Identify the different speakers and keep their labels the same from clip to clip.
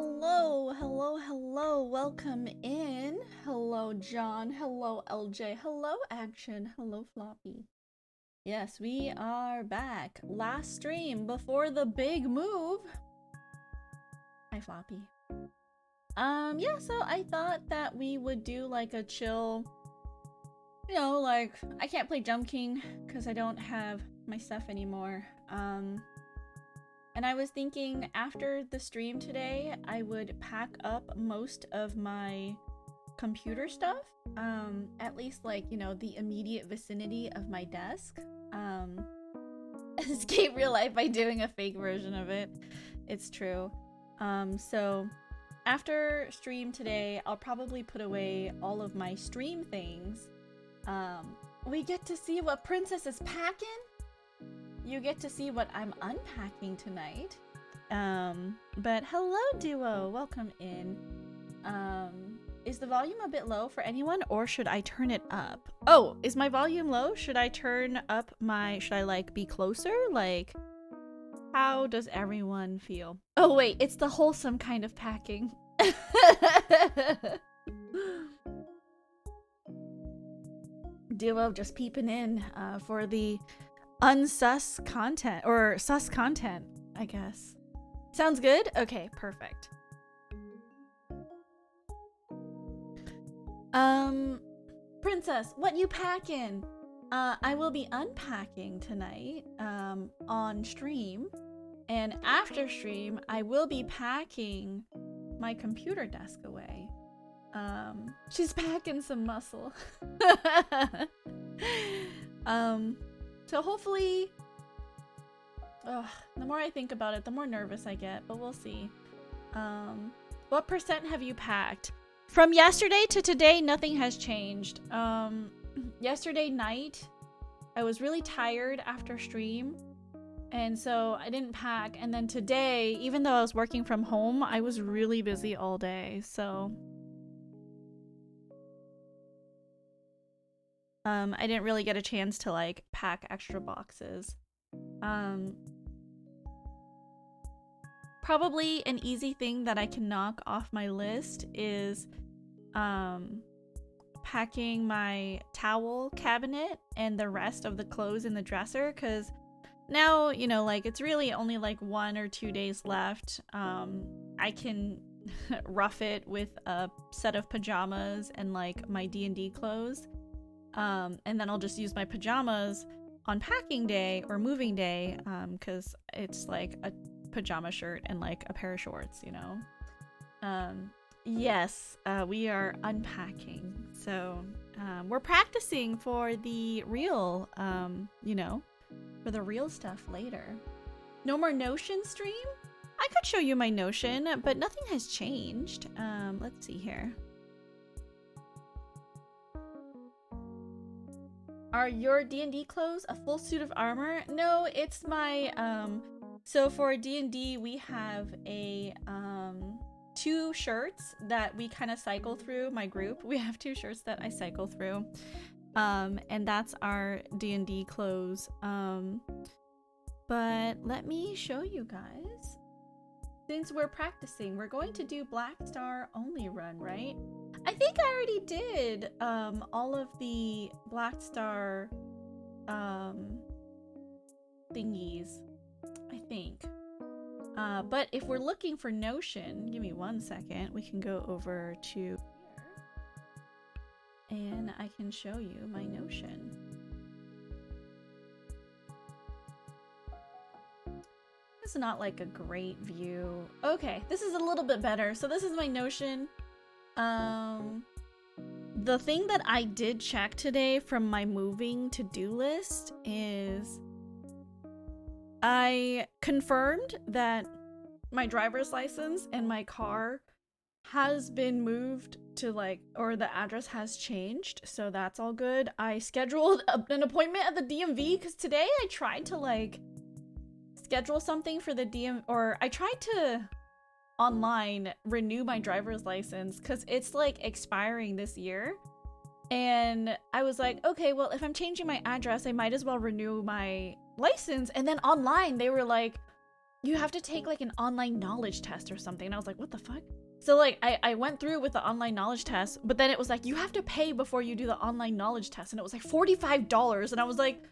Speaker 1: Hello, hello, hello. Welcome in. Hello, John. Hello, LJ. Hello, Action. Hello, Floppy. Yes, we are back. Last stream before the big move. Hi, Floppy. Yeah, so I thought that we would do like a chill, like I can't play Jump King because I don't have my stuff anymore. And I was thinking after the stream today, I would pack up most of my computer stuff, at least like, the immediate vicinity of my desk. Escape real life by doing a fake version of it. It's true. So after stream today, I'll probably put away all of my stream things. We get to see what Princess is packing. You get to see what I'm unpacking tonight. But hello, Duo. Welcome in. Is the volume a bit low for anyone, or should I turn it up? Oh, is my volume low? Should I turn up should I, like, be closer? Like, how does everyone feel? Oh, wait, it's the wholesome kind of packing. Duo just peeping in for the unsus content, or sus content, I guess. Sounds good? Okay, perfect. Princess, what you packing? I will be unpacking tonight, on stream, and after stream, I will be packing my computer desk away. She's packing some muscle. So hopefully, the more I think about it, the more nervous I get, but we'll see. What percent have you packed? From yesterday to today, nothing has changed. Yesterday night, I was really tired after stream, and so I didn't pack. And then today, even though I was working from home, I was really busy all day, so I didn't really get a chance to like pack extra boxes. Probably an easy thing that I can knock off my list is packing my towel cabinet and the rest of the clothes in the dresser, because now, like, it's really only like 1 or 2 days left. I can rough it with a set of pajamas and like my D&D clothes. And then I'll just use my pajamas on packing day or moving day, because it's like a pajama shirt and like a pair of shorts, Yes, we are unpacking. So we're practicing for the real, for the real stuff later. No more Notion stream? I could show you my Notion, but nothing has changed. Let's see here. Are your D&D clothes a full suit of armor? No, it's my, so for D&D, we have a, 2 shirts that we kind of cycle through, my group. We have 2 shirts that I cycle through, and that's our D&D clothes. But let me show you guys. Since we're practicing, we're going to do Black Star only run, right? I think I already did all of the Black Star thingies, I think. But if we're looking for Notion, give me 1 second. We can go over to here and I can show you my Notion. It's not like a great view. Okay, this is a little bit better. So this is my Notion. The thing that I did check today from my moving to-do list is I confirmed that my driver's license and my car has been moved to or the address has changed, so that's all good. I scheduled an appointment at the DMV because today I tried to schedule something for the I tried to online renew my driver's license because it's expiring this year, and I was like, okay, well, if I'm changing my address, I might as well renew my license. And then online they were like, you have to take like an online knowledge test or something. And I was like, what the fuck? So like I went through with the online knowledge test, but then it was like, you have to pay before you do the online knowledge test. And it was like $45. And I was like,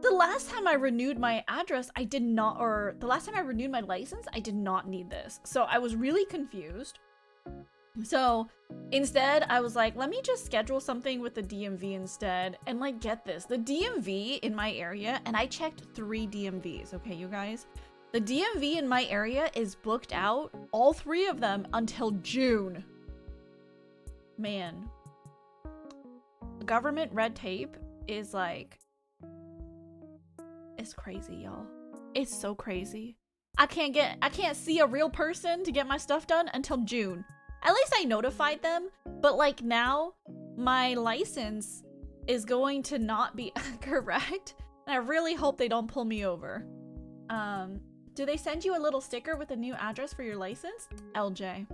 Speaker 1: the last time I renewed my address, I did not, or the last time I renewed my license, I did not need this. So I was really confused. So instead, I was like, let me just schedule something with the DMV instead. And like, get this, the DMV in my area, and I checked 3 DMVs, okay, you guys? The DMV in my area is booked out, all 3 of them, until June. Man. Government red tape is like, it's crazy, y'all. It's so crazy. I can't see a real person to get my stuff done until June. At least I notified them, but like now my license is going to not be correct, and I really hope they don't pull me over. Do they send you a little sticker with a new address for your license? LJ.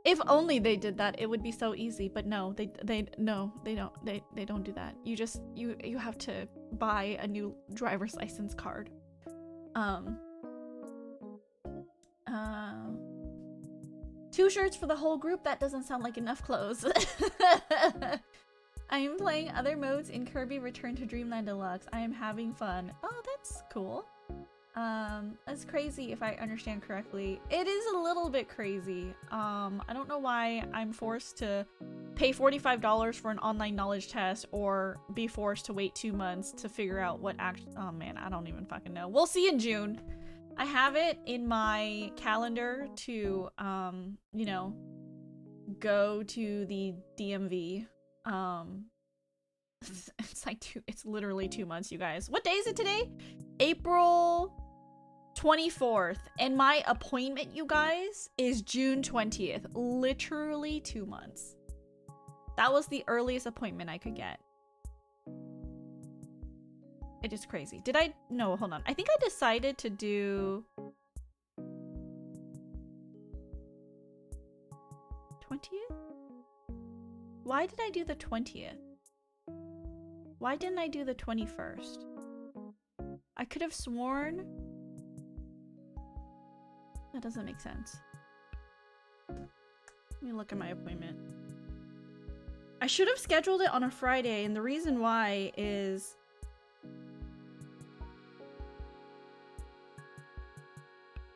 Speaker 1: If only they did that, it would be so easy, but no, they don't do that. You have to buy a new driver's license card. 2 shirts for the whole group? That doesn't sound like enough clothes. I am playing other modes in Kirby Return to Dreamland Deluxe. I am having fun. Oh, that's cool. That's crazy if I understand correctly. It is a little bit crazy. I don't know why I'm forced to pay $45 for an online knowledge test or be forced to wait 2 months to figure out what oh man, I don't even fucking know. We'll see in June. I have it in my calendar to, you know, go to the DMV. It's like it's literally 2 months, you guys. What day is it today? April 24th. And my appointment, you guys, is June 20th. Literally 2 months. That was the earliest appointment I could get. It is crazy. Did I? No, hold on. I think I decided to do 20th? Why did I do the 20th? Why didn't I do the 21st? I could have sworn. That doesn't make sense. Let me look at my appointment. I should have scheduled it on a Friday, and the reason why is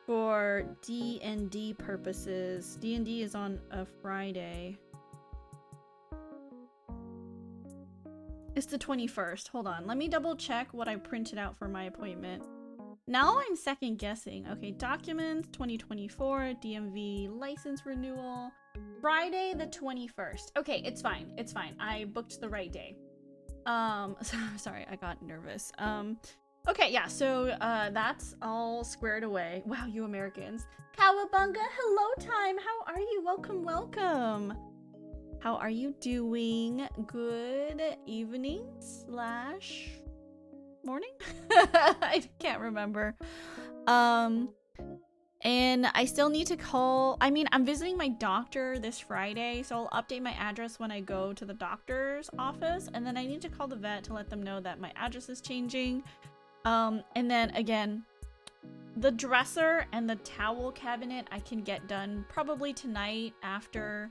Speaker 1: for D&D purposes. D&D is on a Friday. It's the 21st. Hold on. Let me double check what I printed out for my appointment. Now I'm second guessing. Okay, documents, 2024, DMV license renewal. Friday the 21st. Okay, it's fine. It's fine. I booked the right day. Sorry, I got nervous. Okay, yeah, so that's all squared away. Wow, you Americans. Cowabunga, hello time. How are you? Welcome, welcome. How are you doing? Good evening / morning? I can't remember. And I still need to call. I mean, I'm visiting my doctor this Friday, so I'll update my address when I go to the doctor's office. And then I need to call the vet to let them know that my address is changing. And then again, the dresser and the towel cabinet I can get done probably tonight after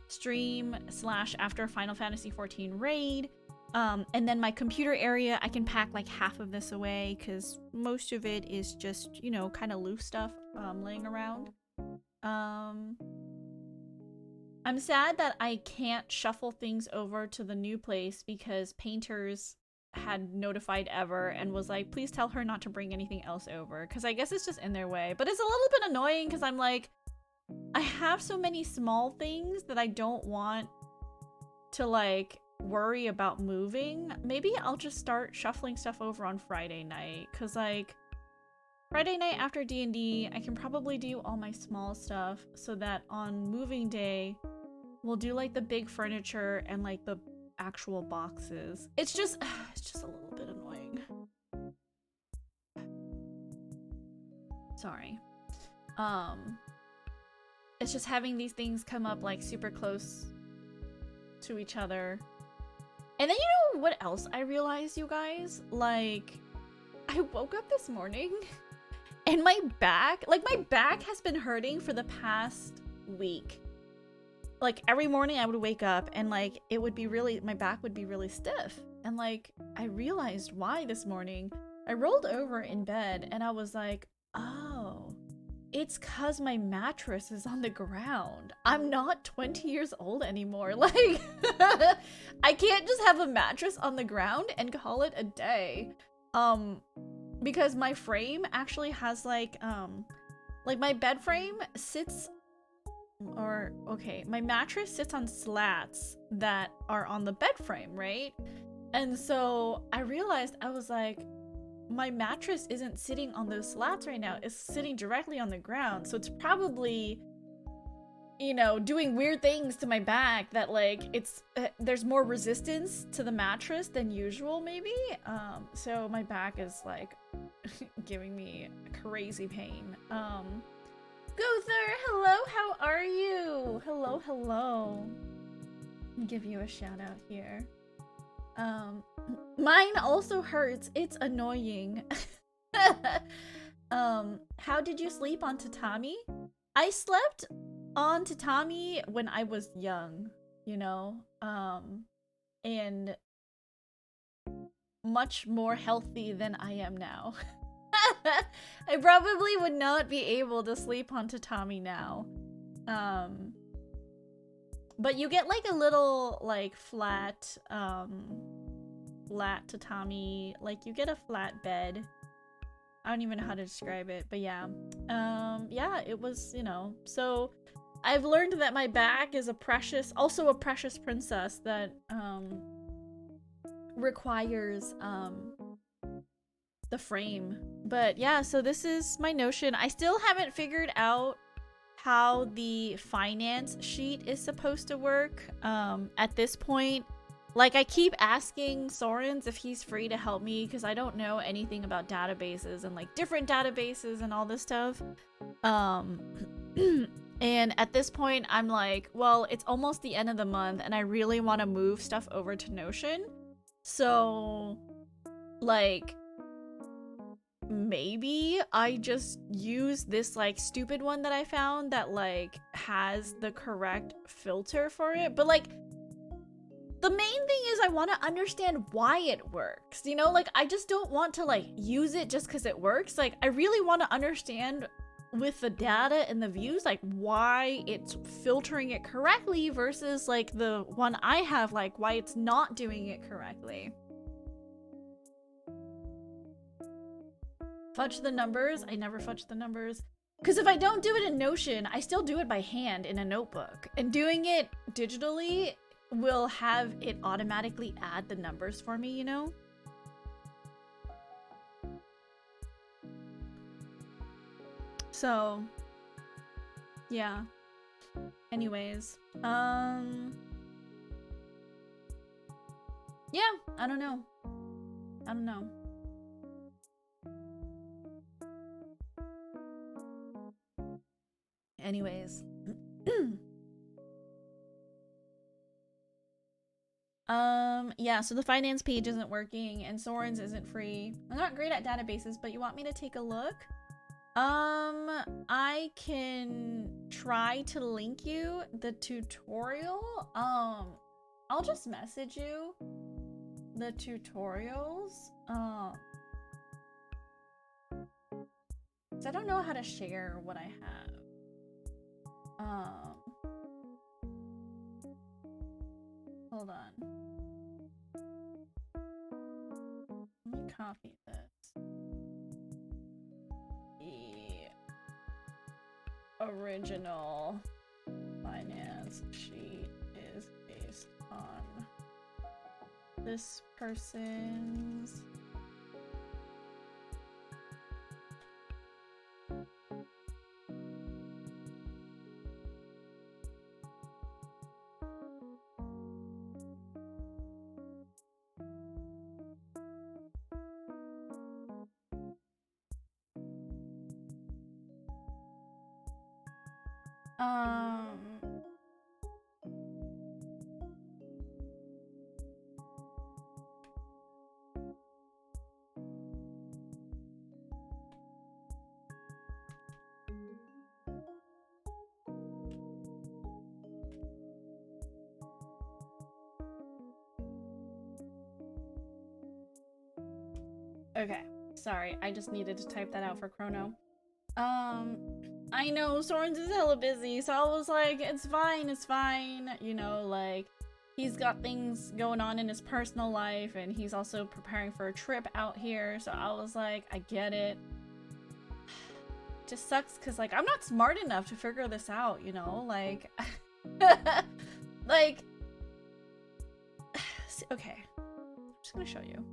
Speaker 1: stream / after Final Fantasy XIV raid. And then my computer area, I can pack like half of this away because most of it is just, you know, kind of loose stuff laying around. I'm sad that I can't shuffle things over to the new place because Painters had notified Ever and was like, please tell her not to bring anything else over, because I guess it's just in their way. But it's a little bit annoying because I'm like, I have so many small things that I don't want to like worry about moving. Maybe I'll just start shuffling stuff over on Friday night, because like Friday night after D&D I can probably do all my small stuff so that on moving day we'll do like the big furniture and like the actual boxes. It's just a little bit annoying. Sorry. It's just having these things come up like super close to each other. And then you know what else I realized, you guys? Like, I woke up this morning And my back, like my back has been hurting for the past week. Like every morning I would wake up and like it would be really, my back would be really stiff. And like I realized why this morning. I rolled over in bed and I was like, oh, it's cause my mattress is on the ground. I'm not 20 years old anymore. Like I can't just have a mattress on the ground and call it a day. Because my frame actually has like my bed frame sits, or okay, my mattress sits on slats that are on the bed frame, right? And so I realized, I was like, my mattress isn't sitting on those slats right now, it's sitting directly on the ground, so it's probably, you know, doing weird things to my back that like it's there's more resistance to the mattress than usual maybe. So my back is like giving me crazy pain. Gother, hello, how are you? Hello, hello. Give you a shout out here. Mine also hurts. It's annoying. How did you sleep on tatami? I slept on tatami when I was young, you know, and much more healthy than I am now. I probably would not be able to sleep on tatami now. But you get like a little like flat tatami, like you get a flat bed. I don't even know how to describe it, but yeah. Yeah, it was, you know. So I've learned that my back is also a precious princess that requires the frame. But yeah, so this is my Notion. I still haven't figured out how the finance sheet is supposed to work at this point. Like, I keep asking Sorens if he's free to help me because I don't know anything about databases and like different databases and all this stuff. And at this point I'm like, well, it's almost the end of the month and I really want to move stuff over to Notion. So like maybe I just use this like stupid one that I found that like has the correct filter for it. But like the main thing is I want to understand why it works, you know? Like I just don't want to like use it just because it works. Like I really want to understand with the data and the views like why it's filtering it correctly versus like the one I have, like why it's not doing it correctly. Fudge the numbers? I never fudge the numbers. Because if I don't do it in Notion, I still do it by hand in a notebook. And doing it digitally will have it automatically add the numbers for me, you know? So, yeah. Anyways, yeah, I don't know. I don't know. Anyways. Yeah, so the finance page isn't working and Sorens isn't free. I'm not great at databases, but you want me to take a look? I can try to link you the tutorial. I'll just message you the tutorials. 'Cause I don't know how to share what I have. Hold on. Let me copy this. The original finance sheet is based on this person's Okay, sorry, I just needed to type that out for Chrono. I know Sorens is hella busy, so I was like, it's fine, you know, like, he's got things going on in his personal life, and he's also preparing for a trip out here, so I was like, I get it. Just sucks, because, like, I'm not smart enough to figure this out, you know, like, like, okay, I'm just gonna show you.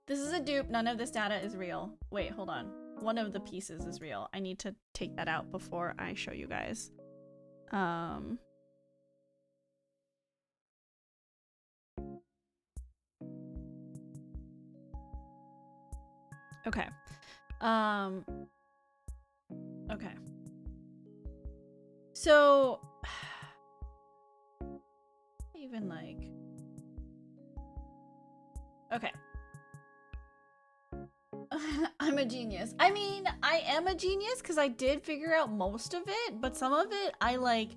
Speaker 1: This is a dupe, none of this data is real. Wait, hold on. One of the pieces is real. I need to take that out before I show you guys. Okay. Okay. So, even like, okay. I'm a genius. I mean, I am a genius because I did figure out most of it, but some of it I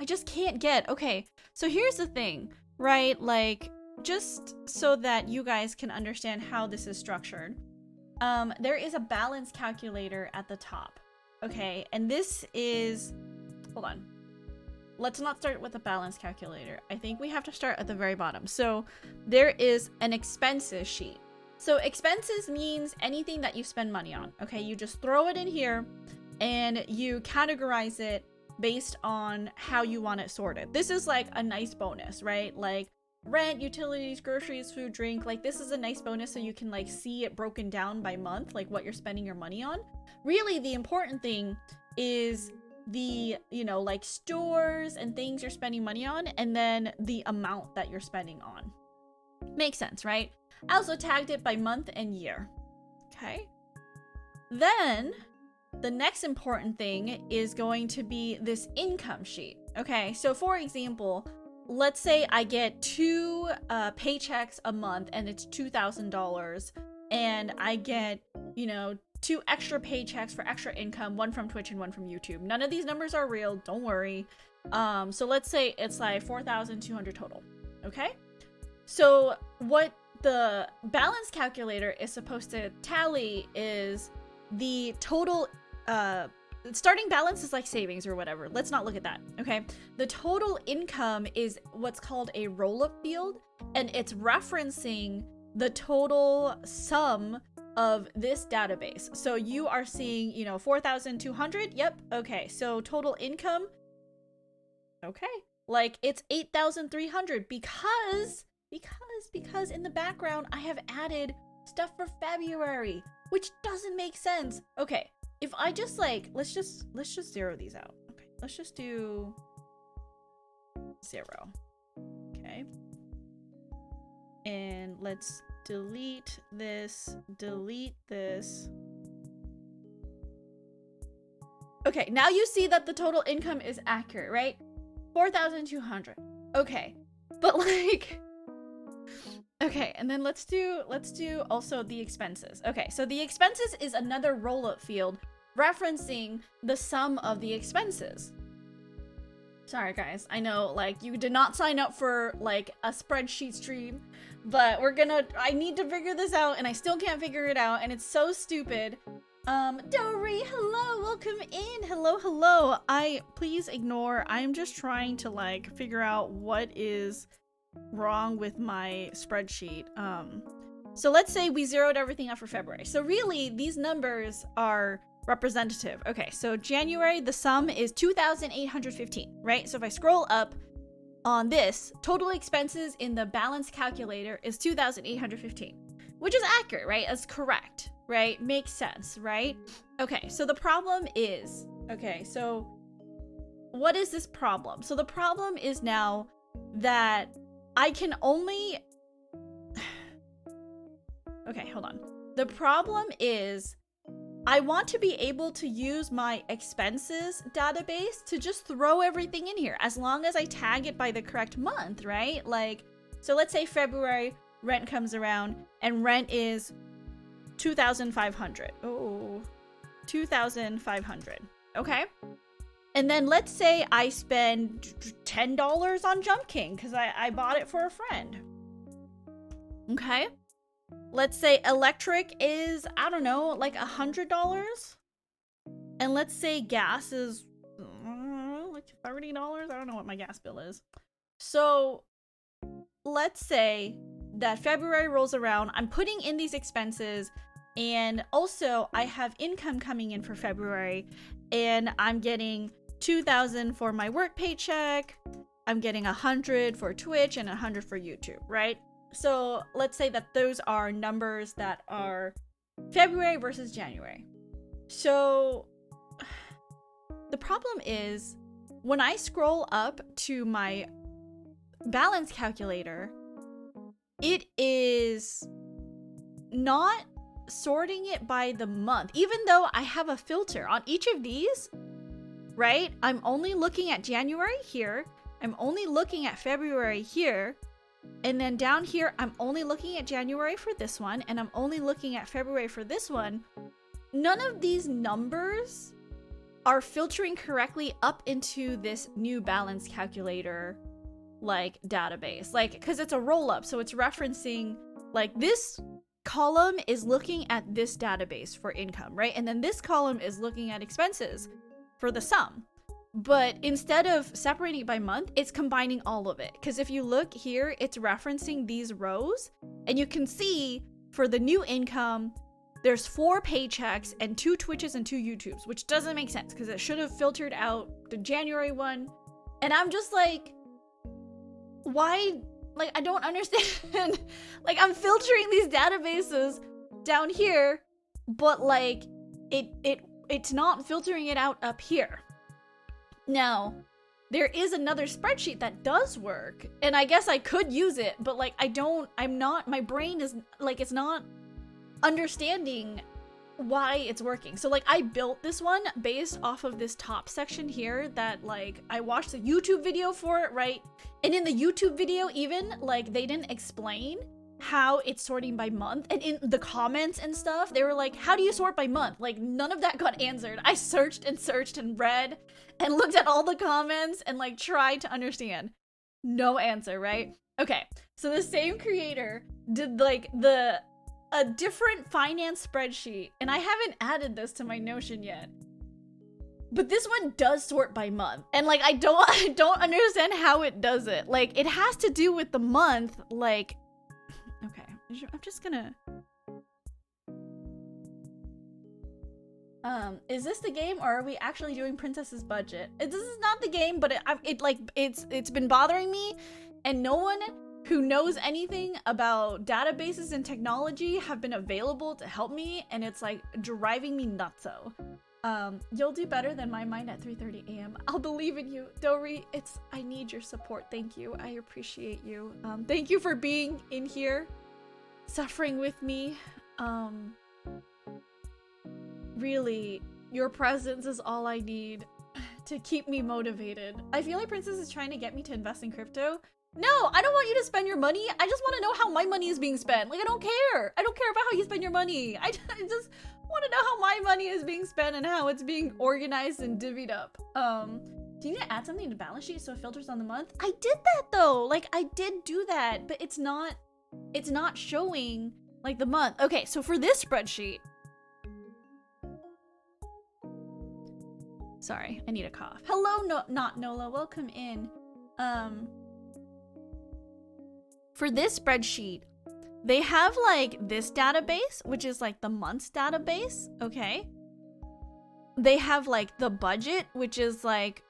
Speaker 1: just can't get. Okay, so here's the thing, right? Like, just so that you guys can understand how this is structured. There is a balance calculator at the top, okay? And this is, hold on. Let's not start with a balance calculator. I think we have to start at the very bottom. So there is an expenses sheet. So expenses means anything that you spend money on, okay? You just throw it in here and you categorize it based on how you want it sorted. This is like a nice bonus, right? Like rent, utilities, groceries, food, drink. Like this is a nice bonus so you can like see it broken down by month, like what you're spending your money on. Really, the important thing is the, you know, like stores and things you're spending money on, and then the amount that you're spending on. Makes sense, right? I also tagged it by month and year. Okay. Then the next important thing is going to be this income sheet. Okay, so for example, let's say I get 2 paychecks a month and it's $2,000, and I get, you know, 2 extra paychecks for extra income, one from Twitch and one from YouTube. None of these numbers are real, don't worry. So let's say it's like 4,200 total. Okay, so what the balance calculator is supposed to tally is the total starting balance is like savings or whatever. Let's not look at that, okay? The total income is what's called a roll-up field, and it's referencing the total sum of this database. So you are seeing, you know, 4,200. Yep. Okay. So total income. Okay. Like it's 8,300 because in the background I have added stuff for February, which doesn't make sense. Okay, if I just like, let's just zero these out. Okay, let's just do 0. Okay, and let's delete this. Okay, now you see that the total income is accurate, right? 4,200. Okay, but like, okay, and then let's do also the expenses. Okay, so the expenses is another roll-up field referencing the sum of the expenses. Sorry guys, I know like you did not sign up for like a spreadsheet stream, but I need to figure this out and I still can't figure it out and it's so stupid. Dory, hello, welcome in. Hello. Please ignore. I'm just trying to like figure out what is wrong with my spreadsheet. So let's say we zeroed everything out for February. So really, these numbers are representative. Okay, so January, the sum is 2,815, right? So if I scroll up on this, total expenses in the balance calculator is 2,815, which is accurate, right? That's correct, right? Makes sense, right? Okay, so the problem is, okay, so what is this problem? So the problem is now that I can only, okay, hold on. The problem is I want to be able to use my expenses database to just throw everything in here as long as I tag it by the correct month, right? Like, so let's say February, rent comes around and rent is 2,500. Oh, 2,500. Okay. And then let's say I spend $10 on Jump King because I bought it for a friend. Okay. let's say electric is, I don't know, like $100. And let's say gas is like $30. I don't know what my gas bill is. So let's say that February rolls around, I'm putting in these expenses, and also I have income coming in for February, and I'm getting $2,000 for my work paycheck, I'm getting $100 for Twitch and $100 for YouTube, right? So let's say that those are numbers that are February versus January. So the problem is when I scroll up to my balance calculator, it is not sorting it by the month, even though I have a filter on each of these, right? I'm only looking at January here, I'm only looking at February here, and then down here I'm only looking at January for this one, and I'm only looking at February for this one. None of these numbers are filtering correctly up into this new balance calculator like database, like, because it's a roll up, so it's referencing like this column is looking at this database for income, right? And then this column is looking at expenses for the sum. But instead of separating it by month, it's combining all of it. Because if you look here, it's referencing these rows, and you can see for the new income, there's 4 paychecks and 2 Twitches and 2 YouTubes, which doesn't make sense because it should have filtered out the January one. And I'm just like, why? Like, I don't understand. Like, I'm filtering these databases down here, but like it's not filtering it out up here. Now, there is another spreadsheet that does work, and I guess I could use it, but like my brain is like, it's not understanding why it's working. So like, I built this one based off of this top section here that like I watched a YouTube video for it, right? And in the YouTube video, even like they didn't explain how it's sorting by month, and in the comments and stuff they were like, how do you sort by month? Like, none of that got answered. I searched and read and looked at all the comments and like tried to understand. No answer, right? Okay, so the same creator did like a different finance spreadsheet, and I haven't added this to my Notion yet, but this one does sort by month, and like I don't understand how it does it. Like, it has to do with the month. Like, okay, I'm just gonna is this the game, or are we actually doing Princess's budget? This is not the game, but it's been bothering me, and no one who knows anything about databases and technology have been available to help me, and it's like driving me nutso. You'll do better than my mind at 3:30 a.m. I'll believe in you, Dori. I need your support. Thank you. I appreciate you. Thank you for being in here, suffering with me. Really, your presence is all I need to keep me motivated. I feel like Princess is trying to get me to invest in crypto. No, I don't want you to spend your money. I just want to know how my money is being spent. Like, I don't care. I don't care about how you spend your money. I just want to know how my money is being spent and how it's being organized and divvied up. Do you need to add something to balance sheet so it filters on the month? I did that though. Like, I did do that, but it's not showing like the month. Okay, so for this spreadsheet, sorry, I need a cough. Hello, not Nola, welcome in. For this spreadsheet, they have like this database, which is like the months database, okay? They have like the budget, which is like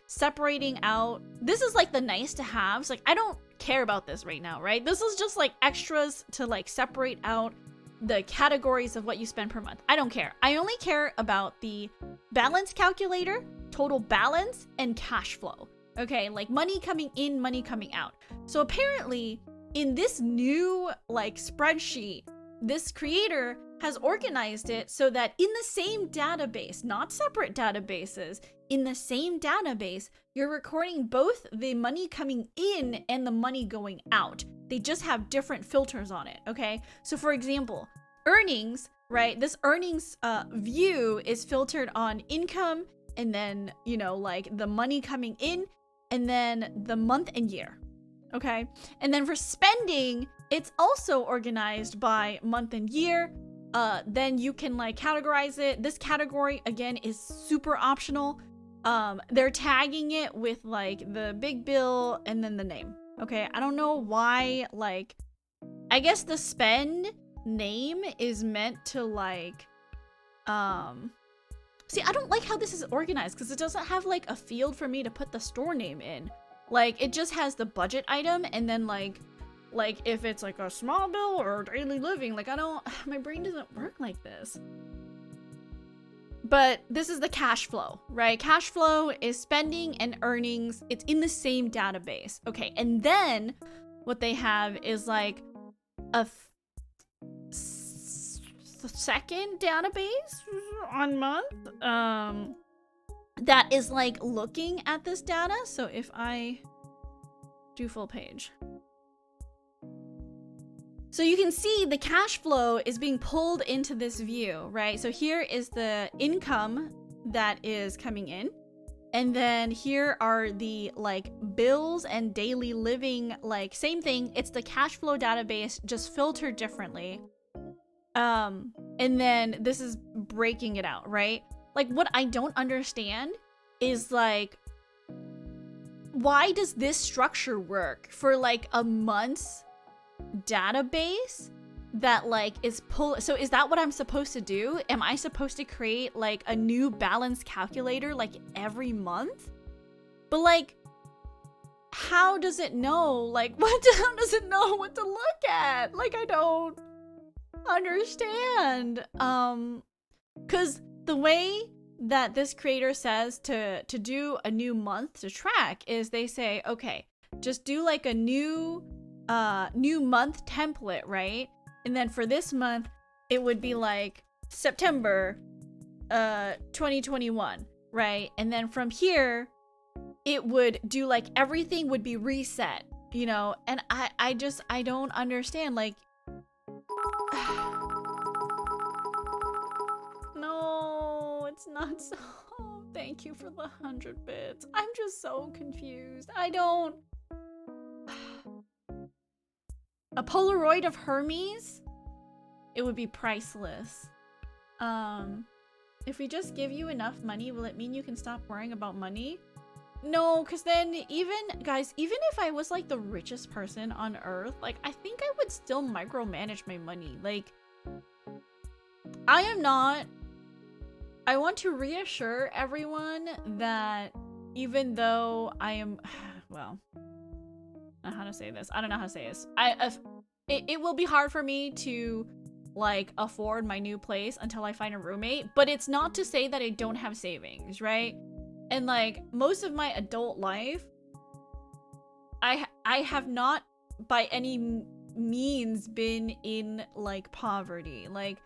Speaker 1: separating out. This is like the nice to haves. Like, I don't care about this right now, right? This is just like extras to like separate out the categories of what you spend per month. I don't care. I only care about the balance calculator, total balance, and cash flow. Okay, like money coming in, money coming out. So apparently in this new like spreadsheet, this creator has organized it so that in the same database, not separate databases, in the same database, you're recording both the money coming in and the money going out. They just have different filters on it, okay? So for example, earnings, right? This earnings view is filtered on income, and then, you know, like the money coming in, and then the month and year, okay? And then for spending, it's also organized by month and year. Then you can like categorize it. This category again is super optional. They're tagging it with like the big bill and then the name. Okay, I don't know why, like, I guess the spend name is meant to like, see, I don't like how this is organized because it doesn't have like a field for me to put the store name in. Like, it just has the budget item and then like if it's like a small bill or daily living, like I don't, my brain doesn't work like this. But this is the cash flow, right? Cash flow is spending and earnings. It's in the same database. Okay, and then what they have is like a second database on month that is like looking at this data. So if I do full page, so you can see the cash flow is being pulled into this view, right? So here is the income that is coming in. And then here are the like bills and daily living, like same thing. It's the cash flow database, just filtered differently. And then this is breaking it out, right? Like what I don't understand is like, why does this structure work for like a month's database that like is so is that what I'm supposed to do? Am I supposed to create like a new balance calculator like every month? But like, how does it know like how does it know what to look at? Like, I don't understand. Because the way that this creator says to do a new month to track is they say, okay, just do like a new month template, right? And then for this month, it would be like September 2021, right? And then from here, it would do like everything would be reset, you know? And I don't understand, like, no, it's not so. Thank you for the 100 bits. I'm just so confused. I don't. A Polaroid of Hermes? It would be priceless. If we just give you enough money, will it mean you can stop worrying about money? No, because then even if I was like the richest person on earth, like I think I would still micromanage my money. Like, I am not. I want to reassure everyone that even though I am, well, I don't know how to say this. I don't know how to say this. It will be hard for me to like afford my new place until I find a roommate, but it's not to say that I don't have savings, right? And like most of my adult life, I have not by any means been in like poverty. Like,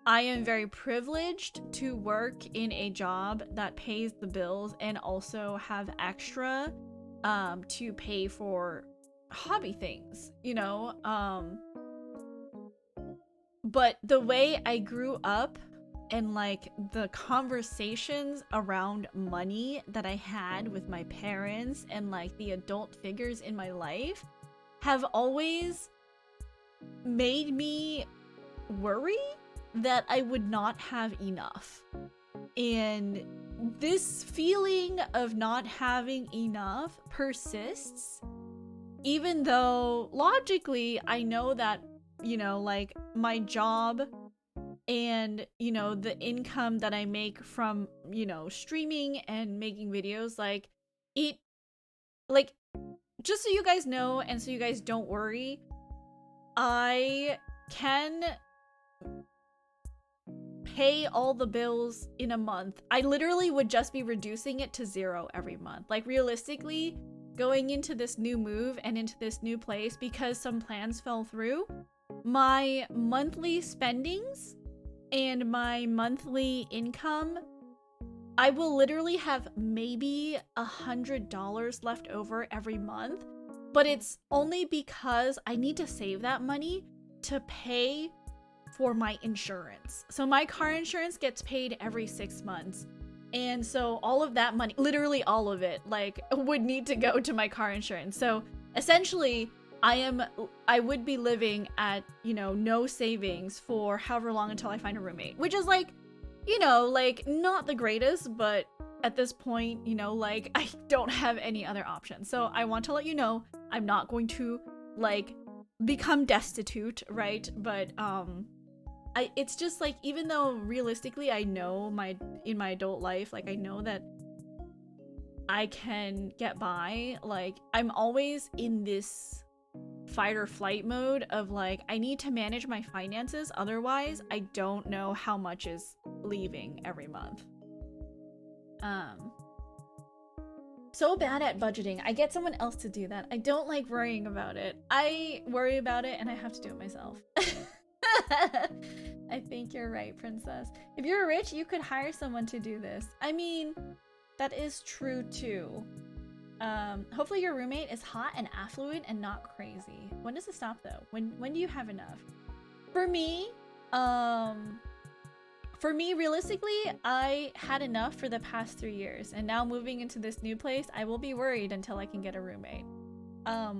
Speaker 1: I am very privileged to work in a job that pays the bills and also have extra to pay for hobby things, you know? But the way I grew up and like the conversations around money that I had with my parents and like the adult figures in my life have always made me worry that I would not have enough. And this feeling of not having enough persists, even though logically I know that, you know, like my job and, you know, the income that I make from, you know, streaming and making videos, like it, like, just so you guys know and so you guys don't worry, I can pay all the bills in a month. I literally would just be reducing it to 0 every month. Like, realistically, going into this new move and into this new place, because some plans fell through, my monthly spendings and my monthly income, I will literally have maybe $100 left over every month. But it's only because I need to save that money to pay for my insurance. So my car insurance gets paid every 6 months. And so all of that money, literally all of it, like would need to go to my car insurance. So essentially I would be living at, you know, no savings for however long until I find a roommate, which is like, you know, like not the greatest, but at this point, you know, like I don't have any other option. So I want to let you know I'm not going to like become destitute, right? But it's just like, even though realistically I know in my adult life, like I know that I can get by, like I'm always in this fight or flight mode of like, I need to manage my finances, otherwise I don't know how much is leaving every month. So bad at budgeting. I get someone else to do that. I don't like worrying about it. I worry about it and I have to do it myself. I think you're right, princess. If you're rich, you could hire someone to do this. I mean, that is true too. Hopefully your roommate is hot and affluent and not crazy. When does it stop though? When do you have enough? For me, realistically, I had enough for the past 3 years, and now moving into this new place, I will be worried until I can get a roommate. But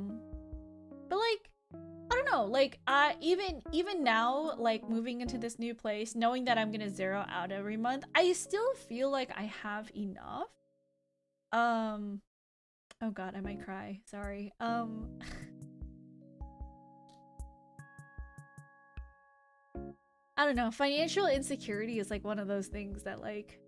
Speaker 1: like, I don't know, like, even now, like moving into this new place, knowing that I'm gonna zero out every month, I still feel like I have enough. Oh god, I might cry. Sorry. I don't know. Financial insecurity is like one of those things that like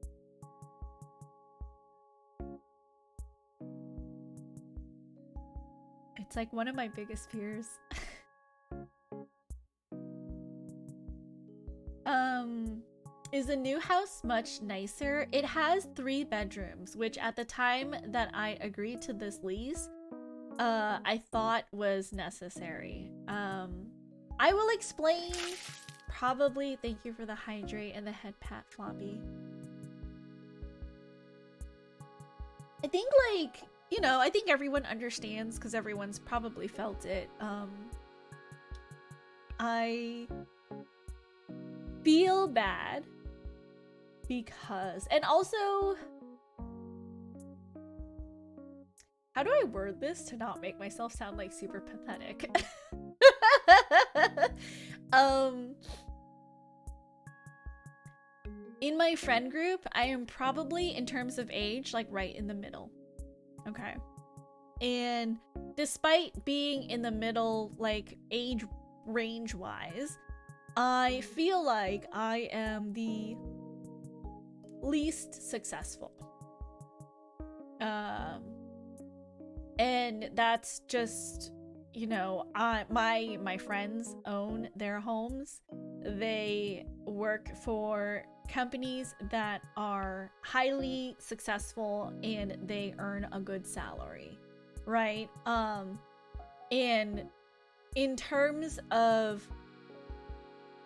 Speaker 1: it's like one of my biggest fears. Is the new house much nicer? It has 3 bedrooms, which at the time that I agreed to this lease, I thought was necessary. I will explain probably. Thank you for the hydrate and the head pat, Floppy. I think, like, you know, I think everyone understands because everyone's probably felt it. I feel bad because, and also, how do I word this to not make myself sound like super pathetic? In my friend group, I am probably, in terms of age, like right in the middle. Okay. And despite being in the middle, like age range wise, I feel like I am the least successful. And that's just, you know, my friends own their homes. They work for companies that are highly successful and they earn a good salary, right? And in terms of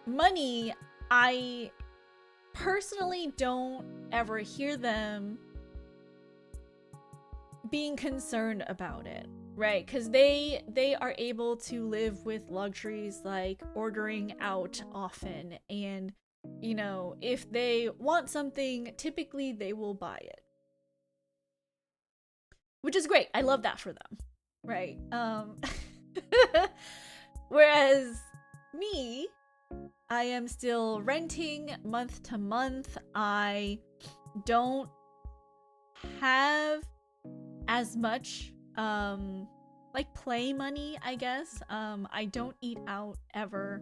Speaker 1: money, I personally don't ever hear them being concerned about it, right? Because they are able to live with luxuries like ordering out often, and you know, if they want something, typically they will buy it, which is great. I love that for them, right? Whereas me, I am still renting month to month. I don't have as much like play money, I guess. I don't eat out ever.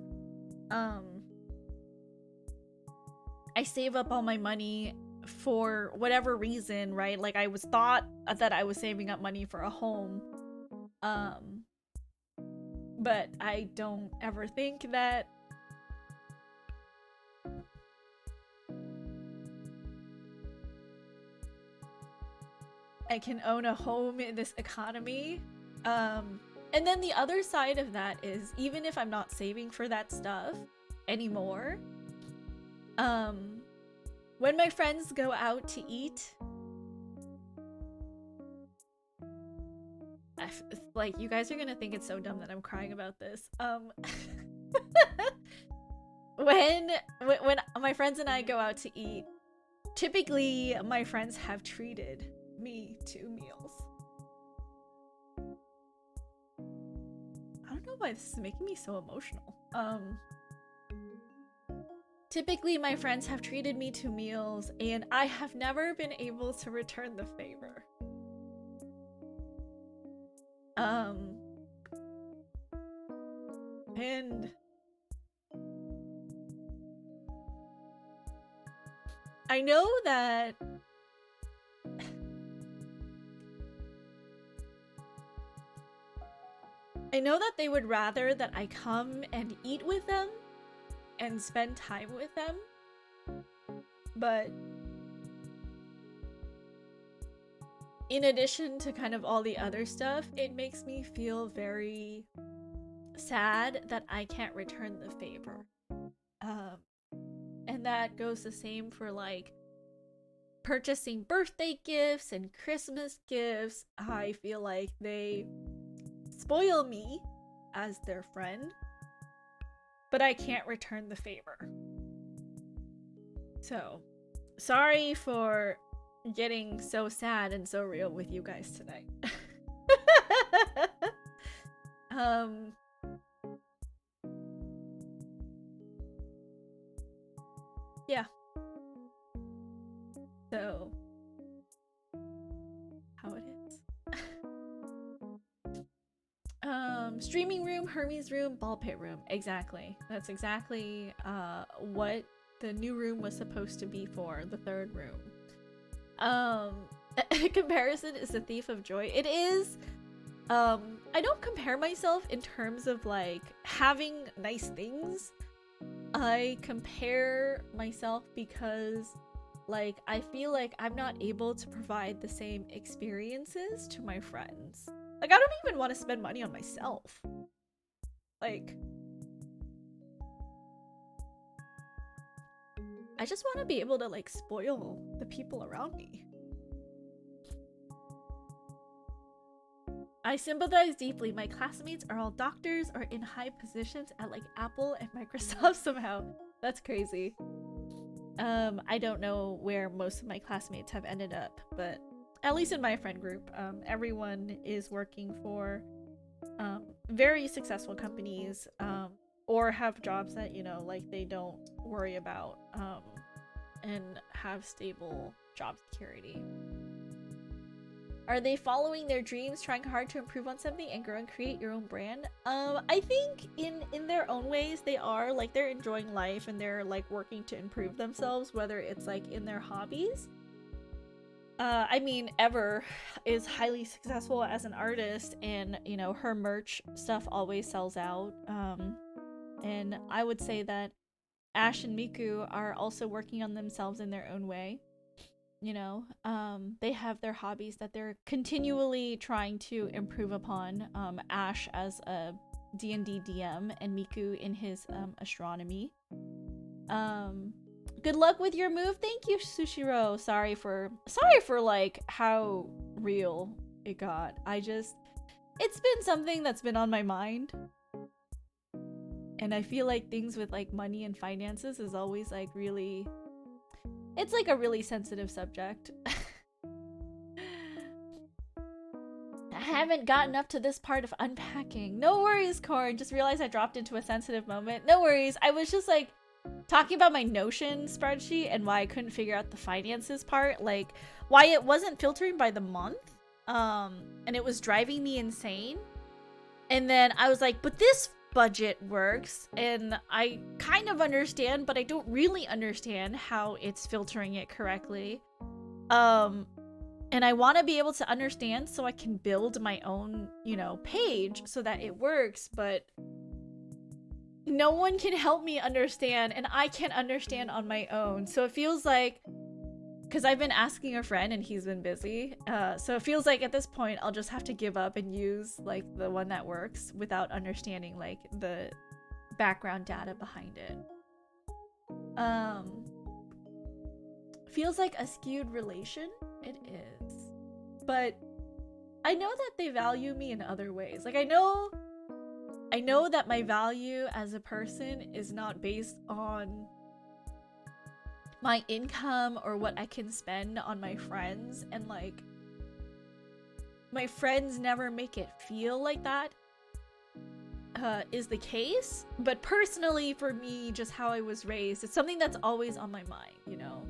Speaker 1: I save up all my money for whatever reason, right? Like I was thought that I was saving up money for a home. But I don't ever think that I can own a home in this economy. And then the other side of that is, even if I'm not saving for that stuff anymore, when my friends go out to eat, like, you guys are gonna think it's so dumb that I'm crying about this. When my friends and I go out to eat, typically my friends have treated me to meals. know why this is making me so emotional. Typically my friends have treated me to meals and I have never been able to return the favor. And I know that they would rather that I come and eat with them and spend time with them, but in addition to kind of all the other stuff, it makes me feel very sad that I can't return the favor. And that goes the same for like purchasing birthday gifts and Christmas gifts. I feel like they spoil me as their friend, but I can't return the favor. So, sorry for getting so sad and so real with you guys tonight. Yeah. So, how it is. Streaming room, Hermes room, ball pit room. Exactly. That's exactly what the new room was supposed to be for, the third room. Comparison is the thief of joy. It is. I don't compare myself in terms of like having nice things. I compare myself because like I feel like I'm not able to provide the same experiences to my friends. Like I don't even want to spend money on myself. Like I just want to be able to like spoil the people around me. I sympathize deeply. My classmates are all doctors or in high positions at like Apple and Microsoft somehow. That's crazy. I don't know where most of my classmates have ended up, but at least in my friend group, everyone is working for very successful companies, or have jobs that, you know, like they don't worry about, and have stable job security. Are they following their dreams, trying hard to improve on something and grow and create your own brand? I think in their own ways they are, like they're enjoying life and they're like working to improve themselves, whether it's like in their hobbies. I mean, Ever is highly successful as an artist and, you know, her merch stuff always sells out. And I would say that Ash and Miku are also working on themselves in their own way. You know, they have their hobbies that they're continually trying to improve upon. Ash as a D&D DM and Miku in his astronomy. Good luck with your move. Thank you, Sushiro. Sorry for like how real it got. It's been something that's been on my mind. And I feel like things with like money and finances is always like really, it's like a really sensitive subject. I haven't gotten up to this part of unpacking. No worries, Corn. Just realized I dropped into a sensitive moment. No worries. I was just like talking about my Notion spreadsheet and why I couldn't figure out the finances part. Like why it wasn't filtering by the month. And it was driving me insane. And then I was like, but this budget works and I kind of understand, but I don't really understand how it's filtering it correctly. And I want to be able to understand so I can build my own, you know, page so that it works, but no one can help me understand and I can't understand on my own. So it feels like, because I've been asking a friend and he's been busy, so it feels like at this point I'll just have to give up and use like the one that works without understanding like the background data behind it. Feels like a skewed relation. It is, but I know that they value me in other ways. Like I know that my value as a person is not based on my income or what I can spend on my friends, and like my friends never make it feel like that. is the case, but personally for me, just how I was raised, it's something that's always on my mind, you know.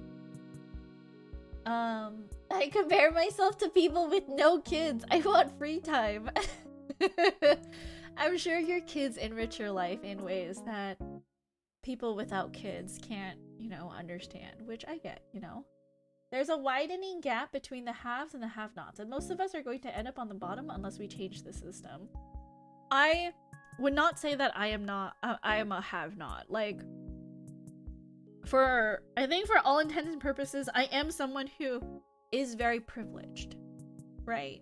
Speaker 1: I compare myself to people with no kids. I want free time. I'm sure your kids enrich your life in ways that people without kids can't, you know, understand, which I get, you know. There's a widening gap between the haves and the have-nots, and most of us are going to end up on the bottom unless we change the system. I would not say that I am not, I am a have-not. Like, I think for all intents and purposes, I am someone who is very privileged, right?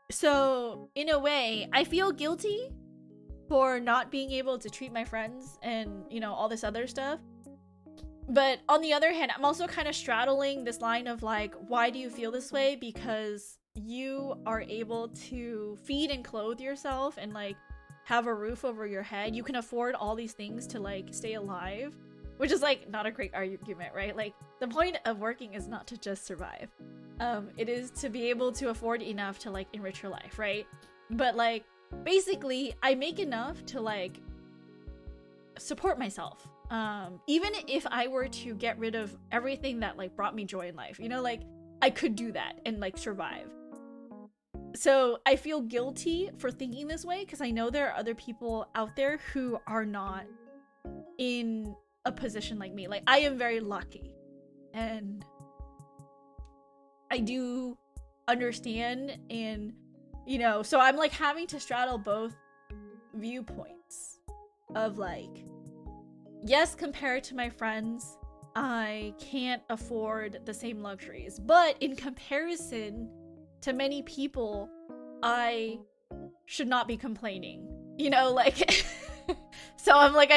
Speaker 1: So in a way, I feel guilty for not being able to treat my friends and, you know, all this other stuff. But on the other hand, I'm also kind of straddling this line of like, why do you feel this way? Because you are able to feed and clothe yourself and like have a roof over your head. You can afford all these things to like stay alive, which is like not a great argument, right? Like the point of working is not to just survive. It is to be able to afford enough to like enrich your life, right? But like basically I make enough to like support myself. Even if I were to get rid of everything that like brought me joy in life, you know, like I could do that and like survive. So I feel guilty for thinking this way because I know there are other people out there who are not in a position like me. Like I am very lucky and I do understand, and you know, so I'm like having to straddle both viewpoints of like, yes, compared to my friends, I can't afford the same luxuries, but in comparison to many people, I should not be complaining, you know, like so I'm like,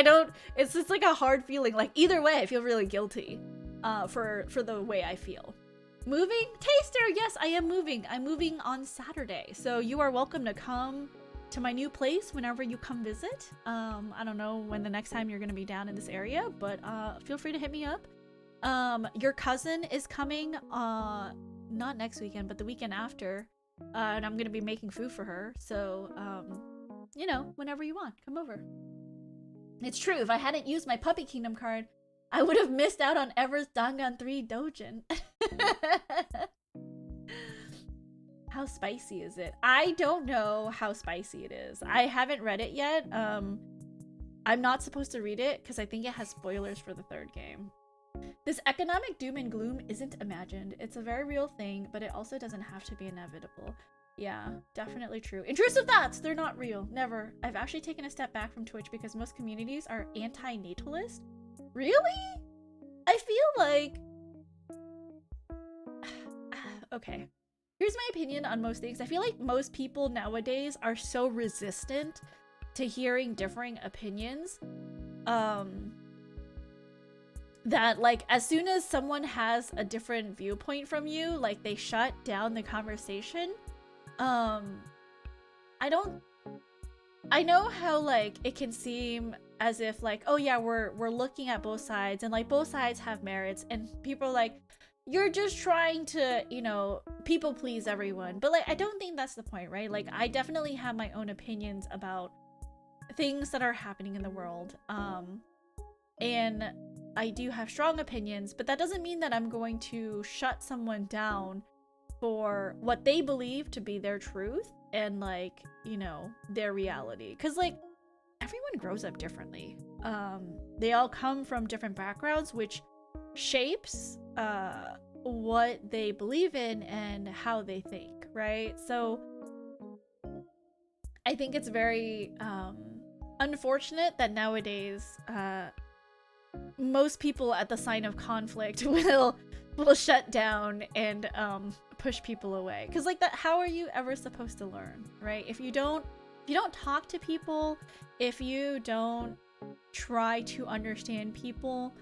Speaker 1: it's just like a hard feeling. Like either way I feel really guilty for the way I feel. Moving? Taster, yes, I am moving. I'm moving on Saturday, so you are welcome to come to my new place whenever you come visit. I don't know when the next time you're gonna be down in this area, but feel free to hit me up. Your cousin is coming not next weekend, but the weekend after, and I'm gonna be making food for her, so you know, whenever you want, come over. It's true, if I hadn't used my Puppy Kingdom card, I would have missed out on Ever's Dangan 3 Dojin. How spicy is it? I don't know how spicy it is. I haven't read it yet. I'm not supposed to read it because I think it has spoilers for the third game. This economic doom and gloom isn't imagined. It's a very real thing, but it also doesn't have to be inevitable. Yeah, definitely true. Intrusive thoughts, they're not real. Never. I've actually taken a step back from Twitch because most communities are anti-natalist. Really? I feel like... okay. Here's my opinion on most things. I feel like most people nowadays are so resistant to hearing differing opinions that like as soon as someone has a different viewpoint from you, like they shut down the conversation. I know how like it can seem as if like, oh yeah, we're looking at both sides and like both sides have merits, and people are like, you're just trying to, you know, people please everyone. But like I don't think that's the point, right? Like I definitely have my own opinions about things that are happening in the world. And I do have strong opinions, but that doesn't mean that I'm going to shut someone down for what they believe to be their truth and like, you know, their reality. Because like everyone grows up differently. They all come from different backgrounds, which shapes what they believe in and how they think, right? So I think it's very unfortunate that nowadays most people at the sign of conflict will shut down and push people away, because like that, how are you ever supposed to learn, right? If you don't talk to people, if you don't try to understand people,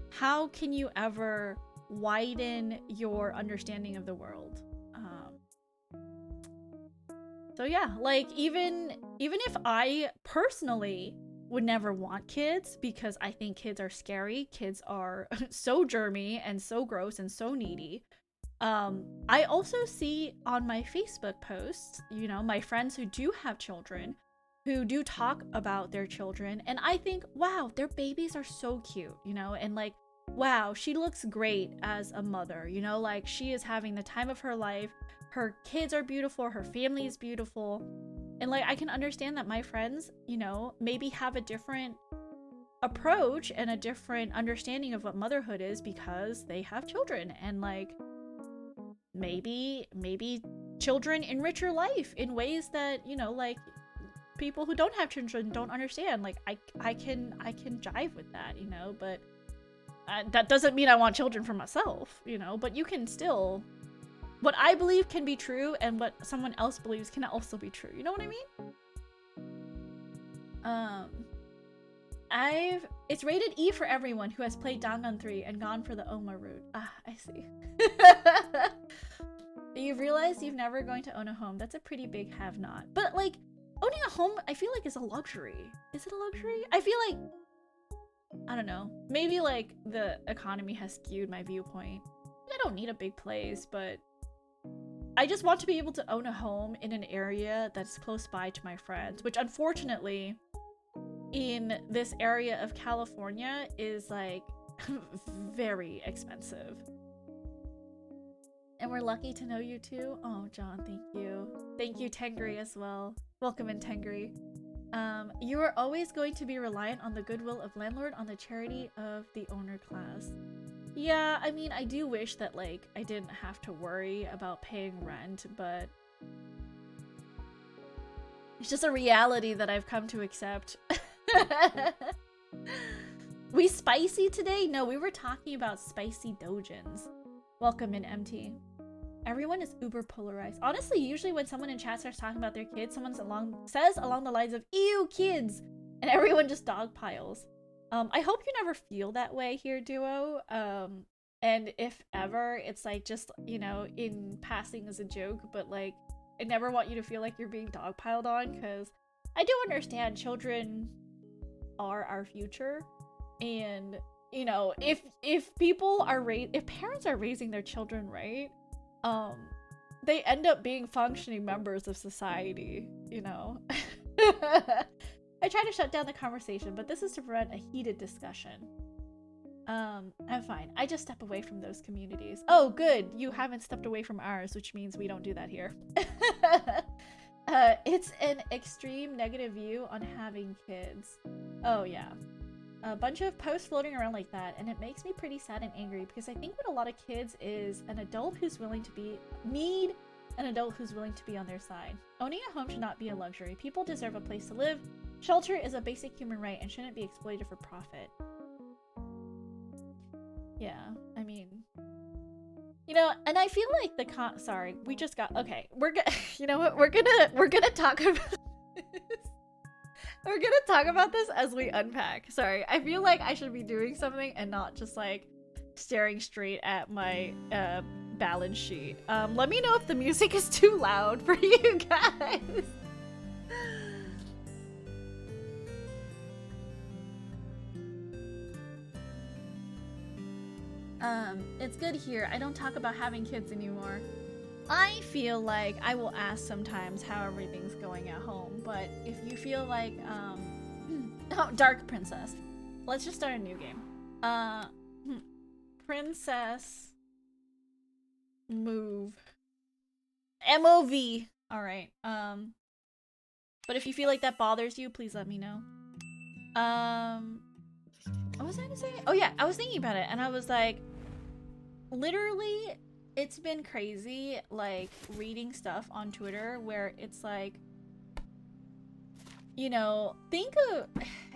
Speaker 1: how can you ever widen your understanding of the world? So yeah, like even if I personally would never want kids because I think kids are scary, kids are so germy and so gross and so needy, I also see on my Facebook posts, you know, my friends who do have children, who do talk about their children, and I think, wow, their babies are so cute, you know, and like, wow, she looks great as a mother, you know, like she is having the time of her life. Her kids are beautiful, her family is beautiful. And like, I can understand that my friends, you know, maybe have a different approach and a different understanding of what motherhood is because they have children, and like maybe children enrich your life in ways that, you know, like people who don't have children don't understand. Like I can jive with that, you know, but that doesn't mean I want children for myself, you know, but you can still, what I believe can be true and what someone else believes can also be true, you know what I mean? It's rated E for everyone who has played Dangan 3 and gone for the Oma route. Ah, I see. You've realized you've never going to own a home. That's a pretty big have not. But like, owning a home, I feel like is a luxury. Is it a luxury? I feel like, I don't know. Maybe like the economy has skewed my viewpoint. I don't need a big place, but I just want to be able to own a home in an area that's close by to my friends, which unfortunately in this area of California is like very expensive. And we're lucky to know you too. Oh, John, thank you. Thank you, Tengri, as well. Welcome in, Tengri. You are always going to be reliant on the goodwill of landlord on the charity of the owner class. Yeah, I mean, I do wish that, like, I didn't have to worry about paying rent, but it's just a reality that I've come to accept. We spicy today? No, we were talking about spicy dojins. Welcome in, MT. Everyone is uber polarized. Honestly, usually when someone in chat starts talking about their kids, someone says along the lines of, ew, kids! And everyone just dogpiles. I hope you never feel that way here, Duo. And if ever, it's like just, you know, in passing as a joke, but like, I never want you to feel like you're being dogpiled on, because I do understand children are our future. And, you know, if parents are raising their children right, they end up being functioning members of society, you know. I try to shut down the conversation, but this is to prevent a heated discussion. I'm fine. I just step away from those communities. Oh, good. You haven't stepped away from ours, which means we don't do that here. It's an extreme negative view on having kids. Oh, yeah. A bunch of posts floating around like that, and it makes me pretty sad and angry because I think what a lot of kids is an adult who's willing to need an adult who's willing to be on their side. Owning a home should not be a luxury. People deserve a place to live. Shelter is a basic human right and shouldn't be exploited for profit. Yeah, I mean, you know, and I feel like sorry, we just got, okay, you know what, we're gonna talk about we're gonna talk about this as we unpack. Sorry, I feel like I should be doing something and not just like staring straight at my balance sheet. Let me know if the music is too loud for you guys. It's good here. I don't talk about having kids anymore. I feel like I will ask sometimes how everything's going at home, but if you feel like, oh, Dark Princess. Let's just start a new game. Princess Move. MOV. Alright, but if you feel like that bothers you, please let me know. What was I gonna say? Oh yeah, I was thinking about it, and I was like, literally, it's been crazy, like, reading stuff on Twitter where it's like, you know,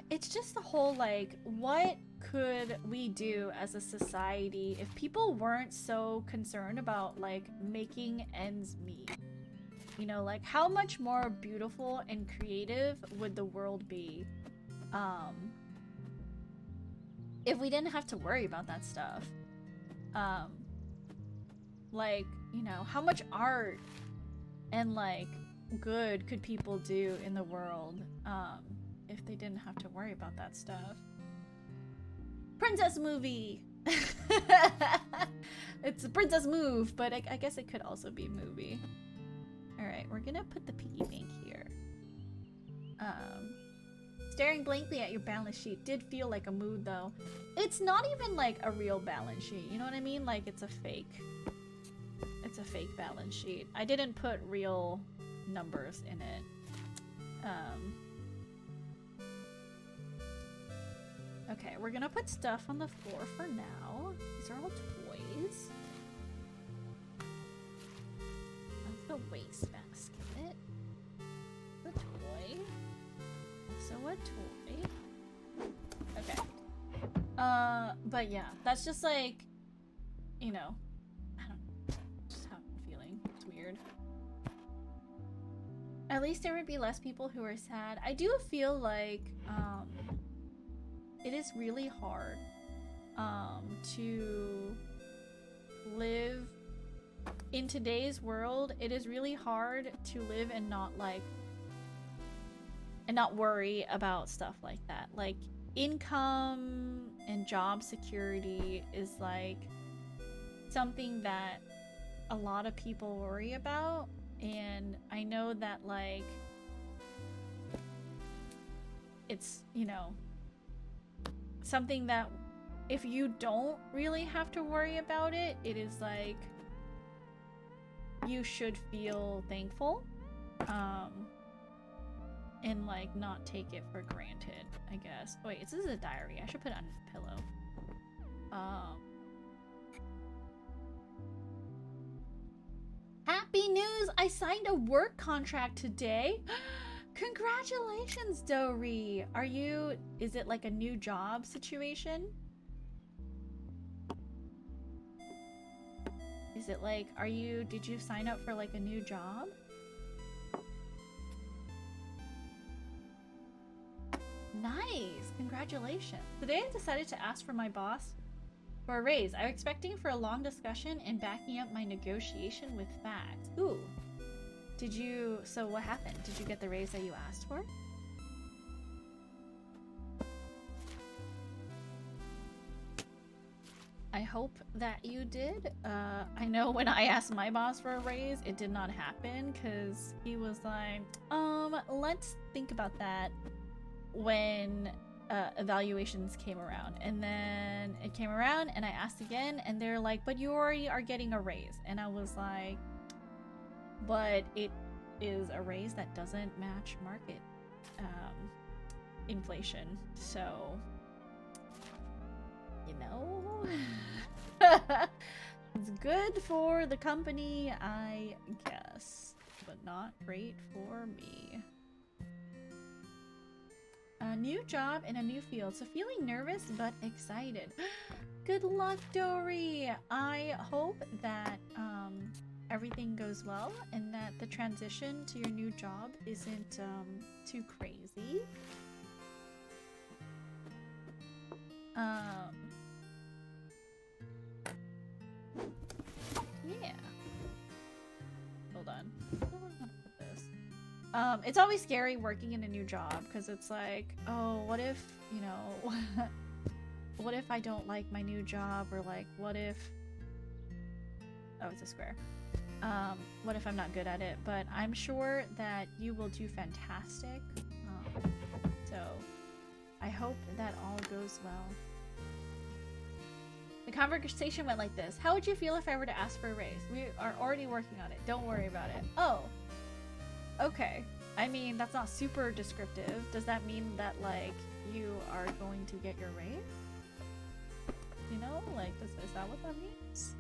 Speaker 1: it's just the whole, like, what could we do as a society if people weren't so concerned about, like, making ends meet? You know, like, how much more beautiful and creative would the world be, if we didn't have to worry about that stuff? Like, you know, how much art and, like, good could people do in the world, if they didn't have to worry about that stuff? Princess movie! It's a princess move, but I guess it could also be movie. Alright, we're gonna put the piggy bank here. Staring blankly at your balance sheet did feel like a mood, though. It's not even like a real balance sheet, you know what I mean? Like, it's a fake. It's a fake balance sheet. I didn't put real numbers in it. Okay, we're gonna put stuff on the floor for now. These are all toys. That's the wastebasket. The toy. Also a toy. Okay. But yeah, that's just like, you know, I don't know, just how I'm feeling. It's weird. At least there would be less people who are sad. I do feel like, it is really hard, to live in today's world. It is really hard to live and not like, and not worry about stuff like that. Like, income and job security is like something that a lot of people worry about, and I know that like it's, you know, something that if you don't really have to worry about it, it is like you should feel thankful, and like not take it for granted, I guess. Oh, wait, this is a diary. I should put it on a pillow. Happy news! I signed a work contract today. Congratulations, Dory! Are you... is it like a new job situation? Is it like, are you... did you sign up for like a new job? Nice! Congratulations. Today I decided to ask for my boss for a raise. I'm expecting for a long discussion and backing up my negotiation with facts. Ooh. Did you... so what happened? Did you get the raise that you asked for? I hope that you did. I know when I asked my boss for a raise, it did not happen because he was like, let's think about that when evaluations came around. And then it came around and I asked again and they're like, but you already are getting a raise. And I was like, but it is a raise that doesn't match market inflation. So, you know, it's good for the company, I guess, but not great for me. A new job in a new field, so feeling nervous but excited. Good luck, Dory! I hope that everything goes well and that the transition to your new job isn't too crazy. Yeah. Hold on. Where do I want to put this? It's always scary working in a new job because it's like, oh, what if, you know, what if I don't like my new job, or like, what if, oh, it's a square. What if I'm not good at it? But I'm sure that you will do fantastic. So I hope that all goes well. The conversation went like this. How would you feel if I were to ask for a raise? We are already working on it. Don't worry about it. Oh. Okay. I mean, that's not super descriptive. Does that mean that, like, you are going to get your raise? You know? Like, is that what that means?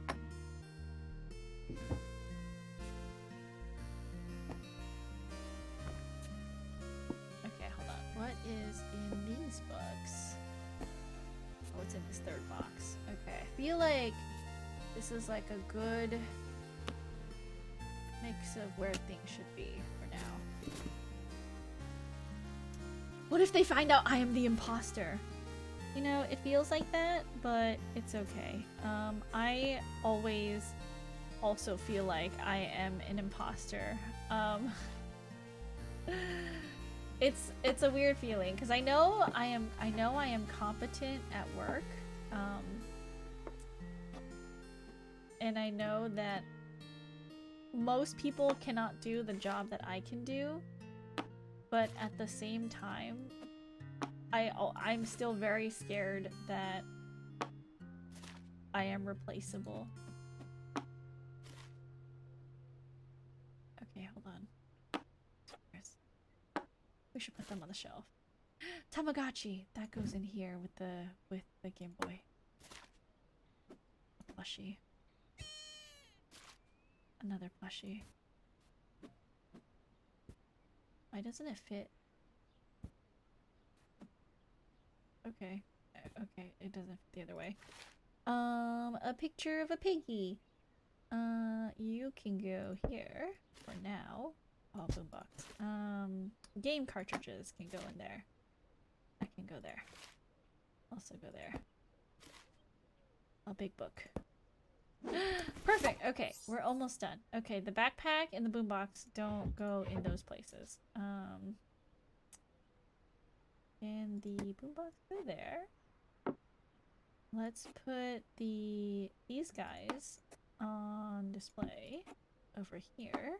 Speaker 1: Okay, hold on. What is in these books? Oh, it's in this third box. Okay. I feel like this is like a good mix of where things should be for now. What if they find out I am the imposter? You know, it feels like that, but it's okay. I always also feel like I am an imposter. It's a weird feeling because I know I am competent at work. and I know that most people cannot do the job that I can do, but at the same time, I'm still very scared that I am replaceable. Okay, hold on. We should put them on the shelf. Tamagotchi! That goes in here with the Game Boy. A plushie. Another plushie. Why doesn't it fit? Okay. Okay, it doesn't fit the other way. A picture of a piggy. You can go here for now. Oh, boombox. Game cartridges can go in there. I can go there. Also go there. A big book. Perfect. Okay, we're almost done. Okay, the backpack and the boombox don't go in those places. And the boombox go there. Let's put these guys on display over here.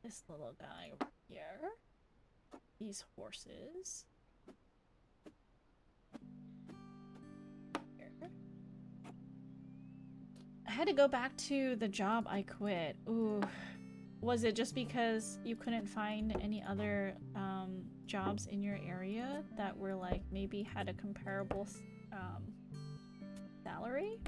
Speaker 1: This little guy over here. These horses. Here. I had to go back to the job I quit. Ooh. Was it just because you couldn't find any other jobs in your area that were like maybe had a comparable salary?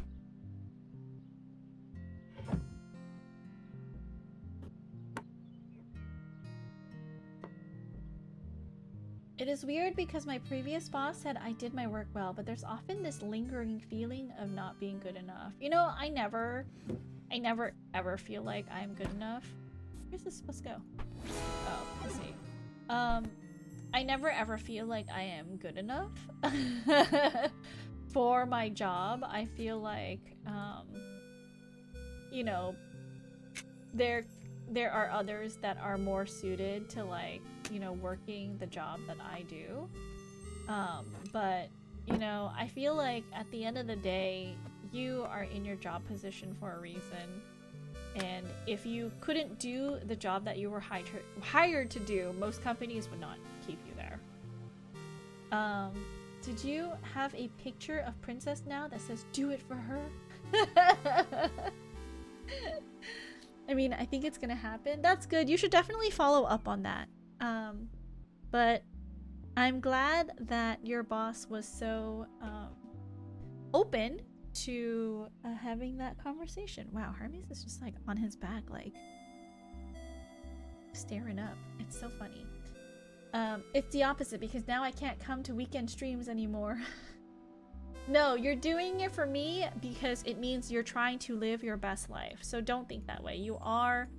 Speaker 1: It is weird because my previous boss said I did my work well, but there's often this lingering feeling of not being good enough. You know, I never ever feel like I'm good enough. Where's this supposed to go? Oh, let's see. I never ever feel like I am good enough for my job. I feel like, you know, there are others that are more suited to, like, you know, working the job that I do. But, you know, I feel like at the end of the day, you are in your job position for a reason. And if you couldn't do the job that you were hired to do, most companies would not keep you there. Did you have a picture of Princess now that says, do it for her? I mean, I think it's gonna happen. That's good. You should definitely follow up on that. But I'm glad that your boss was so open to having that conversation. Wow, Hermes is just like on his back, like staring up. It's so funny. It's the opposite because now I can't come to weekend streams anymore. No, you're doing it for me because it means you're trying to live your best life. So don't think that way. You are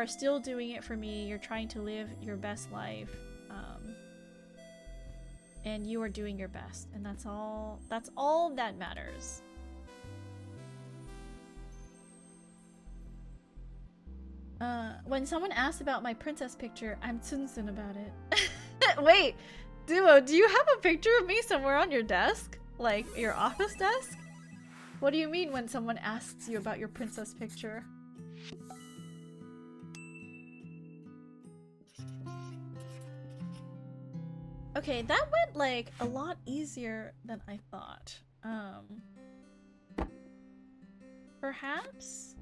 Speaker 1: still doing it for me. You're trying to live your best life. And you are doing your best. And that's all that matters. When someone asks about my princess picture, I'm tsundsun about it. Wait, Duo, do you have a picture of me somewhere on your desk? Like, your office desk? What do you mean when someone asks you about your princess picture? Okay, that went, like, a lot easier than I thought. Perhaps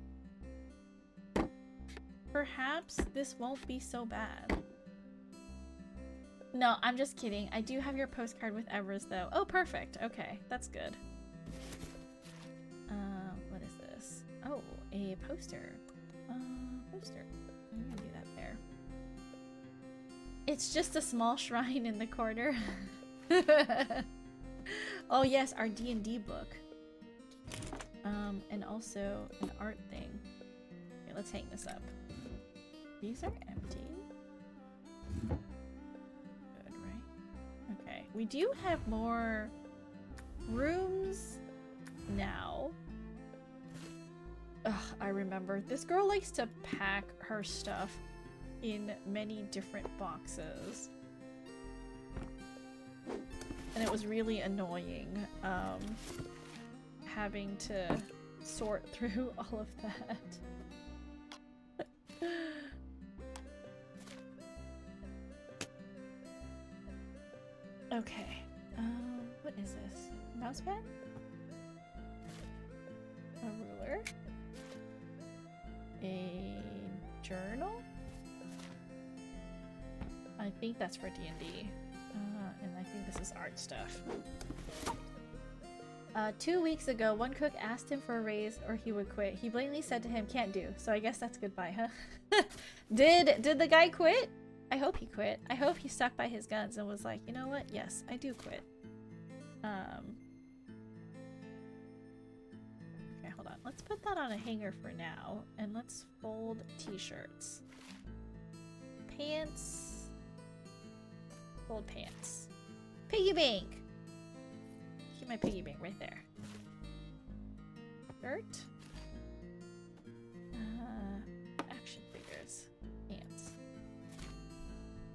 Speaker 1: this won't be so bad. No, I'm just kidding. I do have your postcard with Evers, though. Oh, perfect. Okay, that's good. What is this? Oh, a poster. Poster. I'm gonna do that there. It's just a small shrine in the corner. Oh yes, our D&D book. And also an art thing. Okay, let's hang this up. These are empty. Good, right? Okay, we do have more rooms now. Ugh, I remember. This girl likes to pack her stuff in many different boxes. And it was really annoying having to sort through all of that. Okay. What is this? Mousepad? A ruler? A journal? I think that's for D&D. And I think this is art stuff. 2 weeks ago, one cook asked him for a raise or he would quit. He blatantly said to him, "Can't do." So I guess that's goodbye, huh? Did the guy quit? I hope he quit. I hope he stuck by his guns and was like, you know what? Yes, I do quit. Okay, hold on. Let's put that on a hanger for now. And let's fold t-shirts. Pants. Fold pants. Piggy bank! Keep my piggy bank right there. Shirt. Action figures. Pants.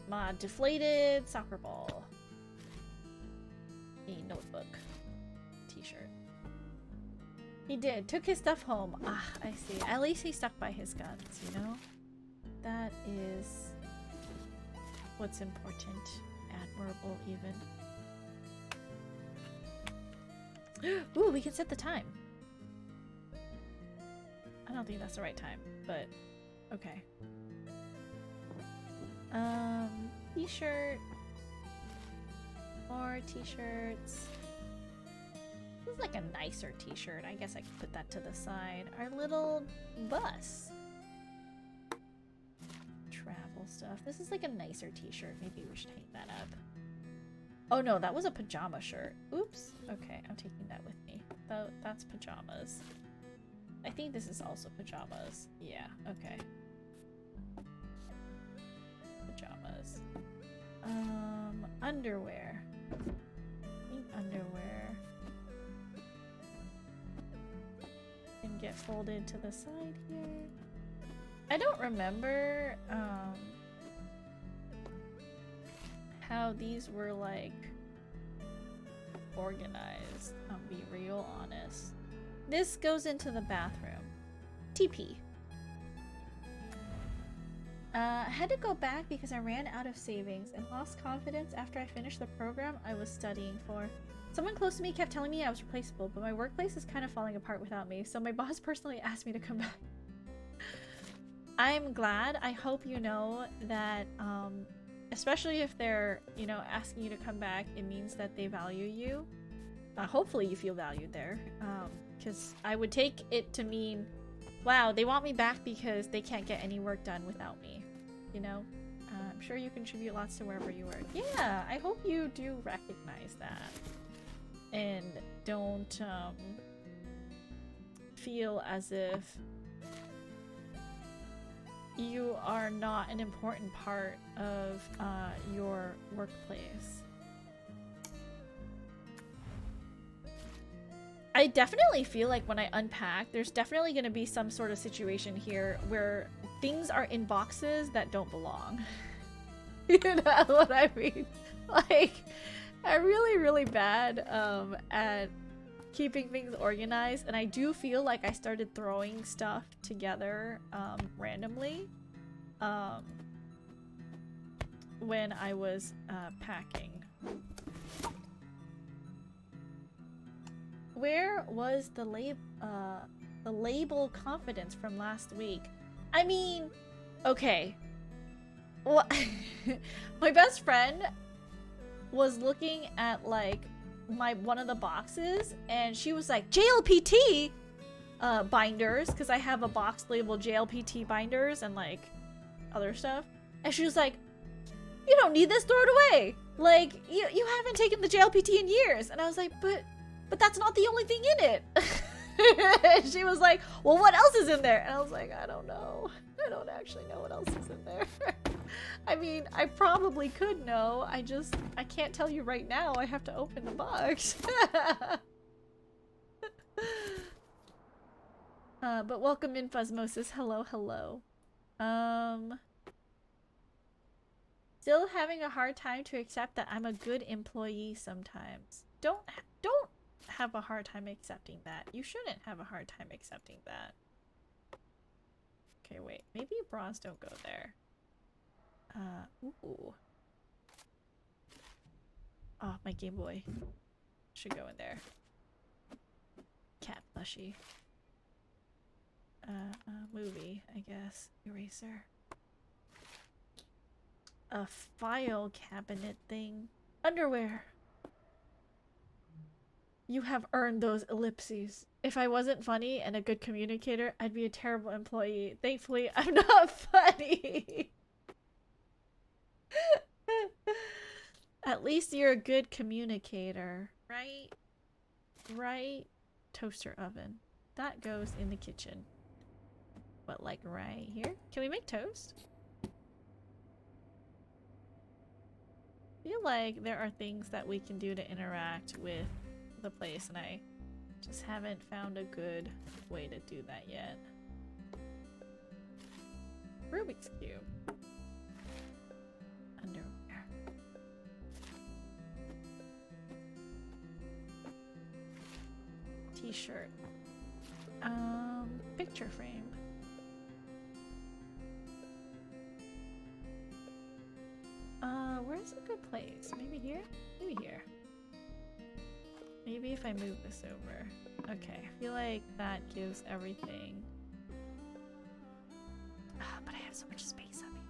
Speaker 1: My deflated soccer ball. A notebook. T-shirt. He did. Took his stuff home. Ah, I see. At least he stuck by his guns, you know? That is what's important. Admirable, even. Ooh, we can set the time. I don't think that's the right time, but okay. T-shirt. More t-shirts. This is like a nicer t-shirt. I guess I could put that to the side. Our little bus. Travel stuff. This is like a nicer t-shirt. Maybe we should hang that up. Oh no, that was a pajama shirt. Oops. Okay, I'm taking that with me. That's pajamas. I think this is also pajamas. Yeah, okay. Pajamas. Underwear. I think underwear can get folded to the side here. I don't remember how these were like organized. I'll be real honest. This goes into the bathroom. TP. Had to go back because I ran out of savings and lost confidence after I finished the program I was studying for. Someone close to me kept telling me I was replaceable, but my workplace is kind of falling apart without me, so my boss personally asked me to come back. I'm glad. I hope you know that, especially if they're, you know, asking you to come back, it means that they value you. Hopefully you feel valued there, because I would take it to mean, wow, they want me back because they can't get any work done without me, you know? I'm sure you contribute lots to wherever you work. Yeah, I hope you do recognize that. And don't feel as if you are not an important part of your workplace. I definitely feel like when I unpack, there's definitely going to be some sort of situation here where things are in boxes that don't belong. You know what I mean? Like, I'm really, really bad at keeping things organized, and I do feel like I started throwing stuff together randomly when I was packing. Where was the label confidence from last week? I mean, okay. Well, my best friend was looking at like one of the boxes, and she was like, JLPT binders, because I have a box labeled JLPT binders and like other stuff, and she was like, you don't need this, throw it away. Like, you haven't taken the JLPT in years. And I was like, but that's not the only thing in it. And she was like, well, what else is in there? And I was like, I don't know. I don't actually know what else is in there. I mean, I probably could know. I can't tell you right now. I have to open the box. But welcome in, Phasmosis. Hello, hello. still having a hard time to accept that I'm a good employee sometimes. Don't have a hard time accepting that. You shouldn't have a hard time accepting that. Okay, wait. Maybe bras don't go there. Ooh. Oh, my Game Boy should go in there. Cat plushie. Movie, I guess. Eraser. A file cabinet thing. Underwear. You have earned those ellipses. If I wasn't funny and a good communicator, I'd be a terrible employee. Thankfully, I'm not funny. At least you're a good communicator, right? Right? Toaster oven. That goes in the kitchen. But like right here? Can we make toast? I feel like there are things that we can do to interact with the place, and I just haven't found a good way to do that yet. Rubik's Cube. Underwear. T-shirt. Picture frame. Where's a good place? Maybe here? Maybe here. Maybe if I move this over. Okay, I feel like that gives everything. But I have so much space on me.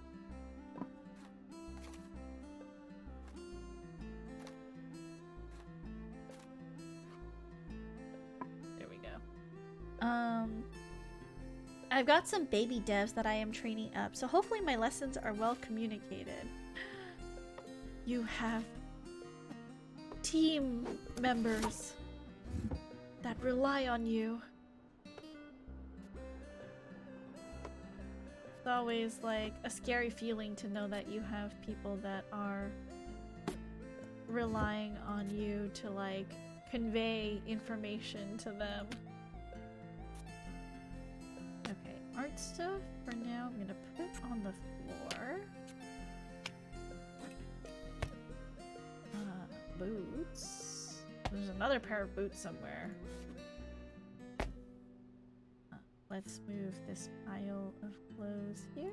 Speaker 1: There we go. I've got some baby devs that I am training up, so hopefully my lessons are well communicated. You have team members that rely on you. It's always like a scary feeling to know that you have people that are relying on you to like convey information to them. Okay, art stuff for now I'm gonna put on the floor. Boots. There's another pair of boots somewhere. Let's move this pile of clothes here.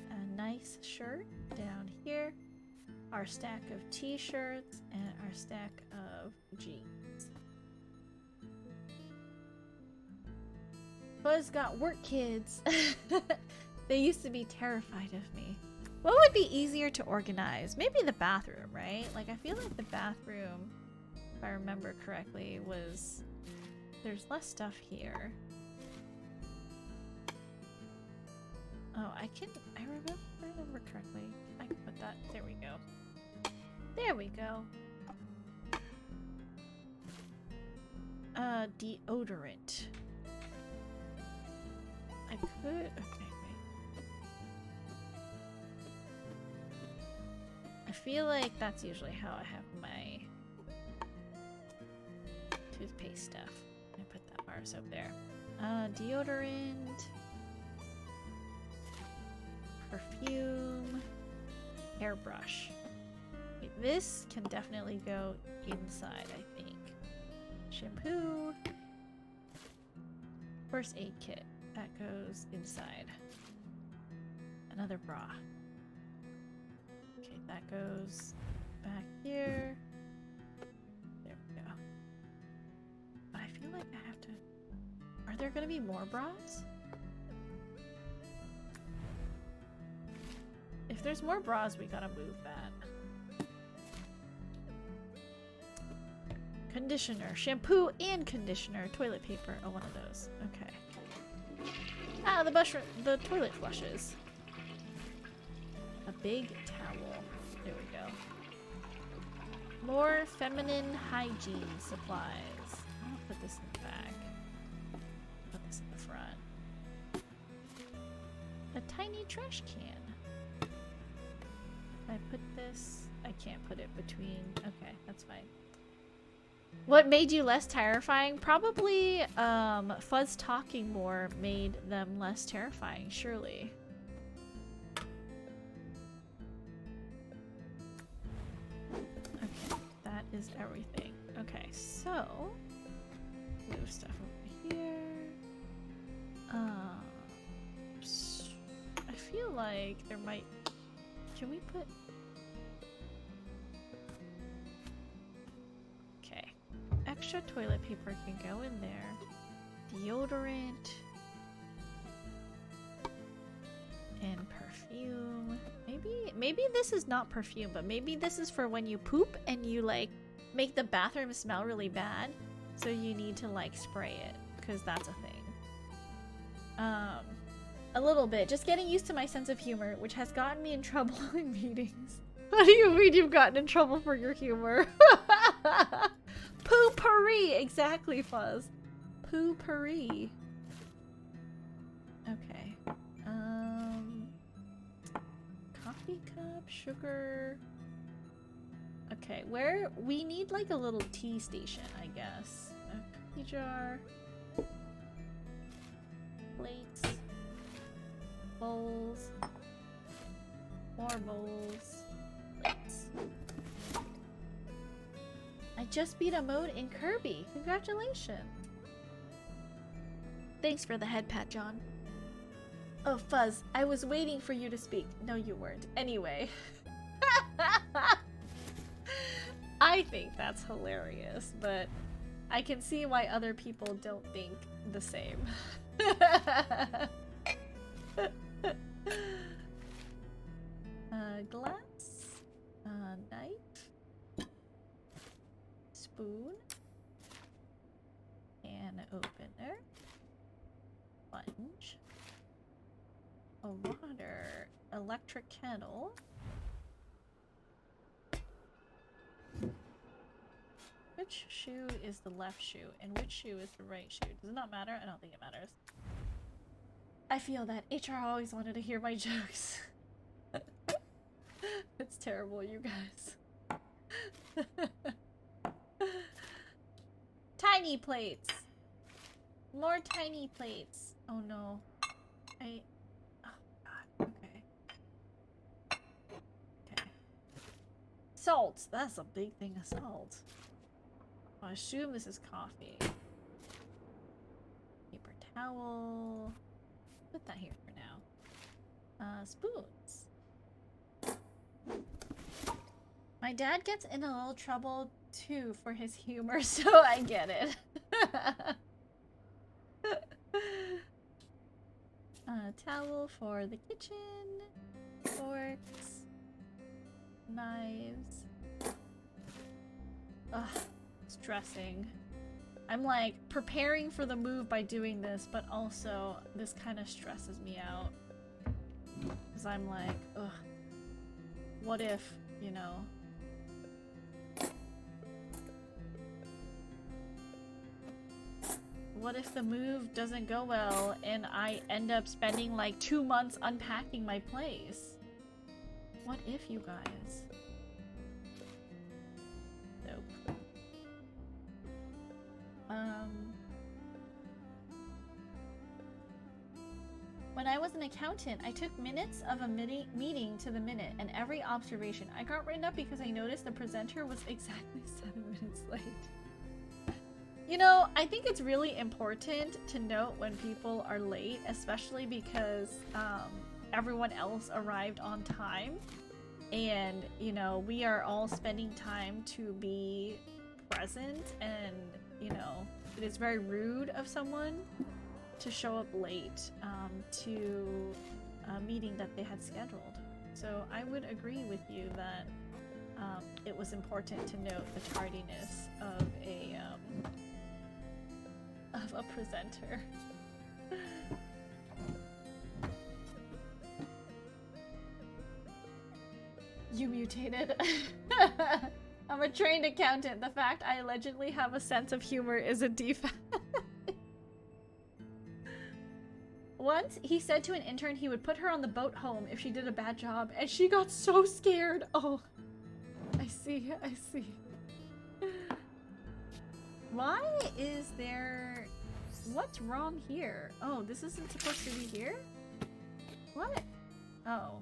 Speaker 1: A nice shirt down here. Our stack of t-shirts and our stack of jeans. Buzz got work kids. They used to be terrified of me. What would be easier to organize? Maybe the bathroom, right? Like, I feel like the bathroom, if I remember correctly, was... There's less stuff here. Oh, I remember correctly. I can put that... There we go. There we go. Deodorant. I could... Okay. I feel like that's usually how I have my toothpaste stuff. I put that bar soap there. Deodorant, perfume, hairbrush. Okay, this can definitely go inside, I think. Shampoo, first aid kit, that goes inside. Another bra. Okay, that goes back here. There we go. But I feel like I have to... Are there gonna be more bras? If there's more bras, we gotta move that. Conditioner. Shampoo and conditioner. Toilet paper. Oh, one of those. Okay. Ah, the toilet flushes. A big towel. There we go. More feminine hygiene supplies. I'll put this in the back. Put this in the front. A tiny trash can. If I put this... I can't put it between... Okay, that's fine. What made you less terrifying? Probably Fuzz talking more made them less terrifying, surely. is everything. Okay, so move stuff over here. I feel like there might. Can we put? Okay, extra toilet paper can go in there. Deodorant and perfume. Maybe this is not perfume, but maybe this is for when you poop and you like make the bathroom smell really bad, so you need to like spray it, because that's a thing. A little bit. Just getting used to my sense of humor, which has gotten me in trouble in meetings. What do you mean you've gotten in trouble for your humor? Poo-pourri! Exactly, Fuzz. Poo-pourri. Okay. Coffee cup, sugar. Okay, where we need like a little tea station, I guess. A cookie jar. Plates. Bowls. More bowls. Plates. I just beat a mode in Kirby. Congratulations. Thanks for the head pat, John. Oh, Fuzz, I was waiting for you to speak. No, you weren't. Anyway. I think that's hilarious, but I can see why other people don't think the same. Glass, knife, spoon, can opener, sponge, a water, electric kettle. Which shoe is the left shoe and which shoe is the right shoe? Does it not matter? I don't think it matters. I feel that HR always wanted to hear my jokes. It's terrible, you guys. Tiny plates. More tiny plates. Oh no. Oh god. Okay. Okay. Salt. That's a big thing of salt. I assume this is coffee. Paper towel. Put that here for now. Spoons. My dad gets in a little trouble too for his humor, so I get it. Towel for the kitchen. Forks. Knives. Ugh, stressing. I'm like preparing for the move by doing this, but also this kind of stresses me out. Because I'm like, ugh, what if, you know? What if the move doesn't go well and I end up spending like 2 months unpacking my place? What if, you guys? Nope. When I was an accountant, I took minutes of a meeting to the minute and every observation. I got written up because I noticed the presenter was exactly 7 minutes late. You know, I think it's really important to note when people are late, especially because everyone else arrived on time. And, you know, we are all spending time to be present and, you know, it is very rude of someone to show up late to a meeting that they had scheduled. So I would agree with you that it was important to note the tardiness of a presenter. You mutated. I'm a trained accountant. The fact I allegedly have a sense of humor is a defect. Once, he said to an intern he would put her on the boat home if she did a bad job, and she got so scared. Oh, I see, I see. Why is there... What's wrong here? Oh, this isn't supposed to be here? What? Oh.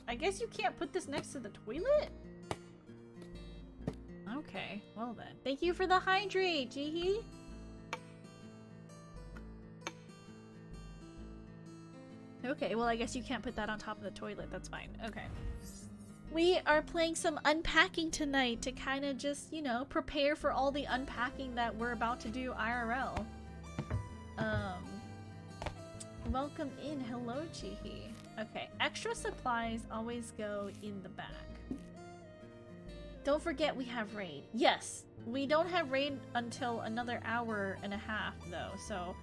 Speaker 1: I guess you can't put this next to the toilet? Okay, well then. Thank you for the hydrate, Jihi. Okay, well I guess you can't put that on top of the toilet. That's fine. Okay. We are playing some unpacking tonight to kind of just, you know, prepare for all the unpacking that we're about to do IRL. Welcome in. Hello, Jihi. Okay, extra supplies always go in the back. Don't forget we have raid. Yes, we don't have raid until another hour and a half though, so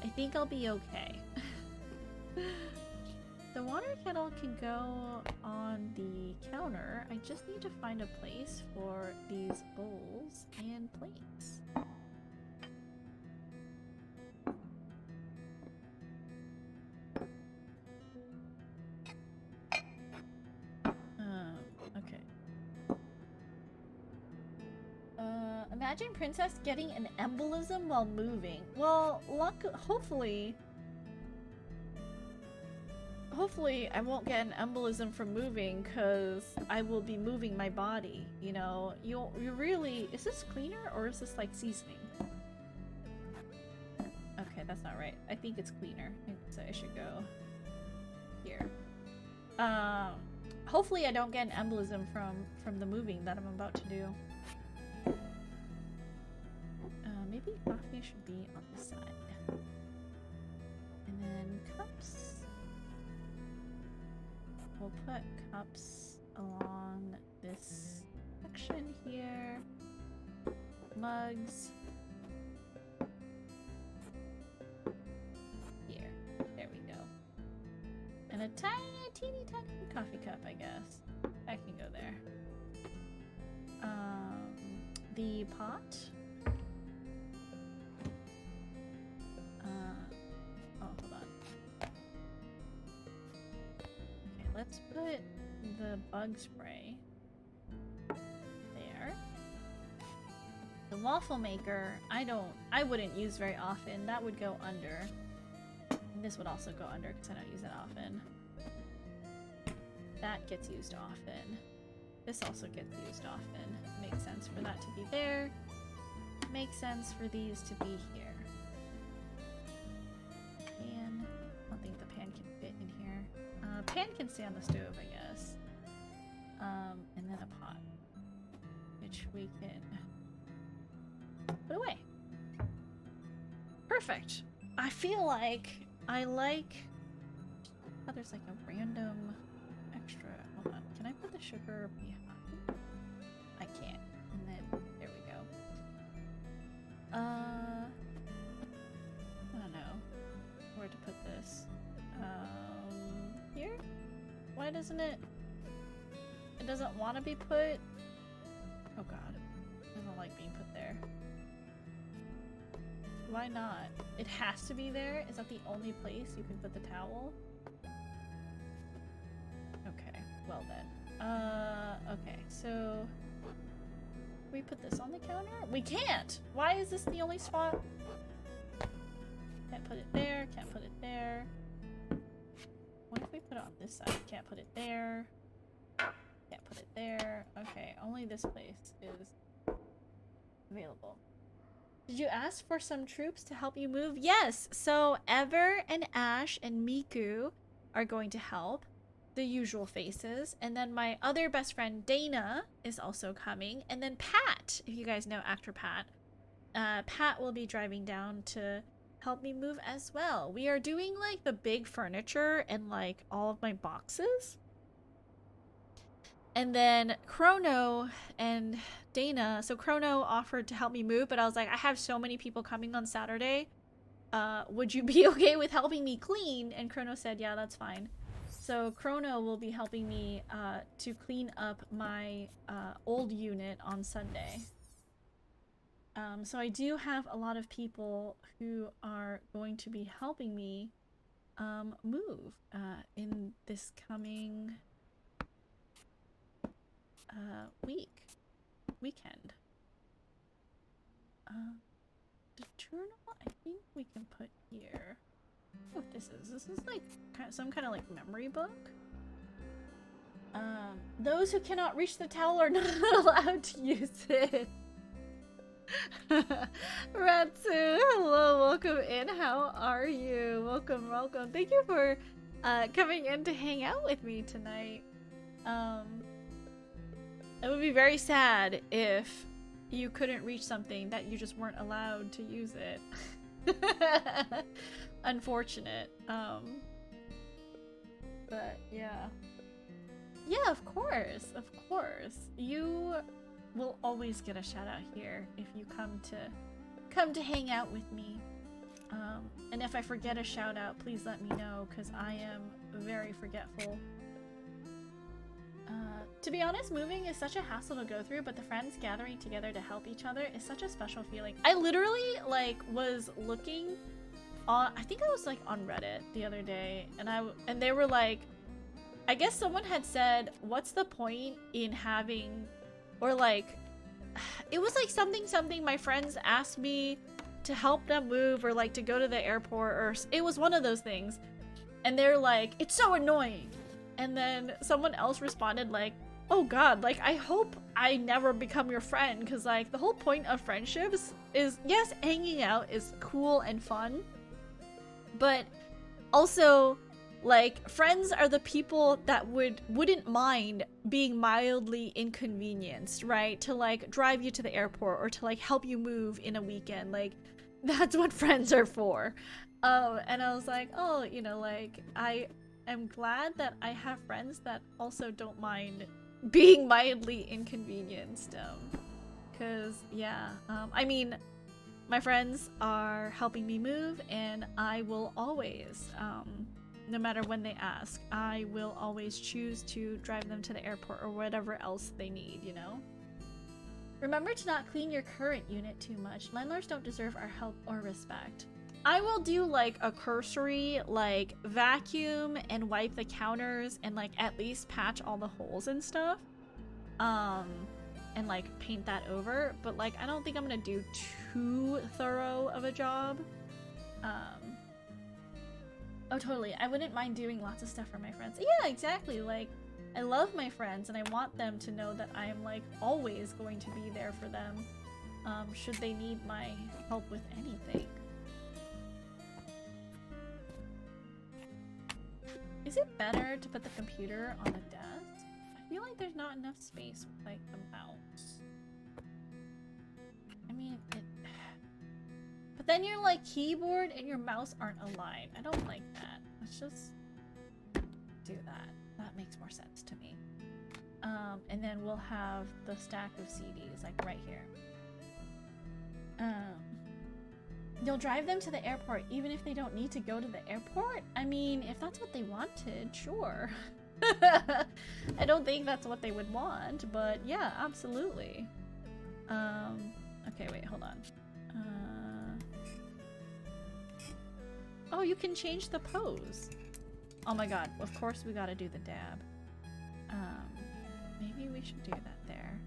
Speaker 1: I think I'll be okay. The water kettle can go on the counter. I just need to find a place for these bowls and plates. Okay. Imagine Princess getting an embolism while moving. Well, hopefully I won't get an embolism from moving, because I will be moving my body, you know? You really... Is this cleaner or is this like seasoning? Okay, that's not right. I think it's cleaner, so I should go here. Hopefully I don't get an embolism from the moving that I'm about to do. Maybe coffee should be on this side. And then cups. We'll put cups along this section here. Mugs. Here. There we go. And a teeny tiny coffee cup, I guess. That can go there. The pot. Oh, hold on. Okay, let's put the bug spray there. The waffle maker, I wouldn't use very often. That would go under. And this would also go under because I don't use it often. That gets used often. This also gets used often. Makes sense for that to be there. Makes sense for these to be here. Pan. I don't think the pan can fit in here. Pan can stay on the stove, I guess. And then a pot, which we can put away. Perfect. I feel like oh, there's like a random extra. Hold on. Can I put the sugar behind? I can't. And then there we go. I don't know where to put this. Here? Why doesn't it? It doesn't want to be put. Oh god, it doesn't like being put there. Why not? It has to be there? Is that the only place you can put the towel? Okay, well then. Okay, so... Can we put this on the counter? We can't! Why is this the only spot? Can't put it there, can't put it there. What if we put it on this side? Can't put it there. Can't put it there. Okay, only this place is available. Did you ask for some troops to help you move? Yes! So Ever and Ash and Miku are going to help. The usual faces. And then my other best friend Dana is also coming. And then Pat, if you guys know actor Pat. Pat will be driving down to help me move as well. We are doing like the big furniture and like all of my boxes. And then Chrono and Dana, so Chrono offered to help me move, but I was like, I have so many people coming on Saturday. Would you be okay with helping me clean? And Chrono said, yeah, that's fine. So Chrono will be helping me to clean up my old unit on Sunday. So I do have a lot of people who are going to be helping me move in this coming weekend. The journal, I think we can put here. What this is like some kind of like memory book. Those who cannot reach the towel are not allowed to use it. Ratsu, hello, welcome in. How are you? Welcome, welcome. Thank you for coming in to hang out with me tonight. It would be very sad if you couldn't reach something that you just weren't allowed to use it. Unfortunate. But yeah. Yeah, of course. Of course. You will always get a shout out here if you come to hang out with me. And if I forget a shout out, please let me know, because I am very forgetful. To be honest, moving is such a hassle to go through, but the friends gathering together to help each other is such a special feeling. I literally was looking on, I think I was on Reddit the other day, and they were like, I guess someone had said, what's the point in having, or it was something my friends asked me to help them move, or to go to the airport, or it was one of those things, and they're like, it's so annoying. And then someone else responded oh god, I hope I never become your friend, because the whole point of friendships is, yes, hanging out is cool and fun, but also friends are the people that wouldn't mind being mildly inconvenienced, right? To drive you to the airport, or to help you move in a weekend. That's what friends are for. And I was oh, I am glad that I have friends that also don't mind being mildly inconvenienced. Cause yeah, I mean, my friends are helping me move, and I will always, no matter when they ask, I will always choose to drive them to the airport or whatever else they need, you know? Remember to not clean your current unit too much. Landlords don't deserve our help or respect. I will do a cursory vacuum and wipe the counters and at least patch all the holes and stuff. And paint that over, but I don't think I'm gonna do too thorough of a job. Oh, totally. I wouldn't mind doing lots of stuff for my friends. Yeah, exactly. I love my friends, and I want them to know that I am always going to be there for them, should they need my help with anything. Is it better to put the computer on a desk? I feel like there's not enough space with the mouse. I mean, but then your keyboard and your mouse aren't aligned. I don't like that. Let's just do that. That makes more sense to me. And then we'll have the stack of CDs right here. You'll drive them to the airport even if they don't need to go to the airport? I mean, if that's what they wanted, sure. I don't think that's what they would want, but yeah, absolutely. Okay, wait, hold on. Oh, you can change the pose. Oh my god, of course we gotta do the dab. Maybe we should do that there.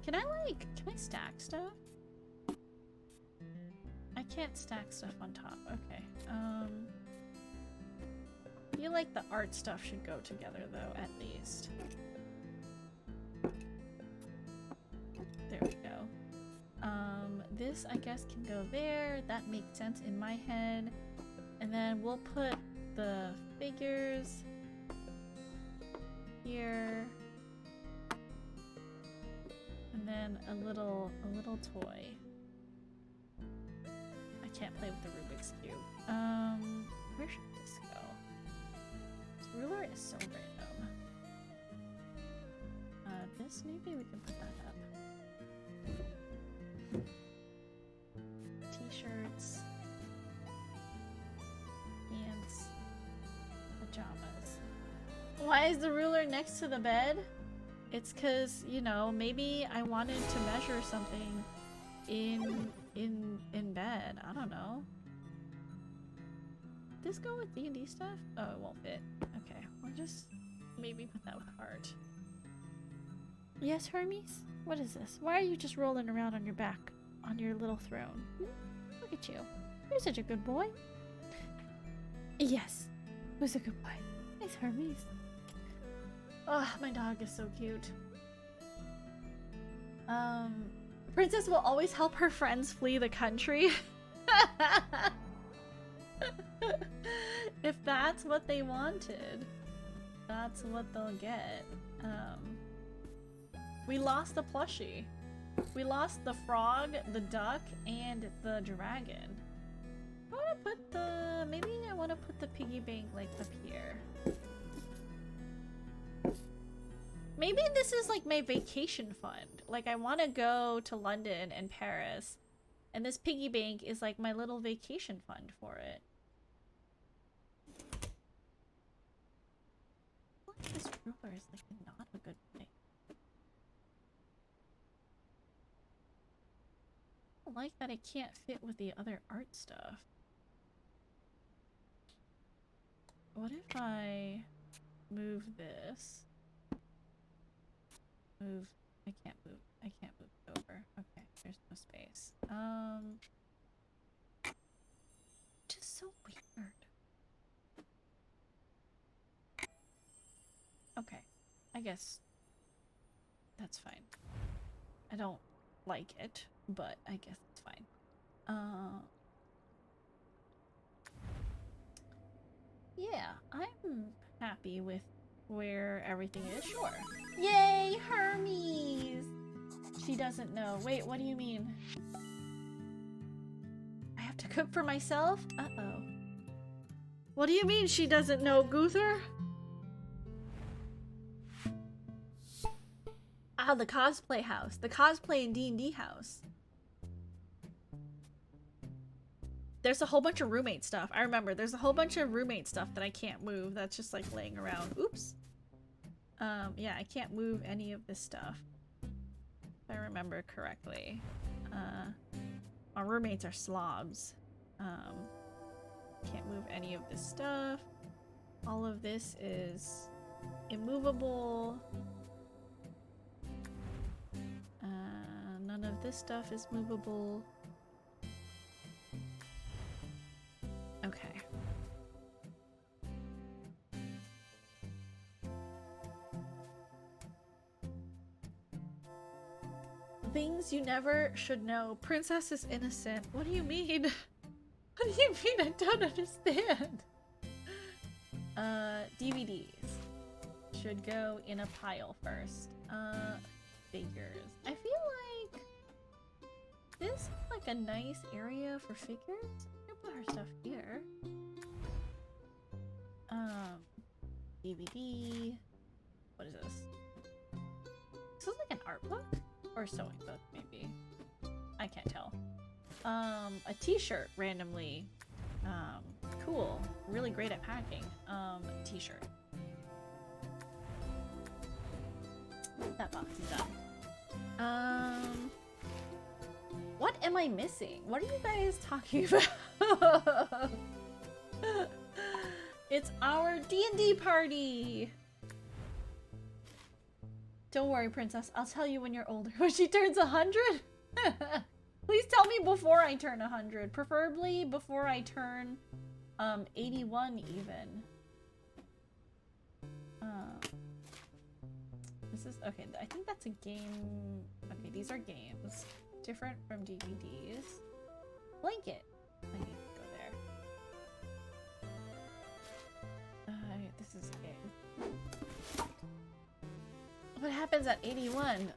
Speaker 1: Can I stack stuff? I can't stack stuff on top. Okay. I feel like the art stuff should go together though, at least. There we go. This I guess can go there. That makes sense in my head. And then we'll put the figures here. And then a little toy. I can't play with the Rubik's Cube. Where should this go? This ruler is so random. This, maybe we can put that up. T-shirts. Pants. Pajamas. Why is the ruler next to the bed? It's cause, you know, maybe I wanted to measure something in bed. I don't know. This go with D&D stuff? Oh, it won't fit. Okay, we'll just maybe put that with art. Yes, Hermes? What is this? Why are you just rolling around on your back on your little throne? Look at you. You're such a good boy. Yes. Who's a good boy? It's Hermes. Oh, my dog is so cute. Princess will always help her friends flee the country. If that's what they wanted, that's what they'll get. We lost the plushie. We lost the frog, the duck, and the dragon. I want to put the... maybe I want to put the piggy bank like up here. Maybe this is like my vacation fund. Like I want to go to London and Paris, and this piggy bank is like my little vacation fund for it. This ruler is like not a good thing. I don't like that it can't fit with the other art stuff. What if I move this? Move. I can't move it over. Okay, there's no space. Just so weird. Okay, I guess that's fine. I don't like it, but I guess it's fine. Yeah, I'm happy with where everything is. Sure. Yay, Hermes! She doesn't know. Wait, what do you mean? I have to cook for myself? Uh-oh. What do you mean she doesn't know, Guther? Ah, the cosplay house. The cosplay and D&D house. There's a whole bunch of roommate stuff. I remember. There's a whole bunch of roommate stuff that I can't move. That's just like laying around. Oops. Yeah, I can't move any of this stuff. If I remember correctly. My roommates are slobs. Can't move any of this stuff. All of this is immovable. None of this stuff is movable. Okay. Things you never should know. Princess is innocent. What do you mean? What do you mean? I don't understand. DVDs should go in a pile first. Figures. I feel like this is like a nice area for figures. I put our stuff here. DVD. What is this? This is like an art book or a sewing book, maybe. I can't tell. A t-shirt randomly. Cool. Really great at packing. T-shirt. That box is done. What am I missing? What are you guys talking about? It's our D&D party! Don't worry, princess. I'll tell you when you're older. When she turns 100? Please tell me before I turn 100. Preferably before I turn 81 even. This is okay. I think that's a game. Okay, these are games. Different from DVDs. Blanket. I need to go there. This is a game. What happens at 81?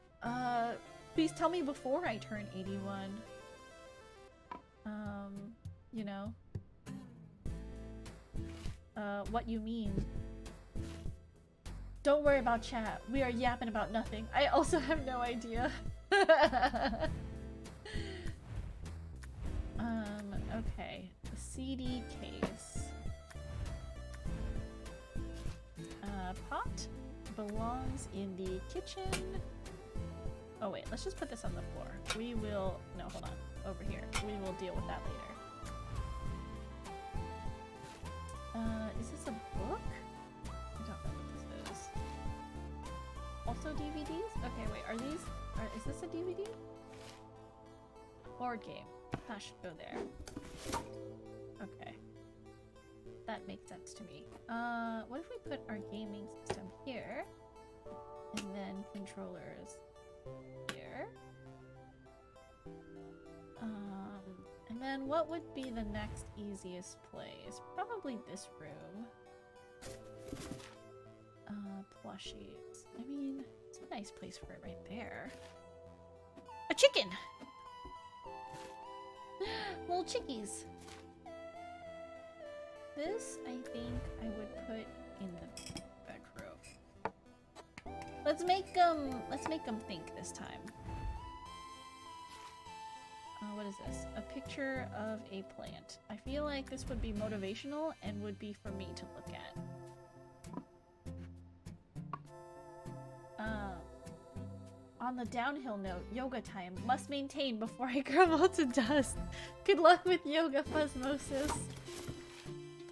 Speaker 1: Please tell me before I turn 81. You know. What you mean. Don't worry about chat. We are yapping about nothing. I also have no idea. Okay. The CD case. Pot belongs in the kitchen. Oh wait, let's just put this on the floor. We will... No, hold on. Over here. We will deal with that later. Is this a book? I don't know what this is. Also DVDs? Okay, wait, are these... is this a DVD? Board game. That should go there. Okay. That makes sense to me. What if we put our gaming system here? And then controllers here. And then what would be the next easiest place? Probably this room. Plushies. I mean, it's a nice place for it right there. A chicken! Little chickies. This, I think, I would put in the bedroom. Let's make them think this time. What is this? A picture of a plant. I feel like this would be motivational and would be for me to look at. On the downhill note, yoga time. Must maintain before I crumble to dust. Good luck with yoga, Phosmosis.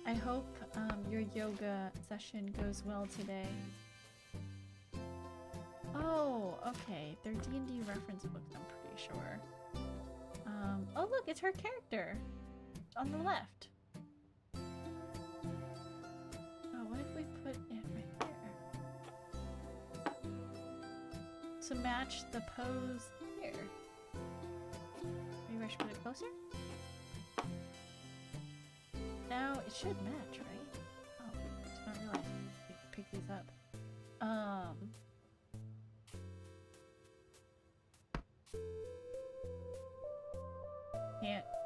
Speaker 1: I hope your yoga session goes well today. Oh, okay. They're D&D reference books, I'm pretty sure. Oh look, it's her character on the left. Oh, what if we put it right there? To match the pose here. Maybe I should put it closer? Now it should match, right? Oh, I did not realize we could pick these up.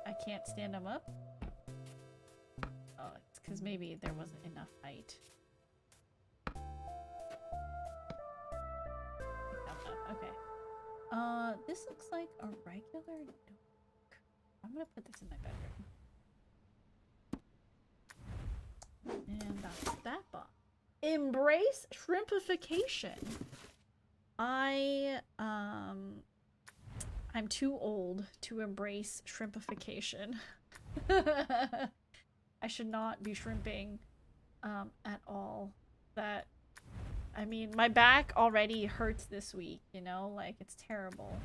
Speaker 1: I can't stand them up? Oh, it's because maybe there wasn't enough height. Okay. This looks like a regular notebook. I'm gonna put this in my bedroom. And that's that box. Embrace shrimpification. I'm too old to embrace shrimpification. I should not be shrimping at all. I mean, my back already hurts this week, you know? Like, it's terrible.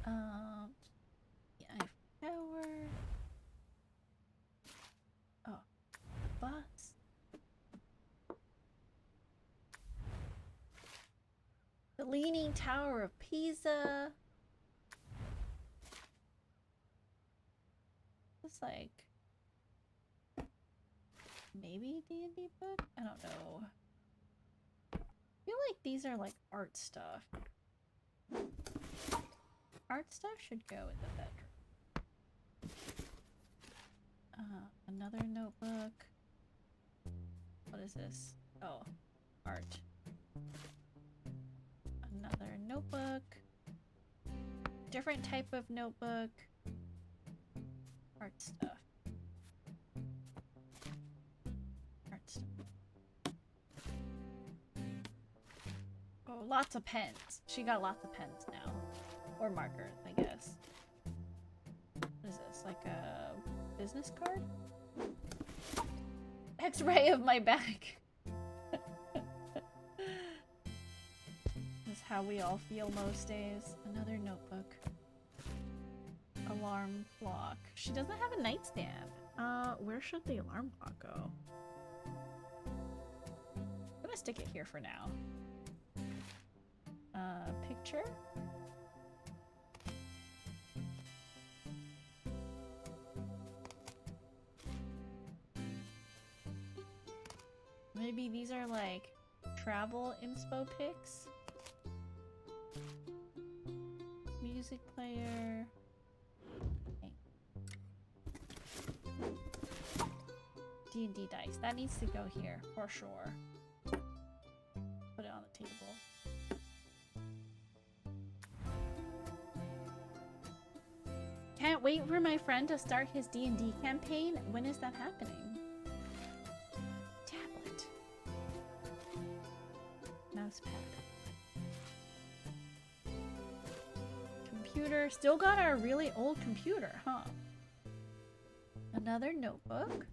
Speaker 1: The Eiffel Tower. Oh, bus. The Leaning Tower of Pisa. It's like maybe D&D book? I don't know. I feel like these are like art stuff. Art stuff should go in the bedroom. Another notebook. What is this? Oh, art. Another notebook. Different type of notebook. Art stuff. Art stuff. Oh, lots of pens. She got lots of pens now. Or markers, I guess. What is this? Like a business card? X-ray of my back. That's how we all feel most days. Another notebook. Alarm clock. She doesn't have a nightstand. Where should the alarm clock go? I'm gonna stick it here for now. Picture. Maybe these are like travel inspo pics. Music player. D&D dice. That needs to go here for sure. Put it on the table. Can't wait for my friend to start his D&D campaign. When is that happening? Tablet. Mousepad. Computer. Still got our really old computer, huh? Another notebook.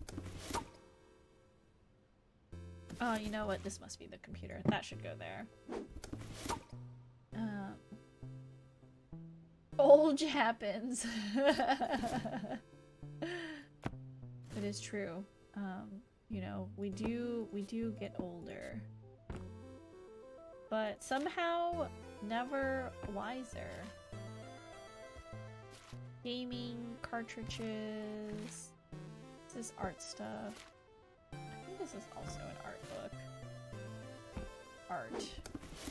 Speaker 1: Oh, you know what? This must be the computer. That should go there. Old happens. It is true. You know, we do get older. But somehow never wiser. Gaming, cartridges. This is art stuff. I think this is also an art book. Art.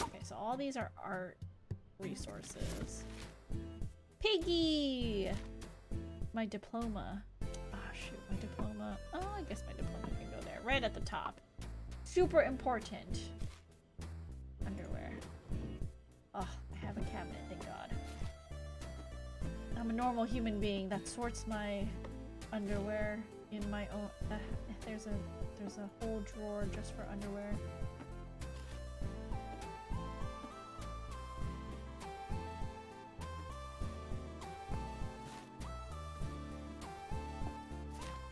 Speaker 1: Okay, so all these are art resources. Piggy! My diploma. Ah, shoot, my diploma. Oh, I guess my diploma can go there. Right at the top. Super important. Underwear. Oh, I have a cabinet, thank God. I'm a normal human being that sorts my underwear in my own. There's a whole drawer just for underwear.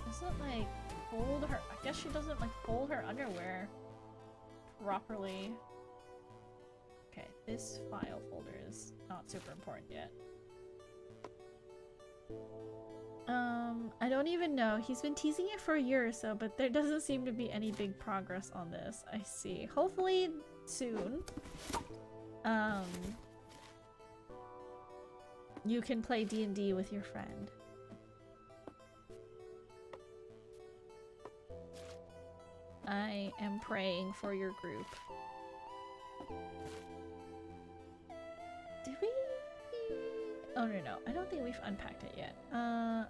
Speaker 1: Doesn't like fold her. I guess she doesn't like fold her underwear properly. Okay, this file folder is not super important yet. I don't even know. He's been teasing it for a year or so, but there doesn't seem to be any big progress on this. I see. Hopefully soon. You can play D&D with your friend. I am praying for your group. Did we? Oh, no. I don't think we've unpacked it yet.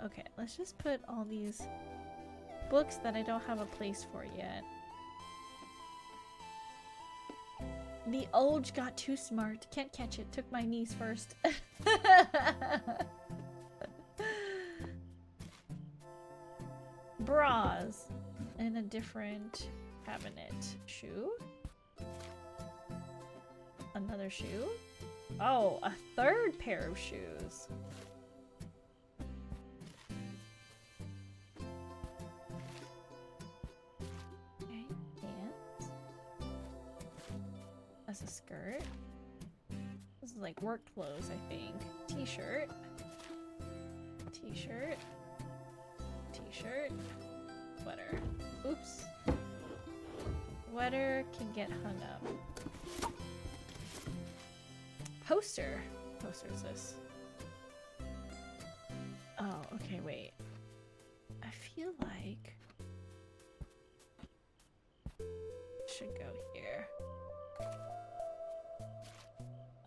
Speaker 1: Okay. Let's just put all these books that I don't have a place for yet. The Olge got too smart. Can't catch it. Took my niece first. Bras. In a different cabinet. Shoe? Another shoe? Oh, a third pair of shoes. Okay, pants. That's a skirt. This is like work clothes, I think. T-shirt. T-shirt. T-shirt. Sweater. Oops. Sweater can get hung up. Poster. Poster's this. Oh, okay, wait. I feel like it should go here.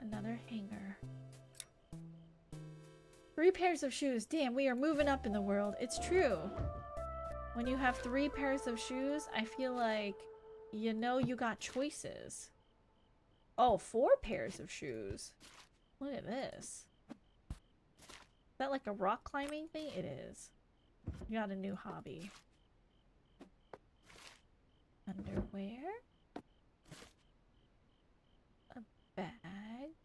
Speaker 1: Another hanger. 3 pairs of shoes. Damn, we are moving up in the world. It's true. When you have 3 pairs of shoes, I feel like you know you got choices. Oh, 4 pairs of shoes. Look at this. Is that like a rock climbing thing? It is. You got a new hobby. Underwear. A bag.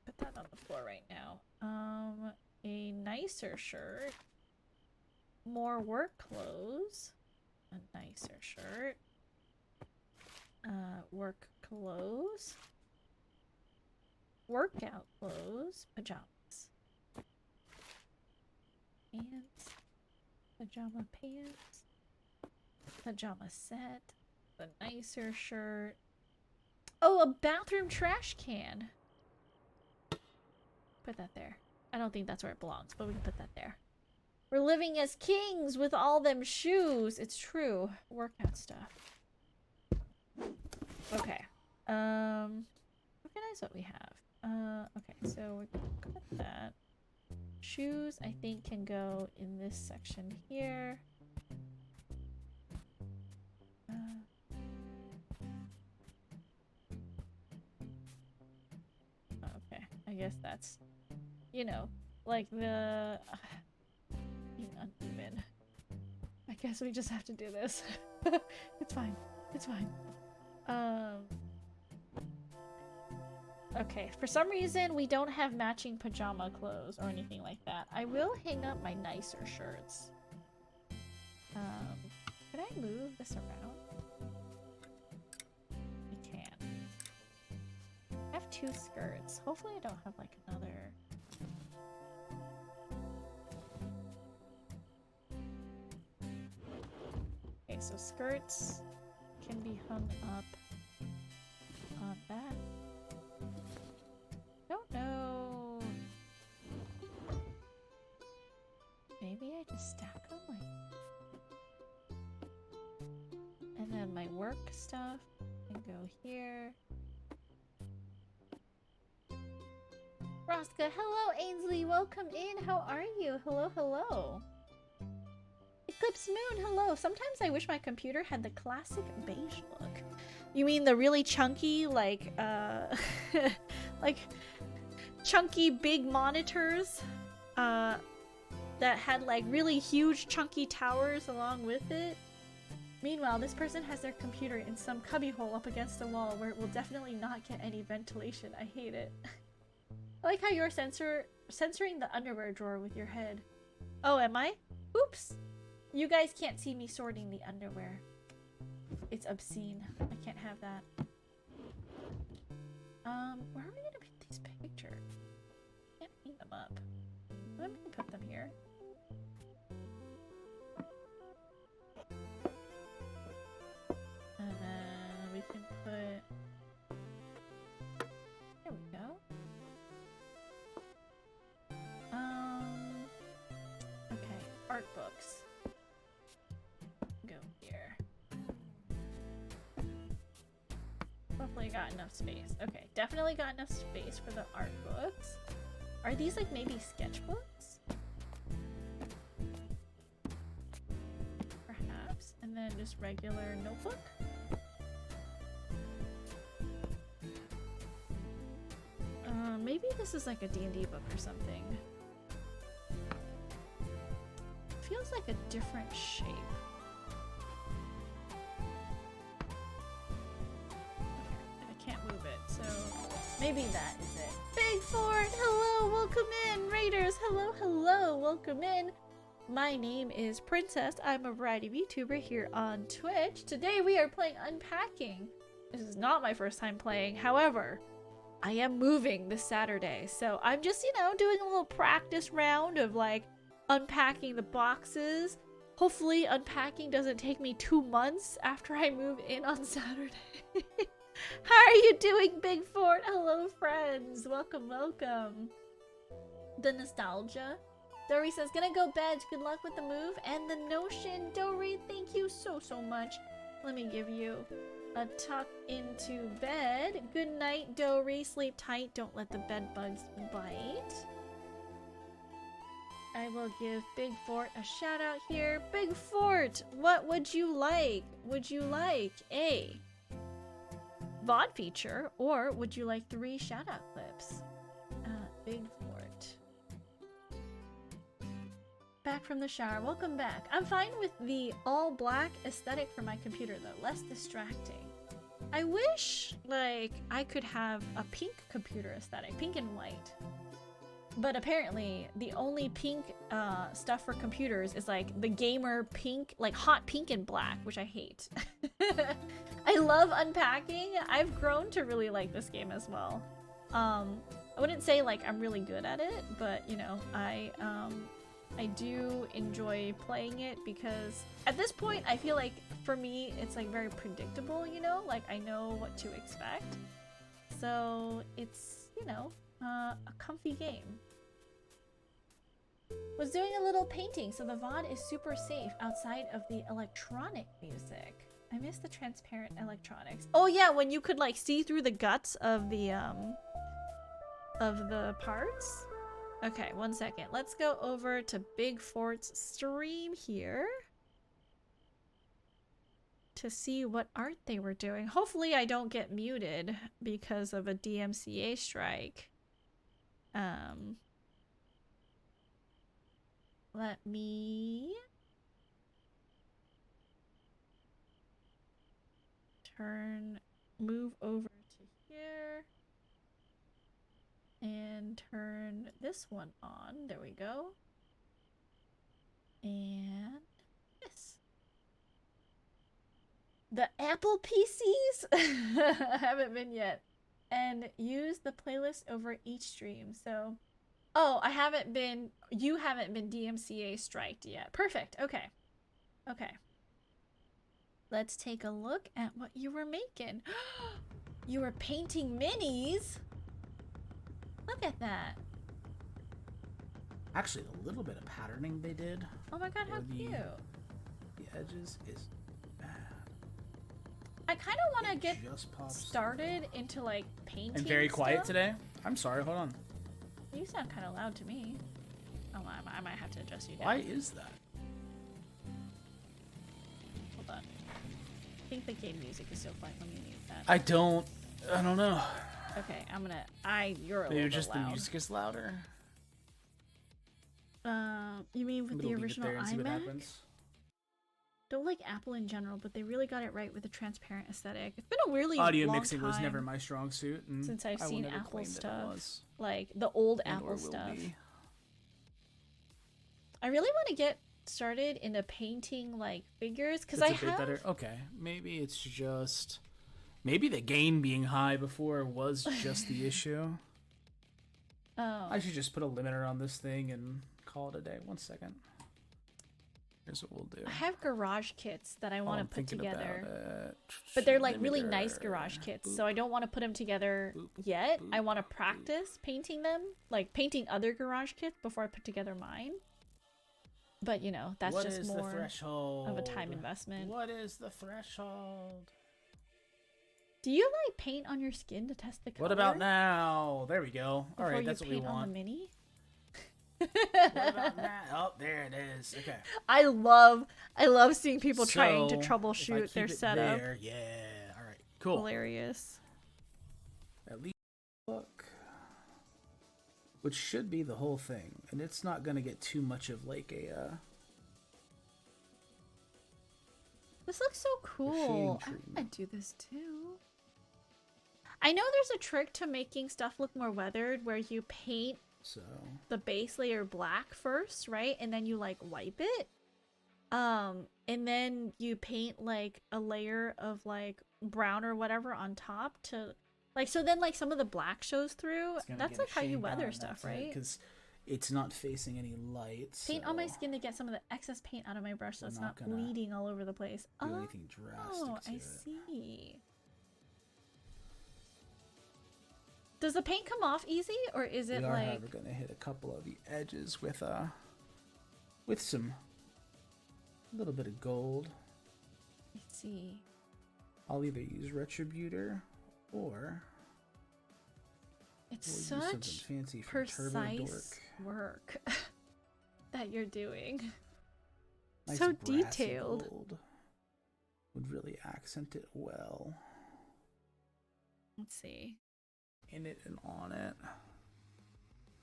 Speaker 1: Put that on the floor right now. A nicer shirt. More work clothes. A nicer shirt. Work clothes. Workout clothes. Pajamas. Pants. Pajama pants. Pajama set. The nicer shirt. Oh, a bathroom trash can. Put that there. I don't think that's where it belongs, but we can put that there. We're living as kings with all them shoes. It's true. Workout stuff. Okay. Organize what we have. Okay, so we're gonna cut that. Shoes, I think, can go in this section here. Okay, I guess that's, you know, like the being uneven. I guess we just have to do this. It's fine. It's fine. Okay, for some reason we don't have matching pajama clothes or anything like that. I will hang up my nicer shirts. Could I move this around? We can. I have 2 skirts. Hopefully I don't have like another. Okay, so skirts can be hung up on that. Don't know. Maybe I just stack them like. And then my work stuff can go here. Roska, hello Ainsley, welcome in. How are you? Hello, hello. Eclipse Moon, hello. Sometimes I wish my computer had the classic beige look. You mean the really chunky, like, like, chunky big monitors, that had, like, really huge chunky towers along with it? Meanwhile, this person has their computer in some cubbyhole up against the wall where it will definitely not get any ventilation. I hate it. I like how you're censoring the underwear drawer with your head. Oh, am I? Oops! You guys can't see me sorting the underwear. It's obscene. I can't have that. Where are we gonna put these pictures? Can't hang them up. Let me put them here. And then we can put... There we go. Okay, art books. Go here. Hopefully I got enough space. Okay, definitely got enough space for the art books. Are these like maybe sketchbooks? Perhaps. And then just regular notebook. Maybe this is like a D&D book or something. Feels like a different shape. I can't move it, so maybe that is it. Big Fort, hello, welcome in. Raiders, hello, hello, welcome in. My name is Princess. I'm a variety VTuber here on Twitch. Today we are playing Unpacking. This is not my first time playing, however, I am moving this Saturday, so I'm just, you know, doing a little practice round of like unpacking the boxes. Hopefully unpacking doesn't take me 2 months after I move in on Saturday. How are you doing, Big Fort? Hello, friends. Welcome, welcome. The nostalgia. Dory says, gonna go bed. Good luck with the move and the notion. Dory, thank you so much. Let me give you a tuck into bed. Good night, Dory. Sleep tight. Don't let the bed bugs bite. I will give Big Fort a shout out here. Big Fort, what would you like? Would you like a VOD feature or would you like 3 shout out clips? Big Fort. Back from the shower. Welcome back. I'm fine with the all black aesthetic for my computer though. Less distracting. I wish like I could have a pink computer aesthetic. Pink and white. But apparently the only pink stuff for computers is like the gamer pink, like hot pink and black, which I hate. I love Unpacking. I've grown to really like this game as well. I wouldn't say like I'm really good at it, but you know, I do enjoy playing it because at this point I feel like for me it's like very predictable, you know, like I know what to expect. So it's, you know, a comfy game. Was doing a little painting, so the VOD is super safe outside of the electronic music. I miss the transparent electronics. Oh yeah, when you could like see through the guts of the parts. Okay, 1 second. Let's go over to Big Fort's stream here to see what art they were doing. Hopefully I don't get muted because of a DMCA strike. Let me move over to here and turn this one on. There we go. And this. The Apple PCs? I haven't been yet. and use the playlist over each stream. So, oh, you haven't been DMCA striked yet. Perfect. Okay. Okay. Let's take a look at what you were making. You were painting minis? Look at that.
Speaker 2: Actually, the little bit of patterning they did.
Speaker 1: Oh my god, how cute.
Speaker 2: The edges is bad.
Speaker 1: I kind of want to get started into like painting.
Speaker 2: And very quiet
Speaker 1: stuff.
Speaker 2: today. I'm sorry, hold on.
Speaker 1: You sound kind of loud to me. Oh, I might have to adjust you down.
Speaker 2: Why is that?
Speaker 1: Hold on. I think the game music is so fun when you need that.
Speaker 2: I don't know.
Speaker 1: Okay, you're a
Speaker 2: Maybe
Speaker 1: little bit
Speaker 2: just
Speaker 1: loud.
Speaker 2: the music is louder.
Speaker 1: You mean with the original iMac?
Speaker 2: Happens.
Speaker 1: Don't like Apple in general, but they really got it right with the transparent aesthetic. It's been a really
Speaker 2: audio
Speaker 1: long
Speaker 2: mixing
Speaker 1: time
Speaker 2: was never my strong suit, and
Speaker 1: since I've seen Apple stuff, like the
Speaker 2: and
Speaker 1: old Apple stuff. I really want to get started into painting like figures because I have.
Speaker 2: Better. Okay, maybe it's just the gain being high before was just the issue.
Speaker 1: Oh.
Speaker 2: I should just put a limiter on this thing and call it a day. 1 second. Here's what we'll do.
Speaker 1: I have garage kits that I want to put together, but
Speaker 2: but
Speaker 1: they're like really nice garage kits, so I don't want to put them together yet. I want to practice painting them, like painting other garage kits before I put together mine. But you know, that's just more of a time investment.
Speaker 2: What is the threshold?
Speaker 1: Do you like paint on your skin to test the color?
Speaker 2: What about now? There we go. All right, that's what we want.
Speaker 1: On the mini?
Speaker 2: What about that? Oh, there it is. Okay.
Speaker 1: I love seeing people trying to troubleshoot their setup.
Speaker 2: Yeah. All right. Cool.
Speaker 1: Hilarious.
Speaker 2: At least look, which should be the whole thing, and it's not gonna get too much of like a.
Speaker 1: This looks so cool. I want to do this too. I know there's a trick to making stuff look more weathered where you paint the base layer black first, right? And then you like wipe it. And then you paint like a layer of like brown or whatever on top to like, so then like some of the black shows through. That's like how you weather stuff, right?
Speaker 2: Because it's not facing any light.
Speaker 1: Paint on my skin to get some of the excess paint out of my brush so it's not bleeding all over the place.
Speaker 2: Do anything drastic to
Speaker 1: I see. Does the paint come off easy, or is it like?
Speaker 2: We're gonna hit a couple of the edges with some little bit of gold.
Speaker 1: I see.
Speaker 2: I'll either use Retributor or
Speaker 1: it's such
Speaker 2: fancy
Speaker 1: precise work that you're doing.
Speaker 2: Nice
Speaker 1: so detailed.
Speaker 2: Gold would really accent it well.
Speaker 1: Let's see.
Speaker 2: In it and on it.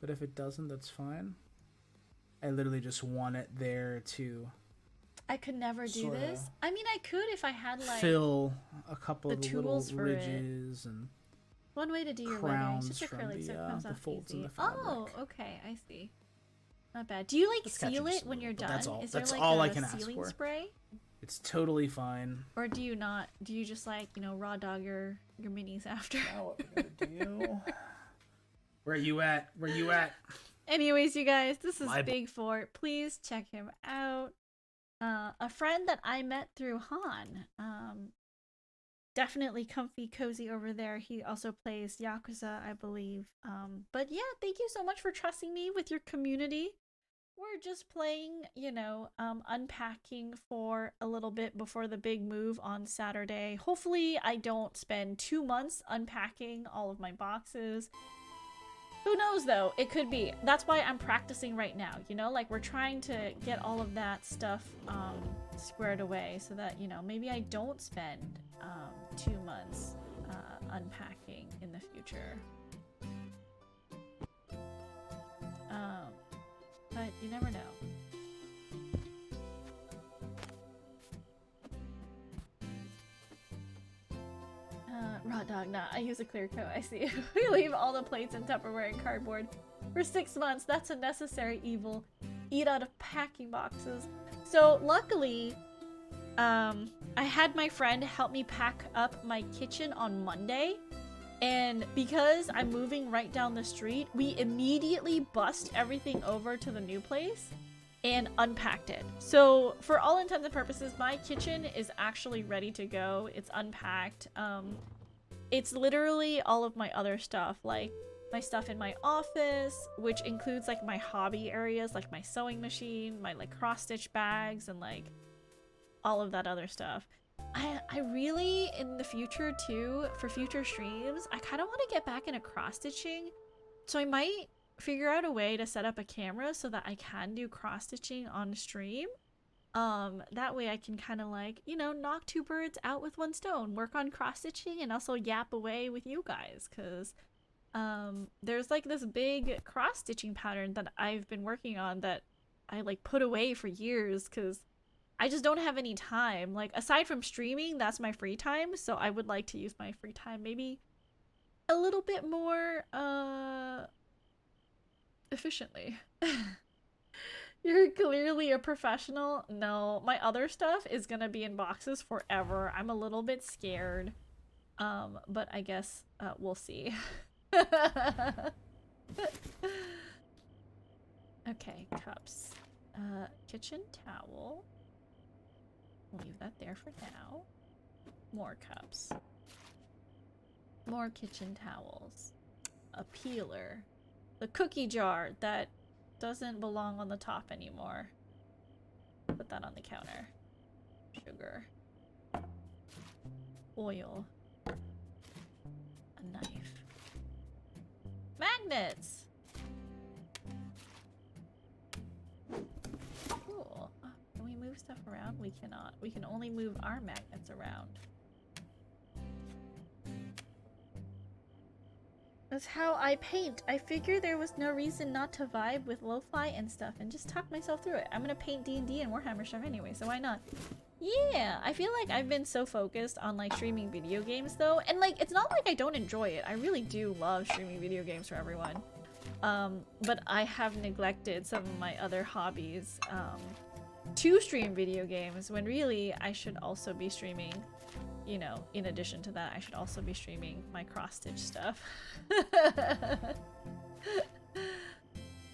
Speaker 2: But if it doesn't, that's fine. I literally just want it there to.
Speaker 1: I could never do this. I mean, I could if I had like
Speaker 2: fill a couple of the little
Speaker 1: for
Speaker 2: ridges and
Speaker 1: one way to do your weathering is just
Speaker 2: from
Speaker 1: acrylic so it comes
Speaker 2: the
Speaker 1: off
Speaker 2: folds
Speaker 1: easy.
Speaker 2: in the fabric.
Speaker 1: Oh, okay, I see. Not bad. Do you like seal it when you're done? Is there like
Speaker 2: all
Speaker 1: a
Speaker 2: I can ask
Speaker 1: sealing
Speaker 2: for.
Speaker 1: spray?
Speaker 2: It's totally fine.
Speaker 1: Or do you not? Do you just like, you know, raw dog your minis after?
Speaker 2: Now what we're gonna do? Where you at? Where you at?
Speaker 1: Anyways, you guys, this is Big Fort. Please check him out. A friend that I met through Han. Definitely comfy, cozy over there. He also plays Yakuza, I believe. But yeah, thank you so much for trusting me with your community. We're just playing, you know, unpacking for a little bit before the big move on Saturday. Hopefully I don't spend 2 months unpacking all of my boxes. Who knows though? It could be. That's why I'm practicing right now, you know? Like we're trying to get all of that stuff squared away so that, you know, maybe I don't spend 2 months unpacking in the future. But you never know. Raw dog, nah, I use a clear coat, I see. We leave all the plates in Tupperware and cardboard. For 6 months, that's a necessary evil. Eat out of packing boxes. So, luckily, I had my friend help me pack up my kitchen on Monday. And because I'm moving right down the street, we immediately bust everything over to the new place and unpacked it. So for all intents and purposes, my kitchen is actually ready to go. It's unpacked. It's literally all of my other stuff, like my stuff in my office, which includes like my hobby areas, like my sewing machine, my like cross-stitch bags, and like all of that other stuff. I really, in the future too, for future streams, I kind of want to get back into cross-stitching. So I might figure out a way to set up a camera so that I can do cross-stitching on stream. That way I can kind of like, you know, knock two birds out with one stone, work on cross-stitching and also yap away with you guys, because there's like this big cross-stitching pattern that I've been working on that I like put away for years because I just don't have any time. Like, aside from streaming, that's my free time, so I would like to use my free time maybe a little bit more efficiently. You're clearly a professional. No, my other stuff is gonna be in boxes forever. I'm a little bit scared. But I guess we'll see. Okay, cups. Kitchen towel. Leave that there for now. More cups. More kitchen towels. A peeler. The cookie jar that doesn't belong on the top anymore. Put that on the counter. Sugar. Oil. A knife. Magnets! Cool. Can we move stuff around? We cannot. We can only move our magnets around. That's how I paint. I figured there was no reason not to vibe with lo-fi and stuff and just talk myself through it. I'm gonna paint D&D and Warhammer stuff anyway, so why not? Yeah, I feel like I've been so focused on like streaming video games though, and like it's not like I don't enjoy it. I really do love streaming video games for everyone. But I have neglected some of my other hobbies to stream video games when really I should also be streaming, you know, in addition to that, I should also be streaming my cross-stitch stuff.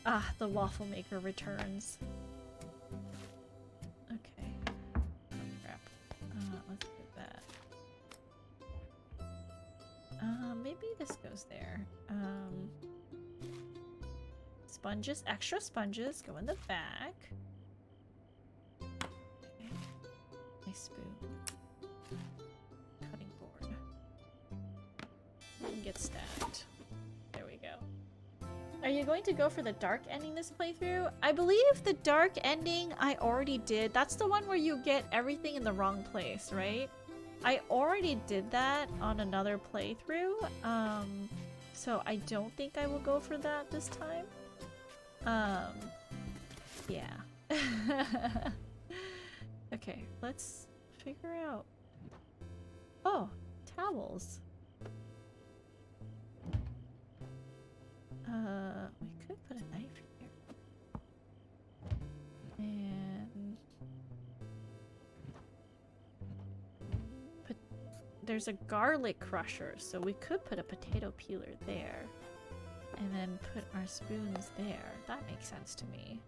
Speaker 1: Ah, the waffle maker returns. Okay. Oh, crap. Let's do that. Maybe this goes there. Sponges, extra sponges go in the back. Okay. My spoon. Cutting board. And get stacked. There we go. Are you going to go for the dark ending this playthrough? I believe the dark ending I already did. That's the one where you get everything in the wrong place, right? I already did that on another playthrough. So I don't think I will go for that this time. Yeah. Okay, let's figure out. Oh, towels. We could put a knife here. And there's a garlic crusher, so we could put a potato peeler there. And then put our spoons there. That makes sense to me.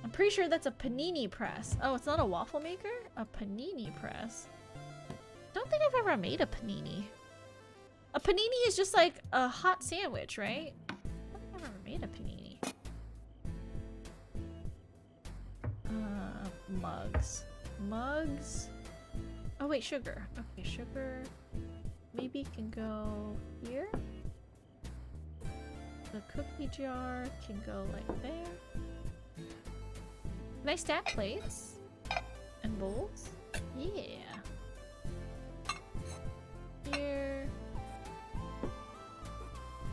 Speaker 1: I'm pretty sure that's a panini press. Oh, it's not a waffle maker? A panini press. Don't think I've ever made a panini. A panini is just like a hot sandwich, right? I don't think I've ever made a panini. Mugs. Mugs. Oh wait, sugar. Okay, sugar. Maybe can go here. The cookie jar can go like there. Can I stack plates? And bowls? Yeah. Here.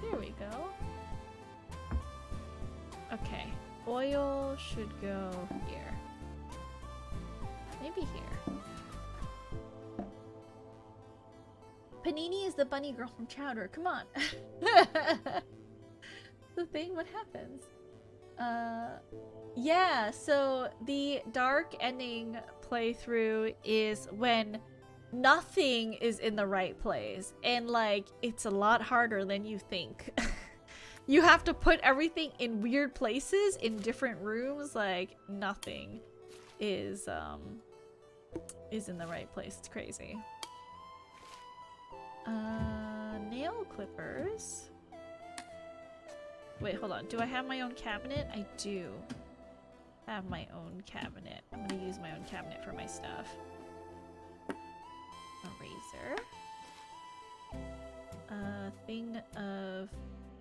Speaker 1: There we go. Okay. Oil should go here. Maybe here. Panini is the bunny girl from Chowder. Come on. The thing, what happens? Yeah, so the dark ending playthrough is when nothing is in the right place. And like, it's a lot harder than you think. You have to put everything in weird places in different rooms. Like, nothing is in the right place. It's crazy. Nail clippers. Wait, hold on. Do I have my own cabinet? I do have my own cabinet. I'm gonna use my own cabinet for my stuff. A razor. A thing of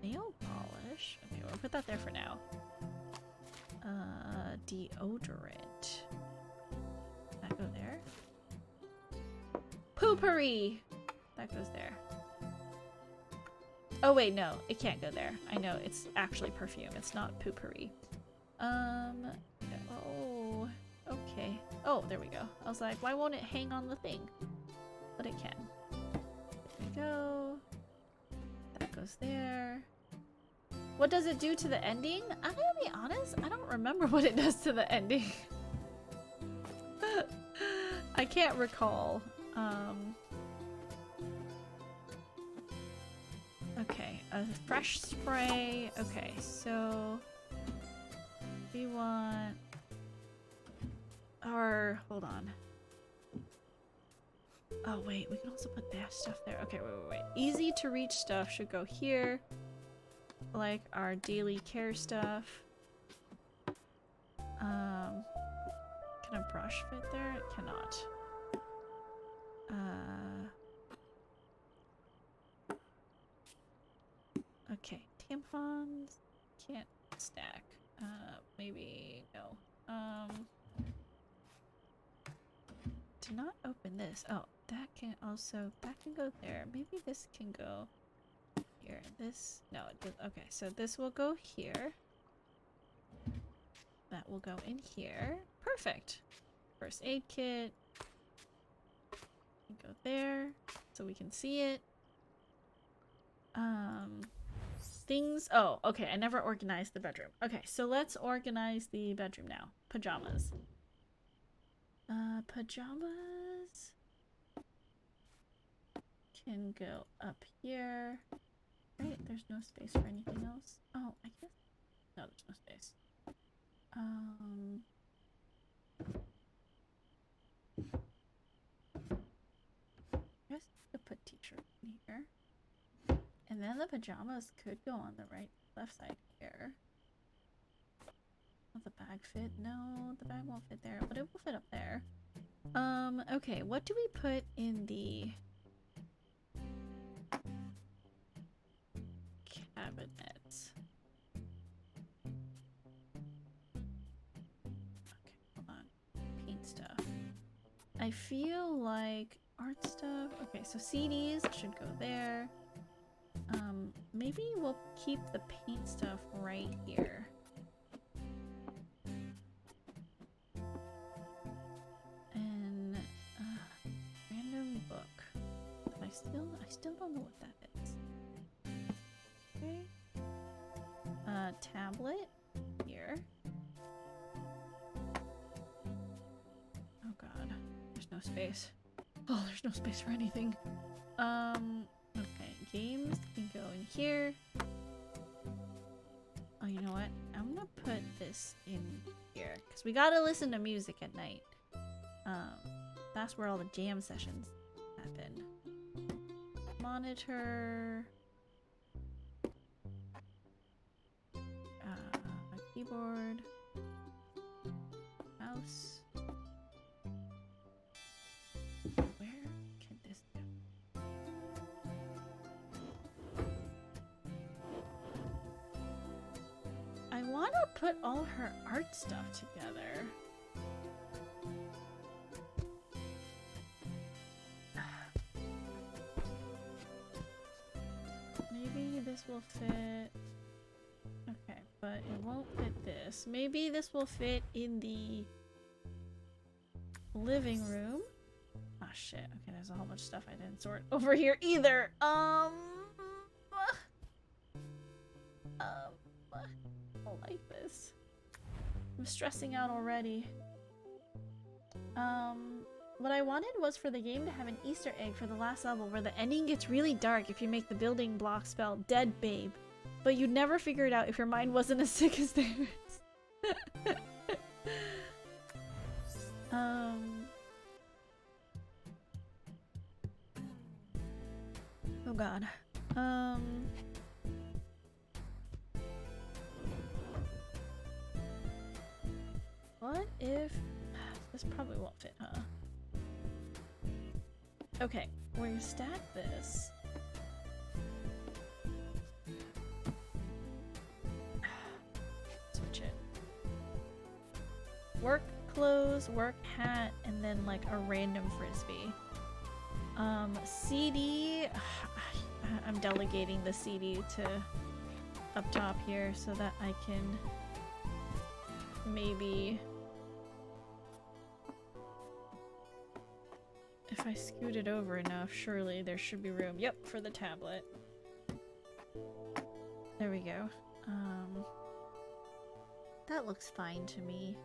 Speaker 1: nail polish. Okay, we'll put that there for now. Deodorant. That go there. Poopery! That goes there. Oh wait, no, it can't go there. I know, it's actually perfume. It's not poopery. Oh, okay. Oh, there we go. I was like, why won't it hang on the thing? But it can. There we go. That goes there. What does it do to the ending? I'm gonna be honest, I don't remember what it does to the ending. I can't recall. Okay, a fresh spray. Okay, so we want our, hold on. Oh wait, we can also put that stuff there. Okay, wait. Easy to reach stuff should go here. Like our daily care stuff. Can a brush fit there? It cannot. Okay, tampons can't stack. Maybe no. Do not open this. Oh, that can also, that can go there. Maybe this can go here. This, no, it did. Okay, so this will go here. That will go in here. Perfect. First aid kit. Go there so we can see it. Things. Oh, okay. I never organized the bedroom. Okay, so let's organize the bedroom now. Pajamas. Pajamas can go up here. Right? There's no space for anything else. Oh, I guess. No, there's no space. I guess I could put t-shirt in here. And then the pajamas could go on the left side here. Will the bag fit? No, the bag won't fit there, but it will fit up there. Okay, what do we put in the cabinets? Okay, hold on. Paint stuff. I feel like art stuff. Okay, so CDs should go there. Maybe we'll keep the paint stuff right here. And random book. I still don't know what that is. Okay. Tablet here. Oh god, there's no space. Oh, there's no space for anything. Okay, games can go in here. Oh, you know what? I'm gonna put this in here because we gotta listen to music at night. That's where all the jam sessions happen. Monitor. A keyboard. Mouse. Where can this go? I want to put all her art stuff together. Maybe this will fit. Okay, but it won't fit this. Maybe this will fit in the living room. Ah, shit. Okay, there's a whole bunch of stuff I didn't sort over here either. I don't like this. I'm stressing out already. what I wanted was for the game to have an Easter egg for the last level where the ending gets really dark if you make the building block spell dead babe. But you'd never figure it out if your mind wasn't as sick as theirs. Oh god. What if... This probably won't fit, huh? Okay, we're gonna stack this. Switch it. Work clothes, work hat, and then like a random frisbee. CD... I'm delegating the CD to up top here so that I can maybe... If I scoot it over enough, surely there should be room. Yep, for the tablet. There we go. That looks fine to me.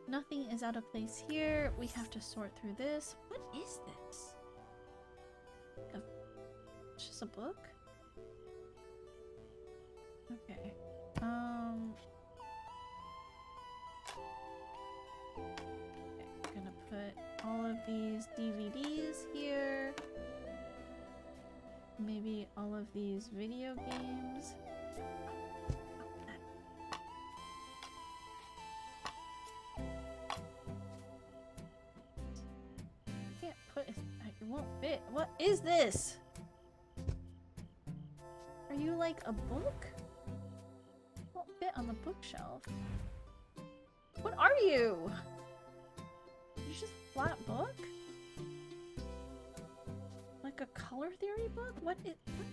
Speaker 1: Nothing is out of place here. We have to sort through this. What is this? It's just a book? Okay. Gonna put all of these DVDs here. Maybe all of these video games. Can't put it. It won't fit. What is this? Are you like a book? It won't fit on the bookshelf. What are you? You're just a flat book? Like a color theory book? What is... What?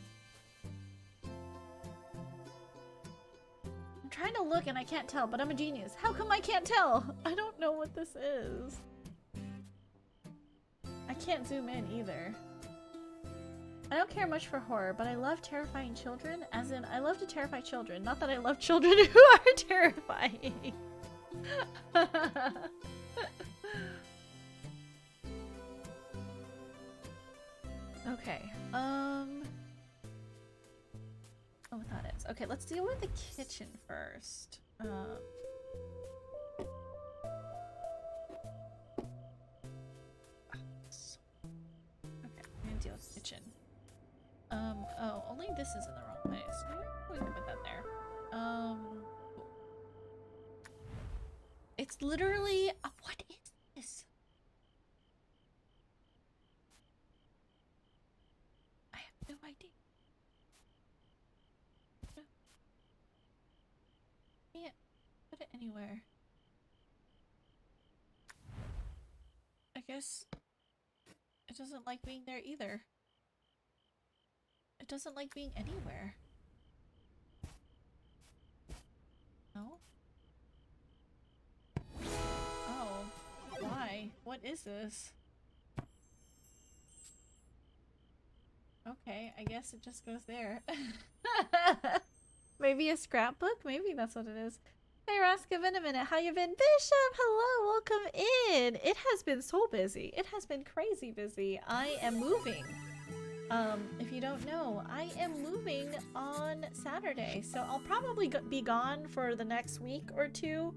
Speaker 1: I'm trying to look and I can't tell, but I'm a genius. How come I can't tell? I don't know what this is. I can't zoom in either. I don't care much for horror, but I love terrifying children. As in, I love to terrify children. Not that I love children who are terrifying. Okay, oh, what that is. Okay, let's deal with the kitchen first. Okay, I'm gonna deal with the kitchen. Oh, only this is in the wrong place. We can put that there. It's literally, what is this? I have no idea. Can't put it anywhere. I guess it doesn't like being there either. It doesn't like being anywhere. No? Oh, why? What is this? Okay, I guess it just goes there. Maybe a scrapbook? Maybe that's what it is. Hey Raska, been a minute. How you been? Bishop, hello, welcome in. It has been so busy. It has been crazy busy. I am moving. If you don't know, I am moving on Saturday, so I'll probably be gone for the next week or two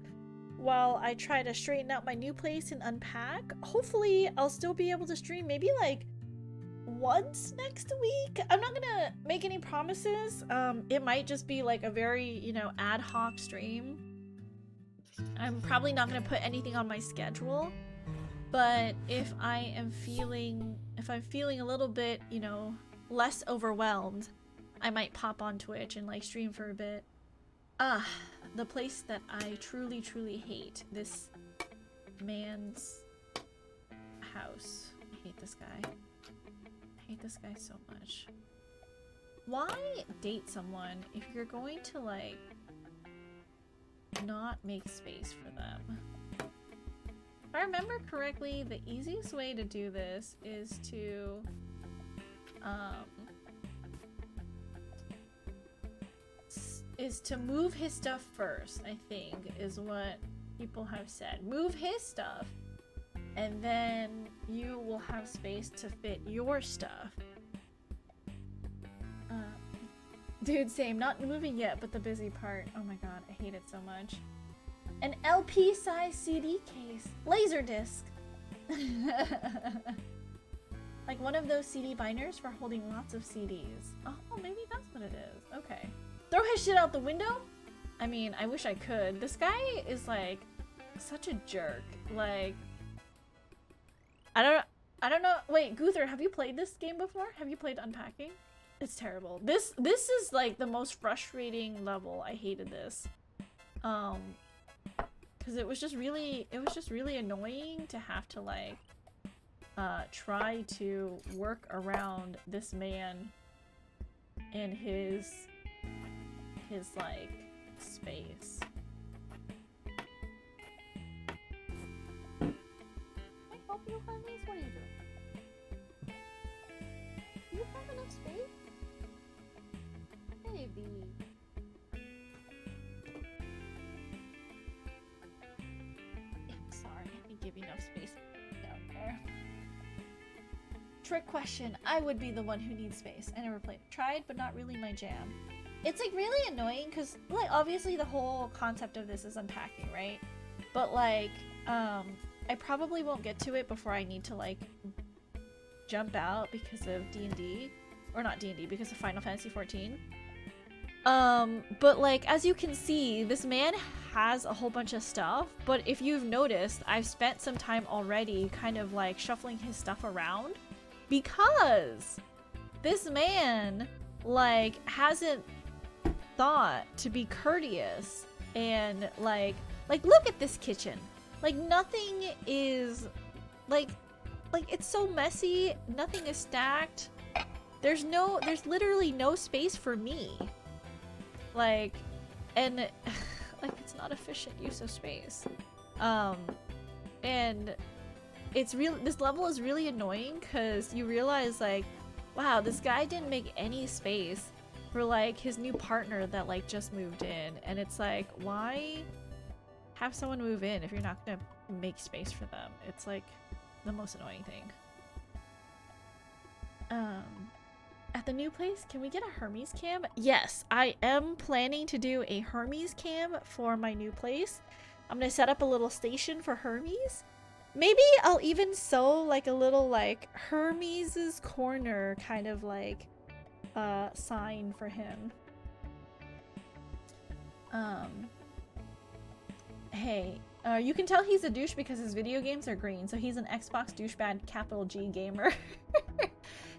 Speaker 1: while I try to straighten out my new place and unpack. Hopefully, I'll still be able to stream maybe like once next week. I'm not gonna make any promises. It might just be like a very, you know, ad hoc stream. I'm probably not gonna put anything on my schedule, but if I'm feeling a little bit, you know, less overwhelmed, I might pop on Twitch and like stream for a bit. The place that I truly, truly hate. This man's house. I hate this guy. I hate this guy so much. Why date someone if you're going to like not make space for them? If I remember correctly, the easiest way to do this is to move his stuff first, I think, is what people have said. Move his stuff, and then you will have space to fit your stuff. Dude, same. Not moving yet, but the busy part. Oh my god, I hate it so much. An LP-size CD case. Laserdisc. Like one of those CD binders for holding lots of CDs. Oh, maybe that's what it is. Okay. Throw his shit out the window? I mean, I wish I could. This guy is like such a jerk. Like, I don't know. Wait, Guther, have you played this game before? Have you played Unpacking? It's terrible. This is like the most frustrating level. I hated this. Because it was just really annoying to have to like try to work around this man and his like space. Can I help you, Hermes? What are you doing? Do you have enough space? Maybe. Yeah, sorry, I didn't give you enough space down there. Trick question. I would be the one who needs space. I never played. Tried, but not really my jam. It's like really annoying because like obviously the whole concept of this is unpacking, right? But like I probably won't get to it before I need to like jump out because of D&D, or not D&D, because of Final Fantasy 14. But like as you can see, this man has a whole bunch of stuff, but if you've noticed, I've spent some time already kind of like shuffling his stuff around because this man like hasn't thought to be courteous and like look at this kitchen. Like nothing is like it's so messy, nothing is stacked. There's literally no space for me. Like, and like it's not efficient use of space. And it's really, this level is really annoying because you realize like, wow, this guy didn't make any space for like his new partner that like just moved in, and it's like, why have someone move in if you're not gonna make space for them? It's like the most annoying thing. At the new place, can we get a Hermes cam? Yes, I am planning to do a Hermes cam for my new place. I'm gonna set up a little station for Hermes. Maybe I'll even sew like a little like Hermes's corner kind of like sign for him. Hey, you can tell he's a douche because his video games are green, so he's an Xbox douchebag capital G gamer.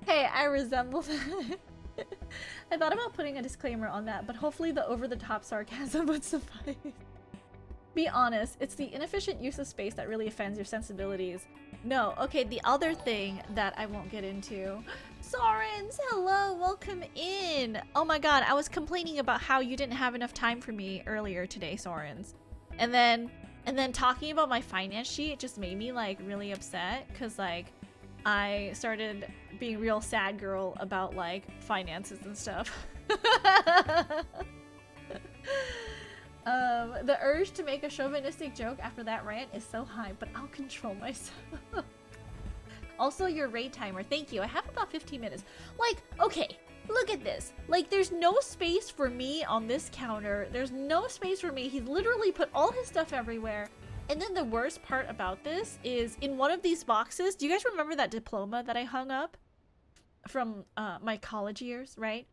Speaker 1: Hey, I resemble that. I thought about putting a disclaimer on that, but hopefully the over-the-top sarcasm would suffice. Be honest, it's the inefficient use of space that really offends your sensibilities. No, okay, the other thing that I won't get into. Sorens, hello, welcome in. Oh my god, I was complaining about how you didn't have enough time for me earlier today, Sorens. And then talking about my finance sheet just made me like really upset because like I started being real sad girl about like finances and stuff. The urge to make a chauvinistic joke after that rant is so high, but I'll control myself. Also, your raid timer. Thank you. I have about 15 minutes. Like, okay, look at this. Like, there's no space for me on this counter. There's no space for me. He's literally put all his stuff everywhere. And then the worst part about this is in one of these boxes, do you guys remember that diploma that I hung up from my college years, right?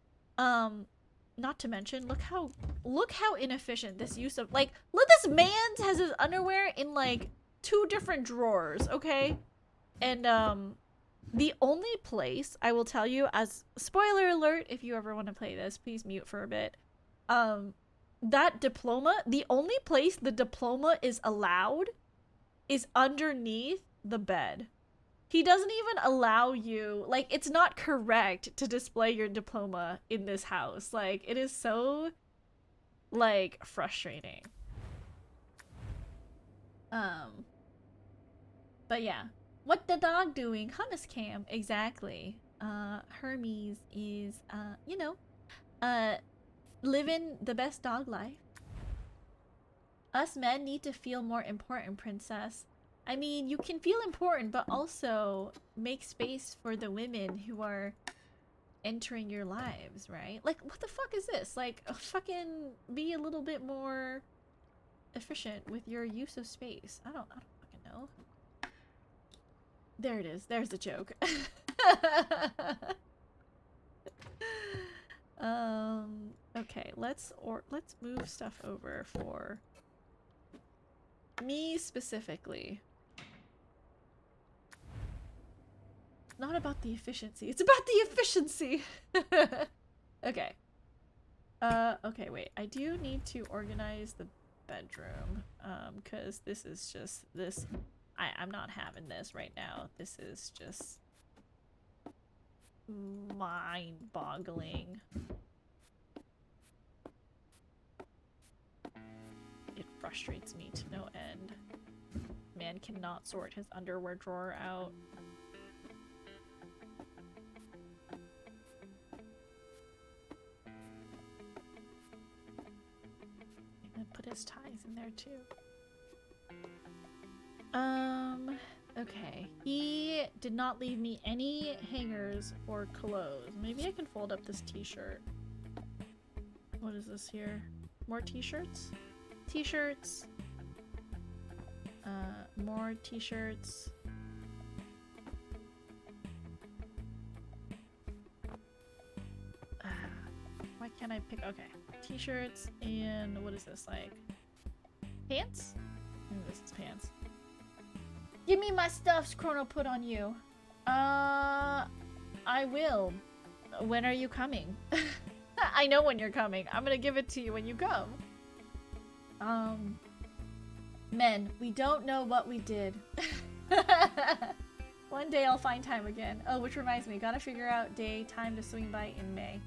Speaker 1: Not to mention, look how inefficient this use of, like, look, this man has his underwear in like 2 different drawers, okay? And the only place I will tell you, as spoiler alert, if you ever want to play this, please mute for a bit. That diploma, the only place the diploma is allowed is underneath the bed. He doesn't even allow you, like, it's not correct to display your diploma in this house. Like, it is so, like, frustrating. But yeah. What the dog doing? Hummus cam. Exactly. Hermes is, you know, living the best dog life. Us men need to feel more important, princess. I mean, you can feel important, but also make space for the women who are entering your lives, right? Like, what the fuck is this? Like, fucking be a little bit more efficient with your use of space. I don't fucking know. There it is. There's the joke. Okay, let's move stuff over for me specifically. Not about the efficiency. It's about the efficiency. Okay. Okay, wait. I do need to organize the bedroom. Cause this is just this. I'm not having this right now. This is just mind-boggling. It frustrates me to no end. Man cannot sort his underwear drawer out. And put his ties in there too. Okay. He did not leave me any hangers or clothes. Maybe I can fold up this t-shirt. What is this here? More t-shirts? T-shirts. More t-shirts. Why can't I pick? Okay. T-shirts and what is this, like? Pants? Maybe this is pants. Give me my stuff, Chrono put on you. I will. When are you coming? I know when you're coming. I'm gonna give it to you when you come. Men, we don't know what we did. One day I'll find time again. Oh, which reminds me, gotta figure out day, time to swing by in May.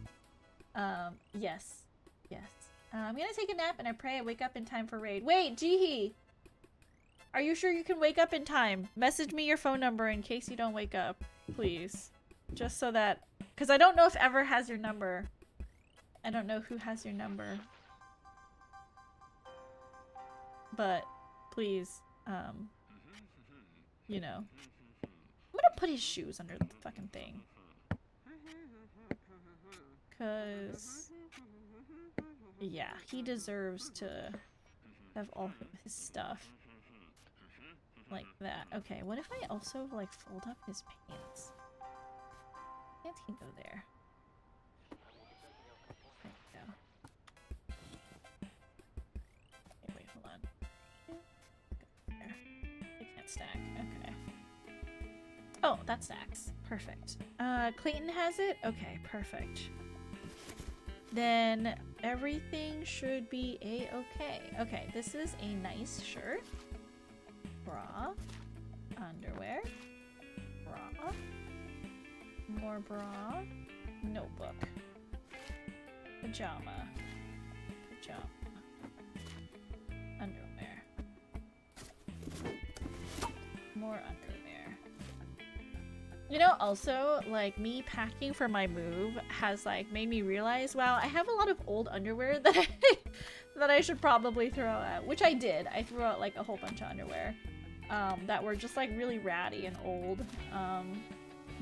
Speaker 1: Yes. Yes. I'm gonna take a nap and I pray I wake up in time for raid. Wait, Jihi! Are you sure you can wake up in time? Message me your phone number in case you don't wake up, please. Just so that... Because I don't know if Ever has your number. I don't know who has your number. But, please, you know. I'm gonna put his shoes under the fucking thing. Because... yeah, he deserves to have all his stuff. Like that. Okay, what if I also, like, fold up his pants? Pants can go there. There we go. Okay, wait, hold on. Go there. They can't stack. Okay. Oh, that stacks. Perfect. Clayton has it? Okay, perfect. Then everything should be a-okay. Okay, this is a nice shirt. Bra, underwear, bra, more bra, notebook, pajama, underwear, more underwear. You know, also, like, me packing for my move has, like, made me realize, wow, I have a lot of old underwear that I should probably throw out, which I did. I threw out, like, a whole bunch of underwear. That were just like really ratty and old.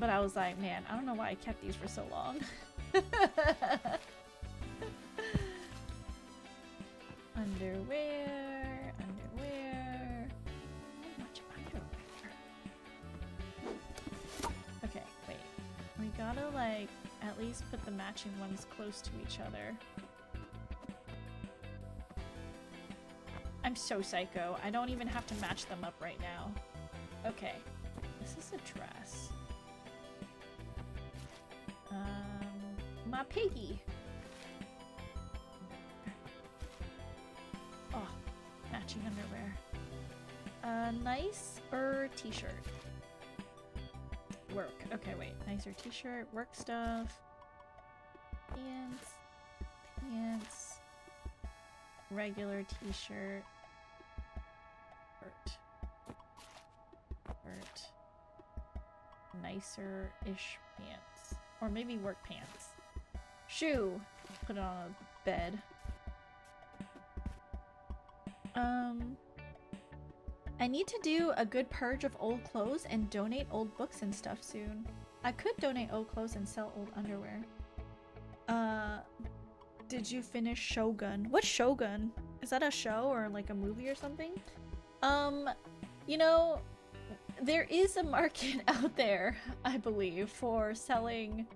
Speaker 1: But I was like, man, I don't know why I kept these for so long. Underwear. Much underwear. Okay, wait. We gotta like at least put the matching ones close to each other. I'm so psycho. I don't even have to match them up right now. Okay. This is a dress. My piggy. Oh, matching underwear. Nicer t-shirt. Work. Okay, wait. Nicer t-shirt. Work stuff. Pants. Regular t-shirt. Nicer-ish pants. Or maybe work pants. Shoe. Put it on a bed. Um, I need to do a good purge of old clothes and donate old books and stuff soon. I could donate old clothes and sell old underwear. Uh, did you finish Shogun? What's Shogun? Is that a show or like a movie or something? Um, you know, there is a market out there, I believe, for selling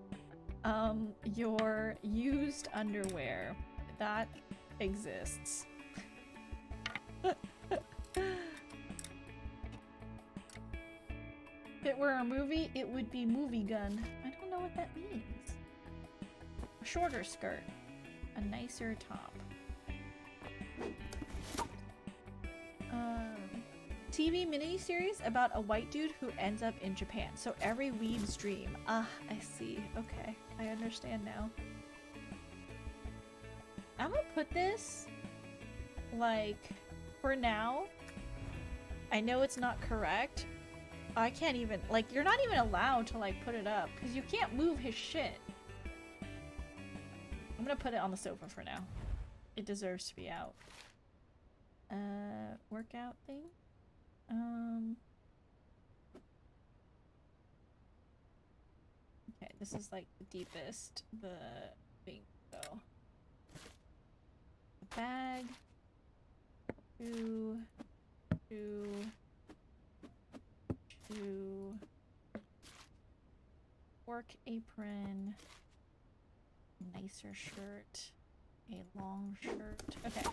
Speaker 1: your used underwear. That exists. If it were a movie, it would be Movie Gun. I don't know what that means. A shorter skirt. A nicer top. TV miniseries about a white dude who ends up in Japan. So every weeb's dream. Ah, I see. Okay, I understand now. I'm gonna put this, like, for now. I know it's not correct. I can't even, like, you're not even allowed to, like, put it up because you can't move his shit. I'm gonna put it on the sofa for now. It deserves to be out. Workout thing? Okay, this is like the deepest the thing go. The bag. Two. Work apron. Nicer shirt. A long shirt. Okay.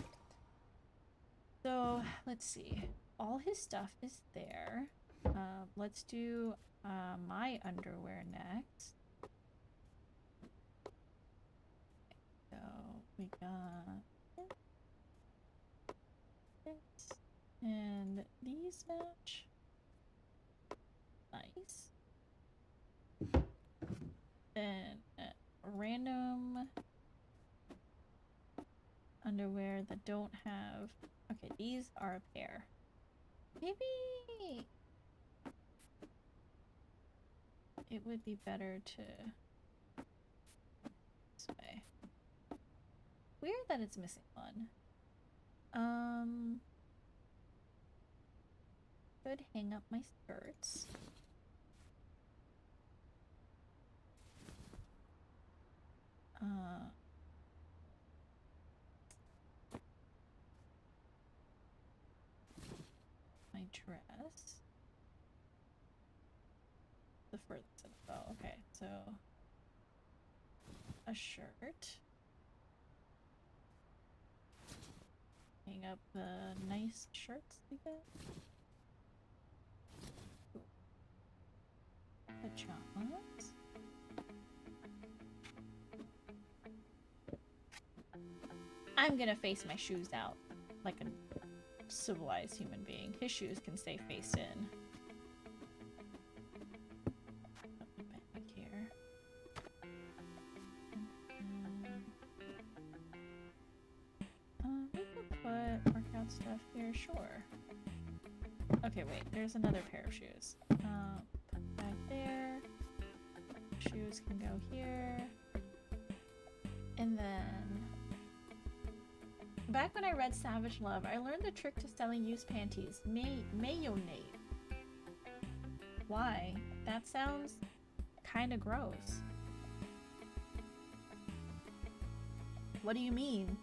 Speaker 1: So, let's see. All his stuff is there. Let's do my underwear next. So, we got this. And these match. Nice. Then random underwear that don't have. Okay, these are a pair. Maybe it would be better to this way. Weird that it's missing one. Could hang up my skirts. My dress. The furthest. Oh, okay. So a shirt. Hang up the nice shirts we get. Pajamas. I'm gonna face my shoes out like a civilized human being. His shoes can stay faced in. Back here. We could put workout stuff here, sure. Okay, wait, there's another pair of shoes. Put back there. Shoes can go here. And then back when I read Savage Love, I learned the trick to selling used panties. Mayonnaise. Why? That sounds kind of gross. What do you mean?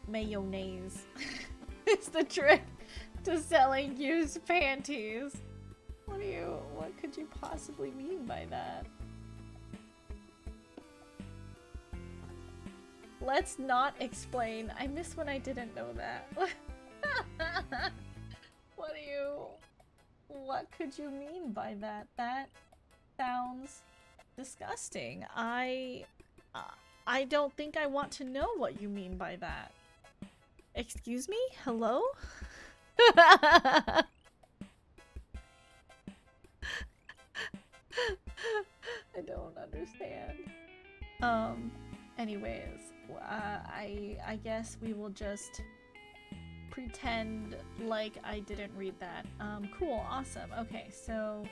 Speaker 1: Mayonnaise. It's the trick to selling used panties. What could you possibly mean by that? Let's not explain. I miss when I didn't know that. What could you mean by that? That sounds disgusting. I don't think I want to know what you mean by that. Excuse me? Hello? I don't understand. Anyways, I guess we will just pretend like I didn't read that. Cool, awesome. Okay, so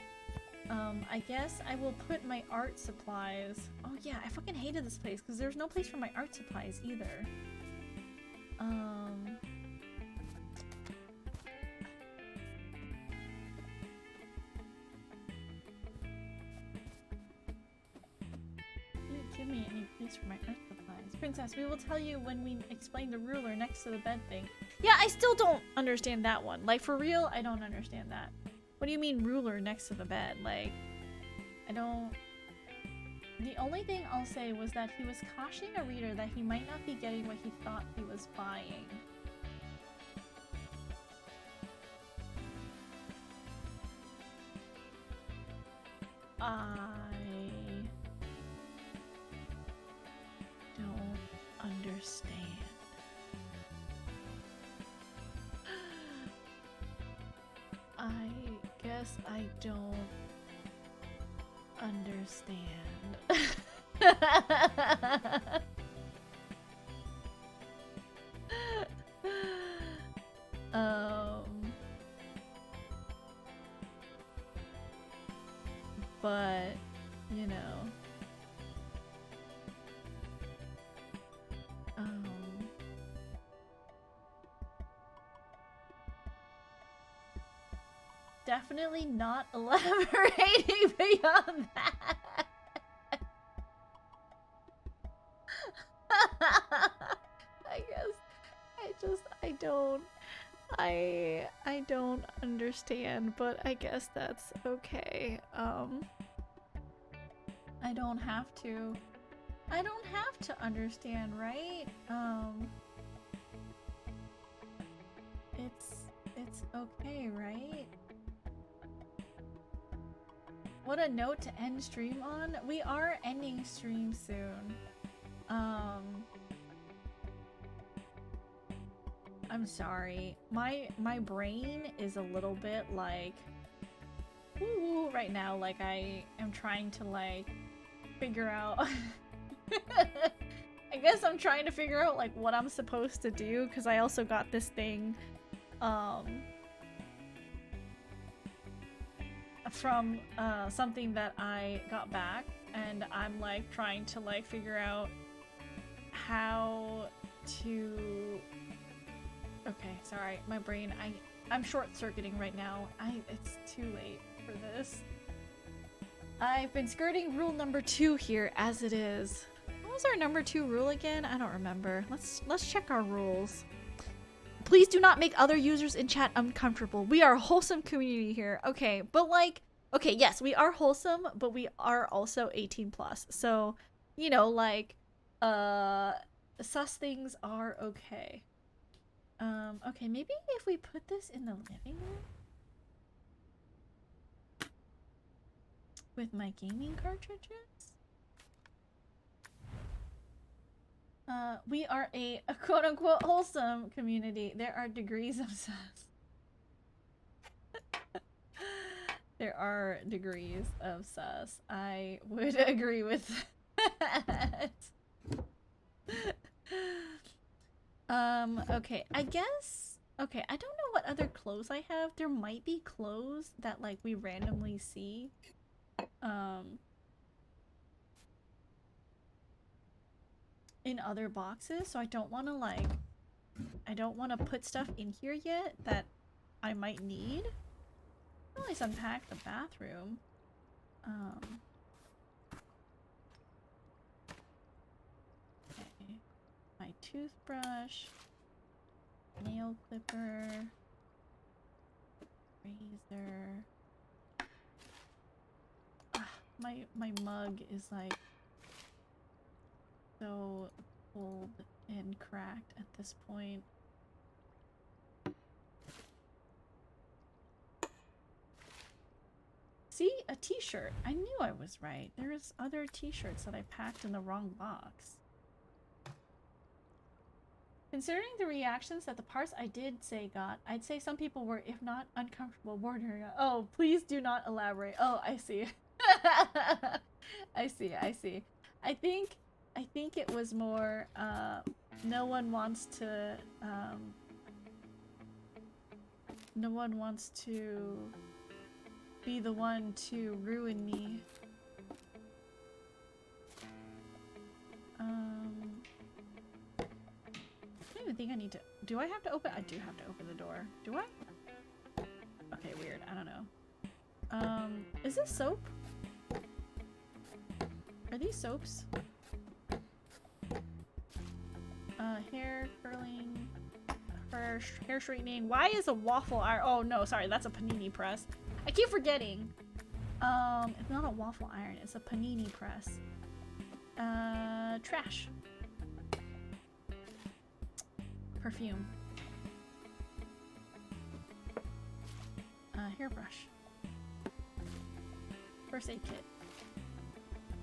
Speaker 1: I guess I will put my art supplies. Oh yeah, I fucking hated this place because there's no place for my art supplies either. give me any place for my earth supplies. Princess, we will tell you when we explain the ruler next to the bed thing. Yeah, I still don't understand that one. Like, for real, I don't understand that. What do you mean ruler next to the bed? Like, I don't... The only thing I'll say was that he was cautioning a reader that he might not be getting what he thought he was buying. I don't understand. I guess I don't understand. But, you know, definitely not elaborating beyond that. I guess I don't understand, but I guess that's okay. I don't have to understand, right? It's okay, right? What a note to end stream on. We are ending stream soon. I'm sorry. My brain is a little bit like woo right now. Like I am trying to like figure out I guess I'm trying to figure out like what I'm supposed to do because I also got this thing from something that I got back, and I'm like trying to like figure out how to... Okay, sorry, my brain, I'm short-circuiting right now. It's too late for this. I've been skirting rule number 2 here as it is. What was our number 2 rule again? I don't remember. Let's check our rules. Please do not make other users in chat uncomfortable. We are a wholesome community here. Okay, but like, okay, yes, we are wholesome, but we are also 18 plus. So, you know, like, sus things are okay. Okay, maybe if we put this in the living room with my gaming cartridges. We are a quote-unquote wholesome community. There are degrees of sus. There are degrees of sus. I would agree with that. Okay, I guess... Okay, I don't know what other clothes I have. There might be clothes that, like, we randomly see. In other boxes, so I don't want to, like... I don't want to put stuff in here yet that I might need. I'll always unpack the bathroom. Okay. My toothbrush. Nail clipper. Razor. My mug is like so old and cracked at this point. See? A t-shirt. I knew I was right. There's other t-shirts that I packed in the wrong box. Considering the reactions that the parts I did say got, I'd say some people were, if not uncomfortable, bordering on. Oh, please do not elaborate. Oh, I see. I see. I think it was more, no one wants to be the one to ruin me. I don't even think I need to... Do I have to open... I do have to open the door. Do I? Okay, weird. I don't know. Is this soap? Are these soaps? Hair curling, hair straightening. Why is a waffle iron? Oh no, sorry, that's a panini press. I keep forgetting. It's not a waffle iron, it's a panini press. Trash. Perfume. Hairbrush. First aid kit.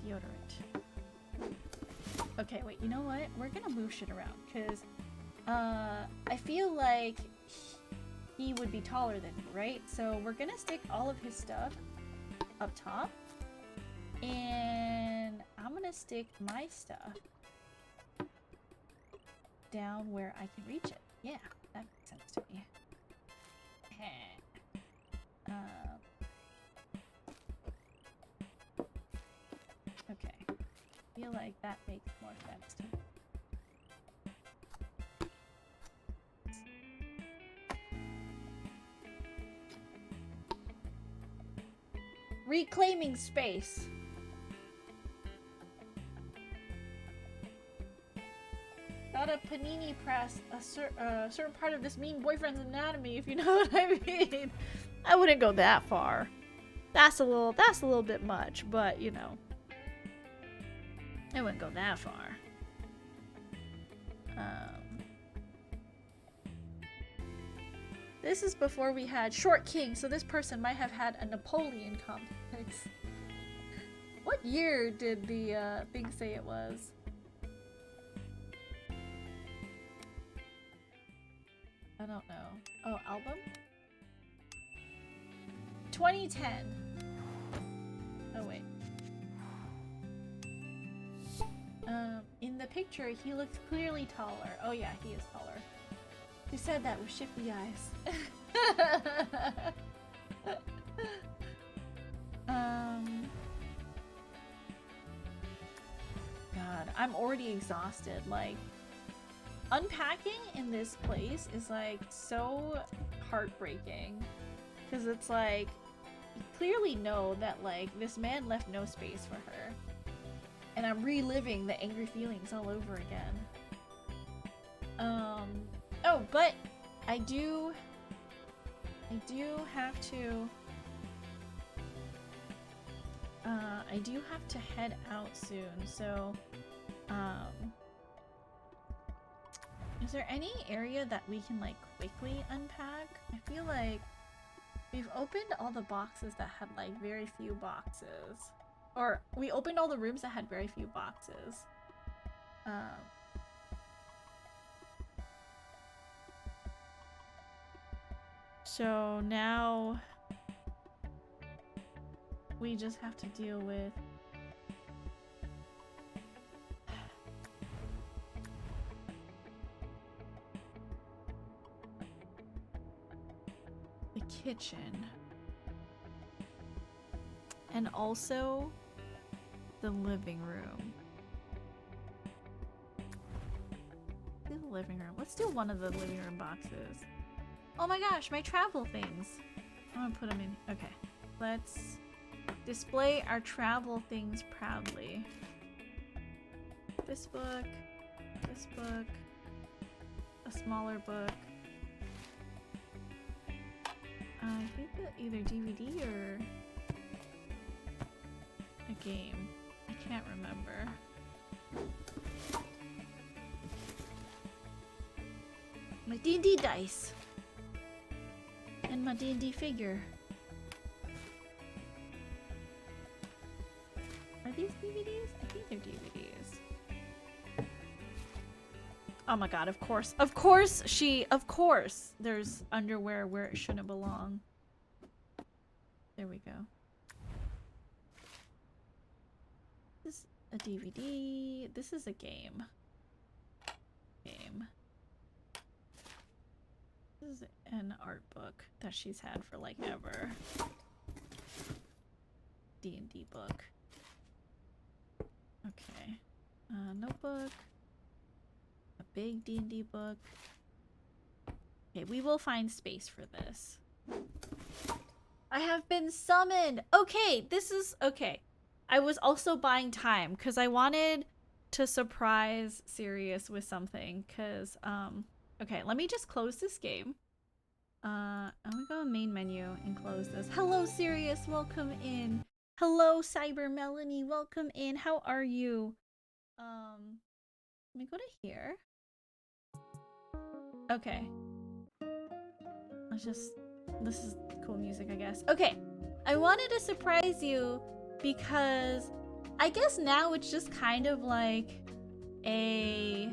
Speaker 1: Deodorant. Okay, wait, you know what? We're gonna move shit around, because I feel like he would be taller than me, right? So we're gonna stick all of his stuff up top, and I'm gonna stick my stuff down where I can reach it. Yeah, that makes sense to me. Okay. I feel like that makes more sense to me. Reclaiming space. Gotta panini press a certain part of this mean boyfriend's anatomy, if you know what I mean. I wouldn't go that far. That's a little bit much, but you know. I wouldn't go that far. This is before we had Short King, so this person might have had a Napoleon complex. What year did the thing say it was? I don't know. Oh, album? 2010. Oh, wait. In the picture, he looks clearly taller. Oh yeah, he is taller. Who said that with shifty eyes? God, I'm already exhausted. Like, unpacking in this place is like so heartbreaking. Because it's like, you clearly know that like this man left no space for her. And I'm reliving the angry feelings all over again. Oh, but I do have to head out soon, so is there any area that we can like quickly unpack? I feel like we've opened all the boxes that had like very few boxes. Or we opened all the rooms that had very few boxes. So now we just have to deal with the kitchen. And also the living room. Do the living room. Let's do one of the living room boxes. Oh my gosh, my travel things. I'm gonna put them in. Okay. Let's display our travel things proudly. This book, a smaller book. I think that either DVD or a game. I can't remember. My D&D dice. And my D&D figure. Are these DVDs? I think they're DVDs. Oh my god, of course. Of course there's underwear where it shouldn't belong. There we go. This is a DVD. This is a game. This is an art book that she's had for like ever. D&D book. Okay. Notebook. A big D&D book. Okay, we will find space for this. I have been summoned! Okay, this is... Okay. I was also buying time, because I wanted to surprise Sirius with something, because, okay, let me just close this game. I'm gonna go main menu and close this. Hello, Sirius, welcome in. Hello, Cyber Melanie, welcome in. How are you? Let me go to here. Okay. This is cool music, I guess. Okay, I wanted to surprise you because I guess now it's just kind of like a...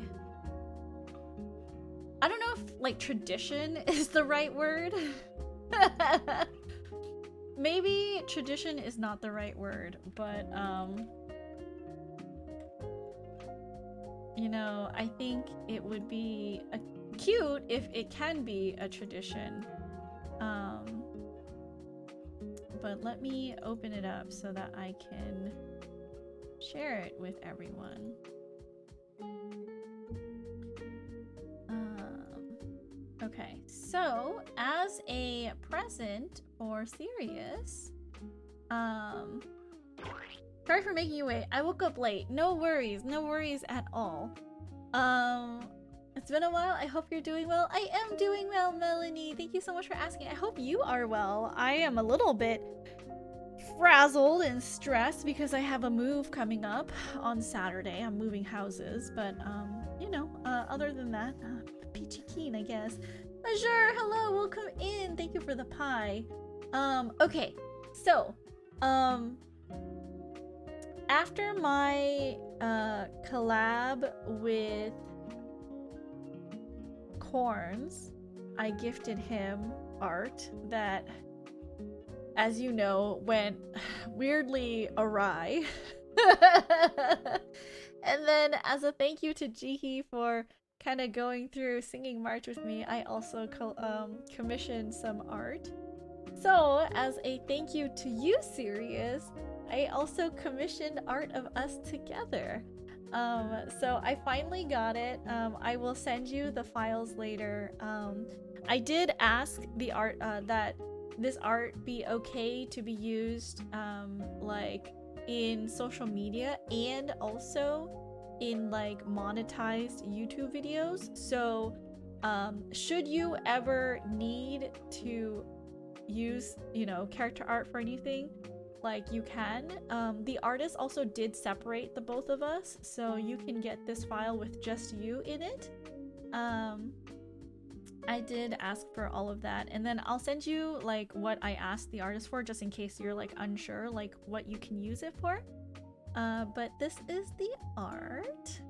Speaker 1: I don't know if, like, tradition is the right word. Maybe tradition is not the right word, but, you know, I think it would be cute if it can be a tradition. But let me open it up so that I can share it with everyone. Okay, so as a present for Sirius, sorry for making you wait. I woke up late. No worries at all. It's been a while. I hope you're doing well. I am doing well, Melanie. Thank you so much for asking. I hope you are well. I am a little bit frazzled and stressed because I have a move coming up on Saturday. I'm moving houses, but you know, other than that, peachy keen, I guess. Azure, hello, welcome in. Thank you for the pie. Okay, so, after my collab with Corns, I gifted him art that, as you know, went weirdly awry. And then as a thank you to Jihi for kind of going through singing March with me, I also commissioned some art. So as a thank you to you, Sirius, I also commissioned art of us together. So I finally got it. I will send you the files later. I did ask the art that this art be okay to be used like in social media and also in like monetized YouTube videos. So should you ever need to use, you know, character art for anything, like you can. The artist also did separate the both of us, so you can get this file with just you in it. I did ask for all of that, and then I'll send you like what I asked the artist for, just in case you're like unsure like what you can use it for. But this is the art.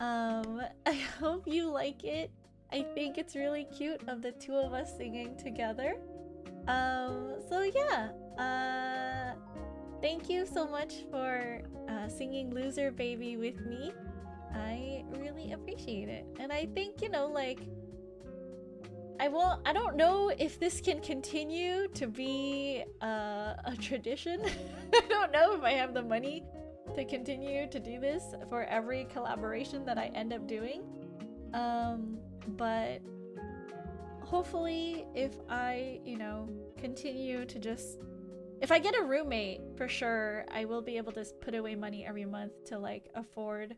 Speaker 1: I hope you like it. I think it's really cute of the two of us singing together. So yeah, thank you so much for singing Loser Baby with me. I really appreciate it. And I think, you know, like, I don't know if this can continue to be a tradition. I don't know if I have the money to continue to do this for every collaboration that I end up doing. But hopefully if I, you know, continue to just... If I get a roommate, for sure, I will be able to put away money every month to, like, afford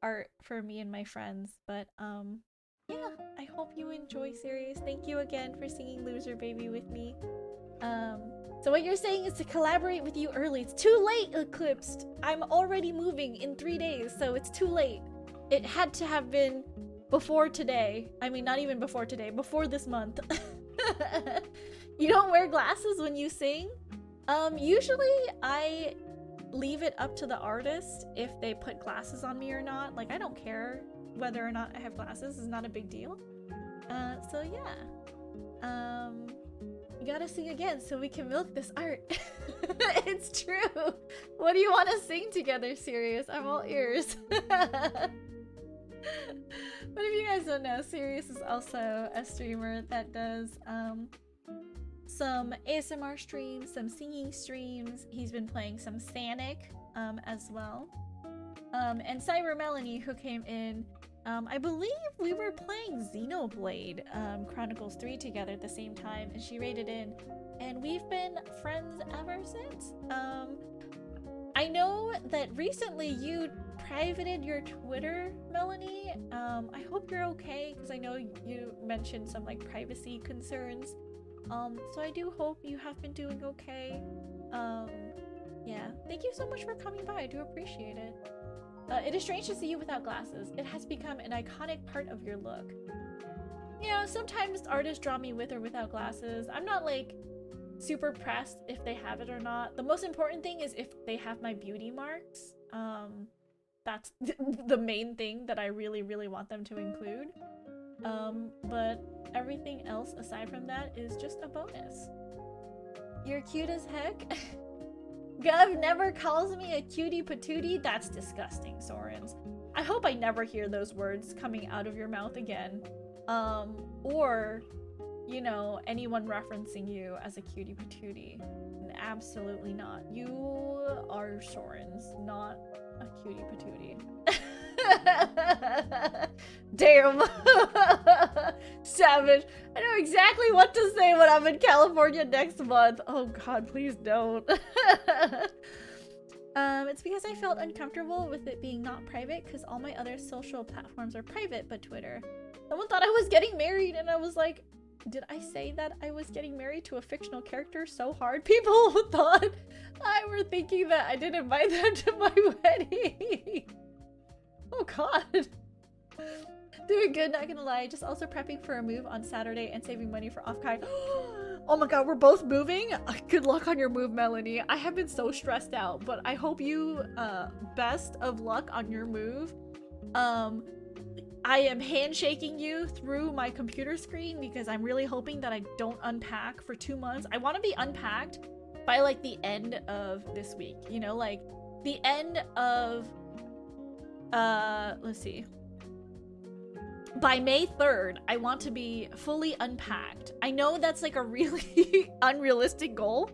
Speaker 1: art for me and my friends. But, yeah, I hope you enjoy, Sirius. Thank you again for singing Loser Baby with me. So what you're saying is to collaborate with you early. It's too late, Eclipsed! I'm already moving in 3 days, so it's too late. It had to have been before today. I mean, not even before today, before this month. You don't wear glasses when you sing? Usually I leave it up to the artist if they put glasses on me or not. Like, I don't care whether or not I have glasses. It's not a big deal. So yeah. You gotta sing again so we can milk this art. It's true. What do you want to sing together, Sirius? I'm all ears. But if you guys don't know, Sirius is also a streamer that does some ASMR streams, some singing streams. He's been playing some Sanic as well. And Cyber Melanie, who came in, I believe we were playing Xenoblade Chronicles 3 together at the same time, and she raided in, and we've been friends ever since. I know that recently you privated your Twitter, Melanie. I hope you're okay, because I know you mentioned some like privacy concerns. So I do hope you have been doing okay. Yeah, thank you so much for coming by. I do appreciate it. It is strange to see you without glasses. It has become an iconic part of your look. Yeah, sometimes artists draw me with or without glasses. I'm not like super pressed if they have it or not. The most important thing is if they have my beauty marks. That's the main thing that I really, really want them to include. But everything else aside from that is just a bonus. You're cute as heck. Gov never calls me a cutie patootie. That's disgusting, Sorens. I hope I never hear those words coming out of your mouth again. Or, you know, anyone referencing you as a cutie patootie. Absolutely not. You are Sorens, not a cutie patootie. Damn. Savage. I know exactly what to say when I'm in California next month. Oh god, please don't. It's because I felt uncomfortable with it being not private because all my other social platforms are private but Twitter. Someone thought I was getting married and I was like, did I say that I was getting married to a fictional character so hard? People thought I were thinking that I didn't invite them to my wedding. Oh god. Doing good, not gonna lie. Just also prepping for a move on Saturday and saving money for off-kai. Oh my god, we're both moving? Good luck on your move, Melanie. I have been so stressed out, but I hope you best of luck on your move. I am handshaking you through my computer screen because I'm really hoping that I don't unpack for 2 months. I want to be unpacked by like the end of this week, you know, like the end of let's see, by May 3rd, I want to be fully unpacked. I know that's like a really unrealistic goal,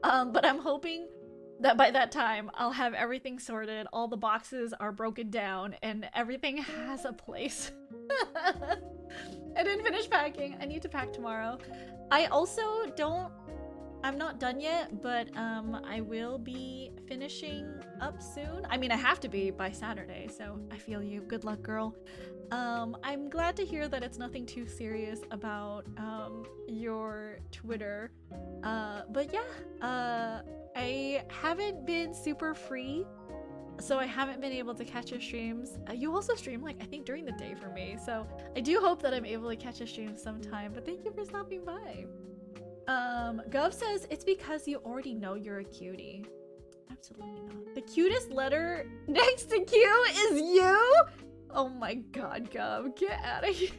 Speaker 1: but I'm hoping that by that time I'll have everything sorted, all the boxes are broken down, and everything has a place. I didn't finish packing. I need to pack tomorrow. I'm not done yet, but I will be finishing up soon. I mean, I have to be by Saturday, so I feel you. Good luck, girl. I'm glad to hear that it's nothing too serious about your Twitter. But yeah, I haven't been super free, so I haven't been able to catch your streams. You also stream, like, I think during the day for me, so I do hope that I'm able to catch a stream sometime, but thank you for stopping by. Gov says it's because you already know you're a cutie. Absolutely not. The cutest letter next to Q is you? Oh my god, Gov, get out of here.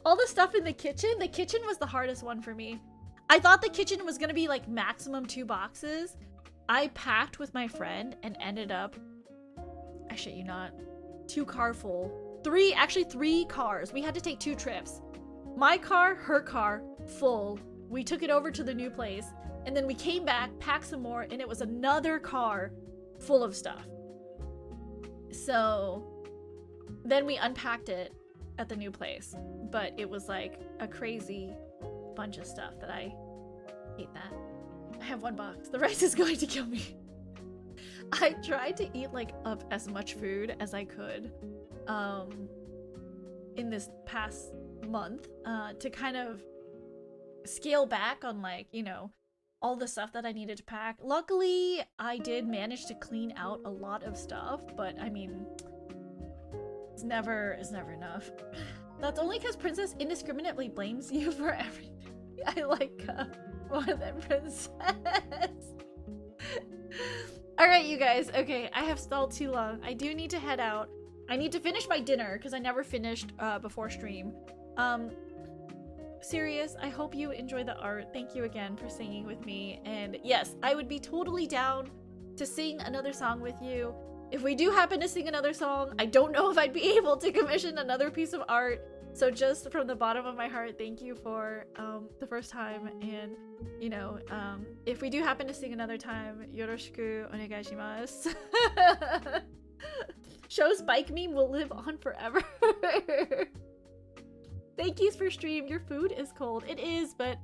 Speaker 1: All the stuff in the kitchen was the hardest one for me. I thought the kitchen was gonna be like maximum 2 boxes. I packed with my friend and ended up, I shit you not, 2 car full. 3 cars. We had to take 2 trips. My car, her car, full. We took it over to the new place, and then we came back, packed some more, and it was another car full of stuff. So then we unpacked it at the new place, but it was like a crazy bunch of stuff that I hate that. I have 1 box. The rest is going to kill me. I tried to eat like up as much food as I could in this past month to kind of scale back on, like, you know, all the stuff that I needed to pack. Luckily, I did manage to clean out a lot of stuff, but I mean, it's never enough. That's only because Princess indiscriminately blames you for everything. I like more than Princess. Alright, you guys. Okay, I have stalled too long. I do need to head out. I need to finish my dinner because I never finished before stream. Sirius, I hope you enjoy the art. Thank you again for singing with me. And yes, I would be totally down to sing another song with you. If we do happen to sing another song, I don't know if I'd be able to commission another piece of art. So just from the bottom of my heart, thank you for the first time. And, you know, if we do happen to sing another time, yoroshiku onegaishimasu. Show Spike meme will live on forever. Thank yous for stream. Your food is cold. It is, but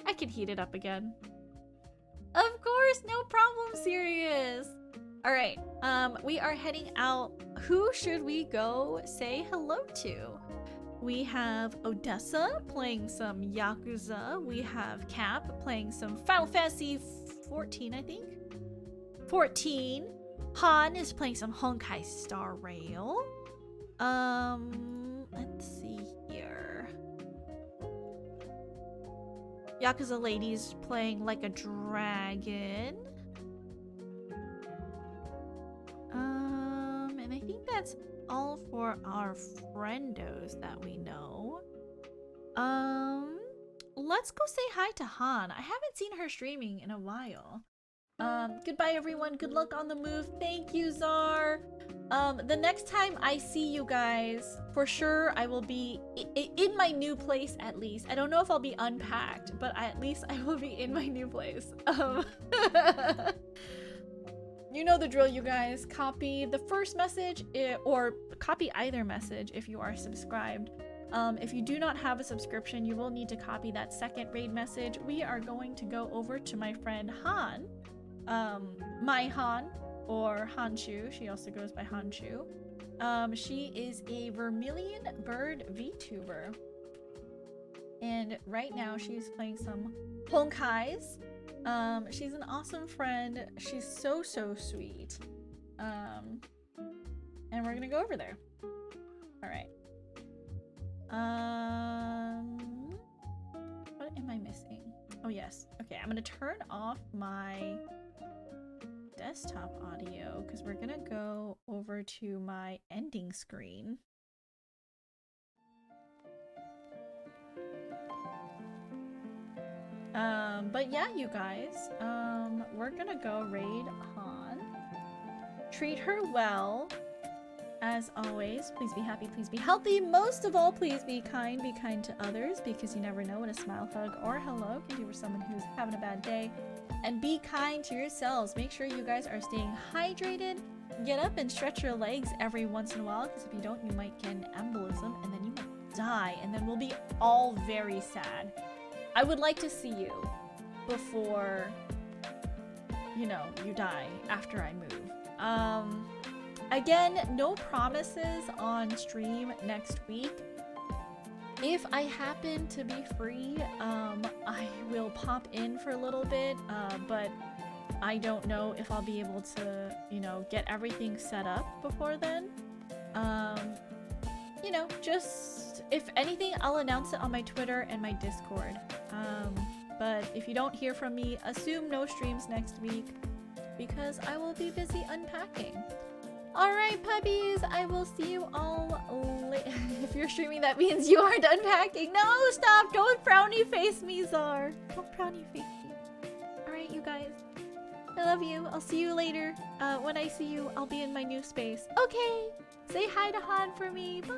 Speaker 1: I can heat it up again. Of course, no problem, Sirius. All right, we are heading out. Who should we go say hello to? We have Odessa playing some Yakuza. We have Cap playing some Final Fantasy 14, I think. 14. Han is playing some Honkai Star Rail. Let's see here. Yakuza Lady's playing Like a Dragon. And I think that's all for our friendos that we know. Let's go say hi to Han. I haven't seen her streaming in a while. Goodbye everyone. Good luck on the move. Thank you, Czar. The next time I see you guys, for sure I will be in my new place at least. I don't know if I'll be unpacked, but at least I will be in my new place. You know the drill, you guys. Copy the first message or copy either message if you are subscribed. If you do not have a subscription, you will need to copy that second raid message. We are going to go over to my friend Han. My Han, or Hanshu. She also goes by Hanshu. She is a Vermilion Bird VTuber. And right now she's playing some Honkais. She's an awesome friend. She's so sweet. And we're gonna go over there. Alright. What am I missing? Oh yes. Okay, I'm gonna turn off my desktop audio because we're gonna go over to my ending screen. But yeah, you guys, we're gonna go raid Han. Treat her well. As always, please be happy, please be healthy. Most of all, please be kind to others because you never know what a smile, hug, or hello can do for someone who's having a bad day. And be kind to yourselves. Make sure you guys are staying hydrated. Get up and stretch your legs every once in a while because if you don't, you might get an embolism and then you might die and then we'll be all very sad. I would like to see you before, you know, you die after I move. Again, no promises on stream next week. If I happen to be free, I will pop in for a little bit, but I don't know if I'll be able to, you know, get everything set up before then. You know, just, if anything, I'll announce it on my Twitter and my Discord. But if you don't hear from me, assume no streams next week because I will be busy unpacking. Alright, puppies, I will see you all later. If you're streaming, that means you aren't unpacking. No, stop! Don't frowny face me, Czar. Don't frowny face me. Alright, you guys. I love you. I'll see you later. When I see you, I'll be in my new space. Okay! Say hi to Han for me. Bye!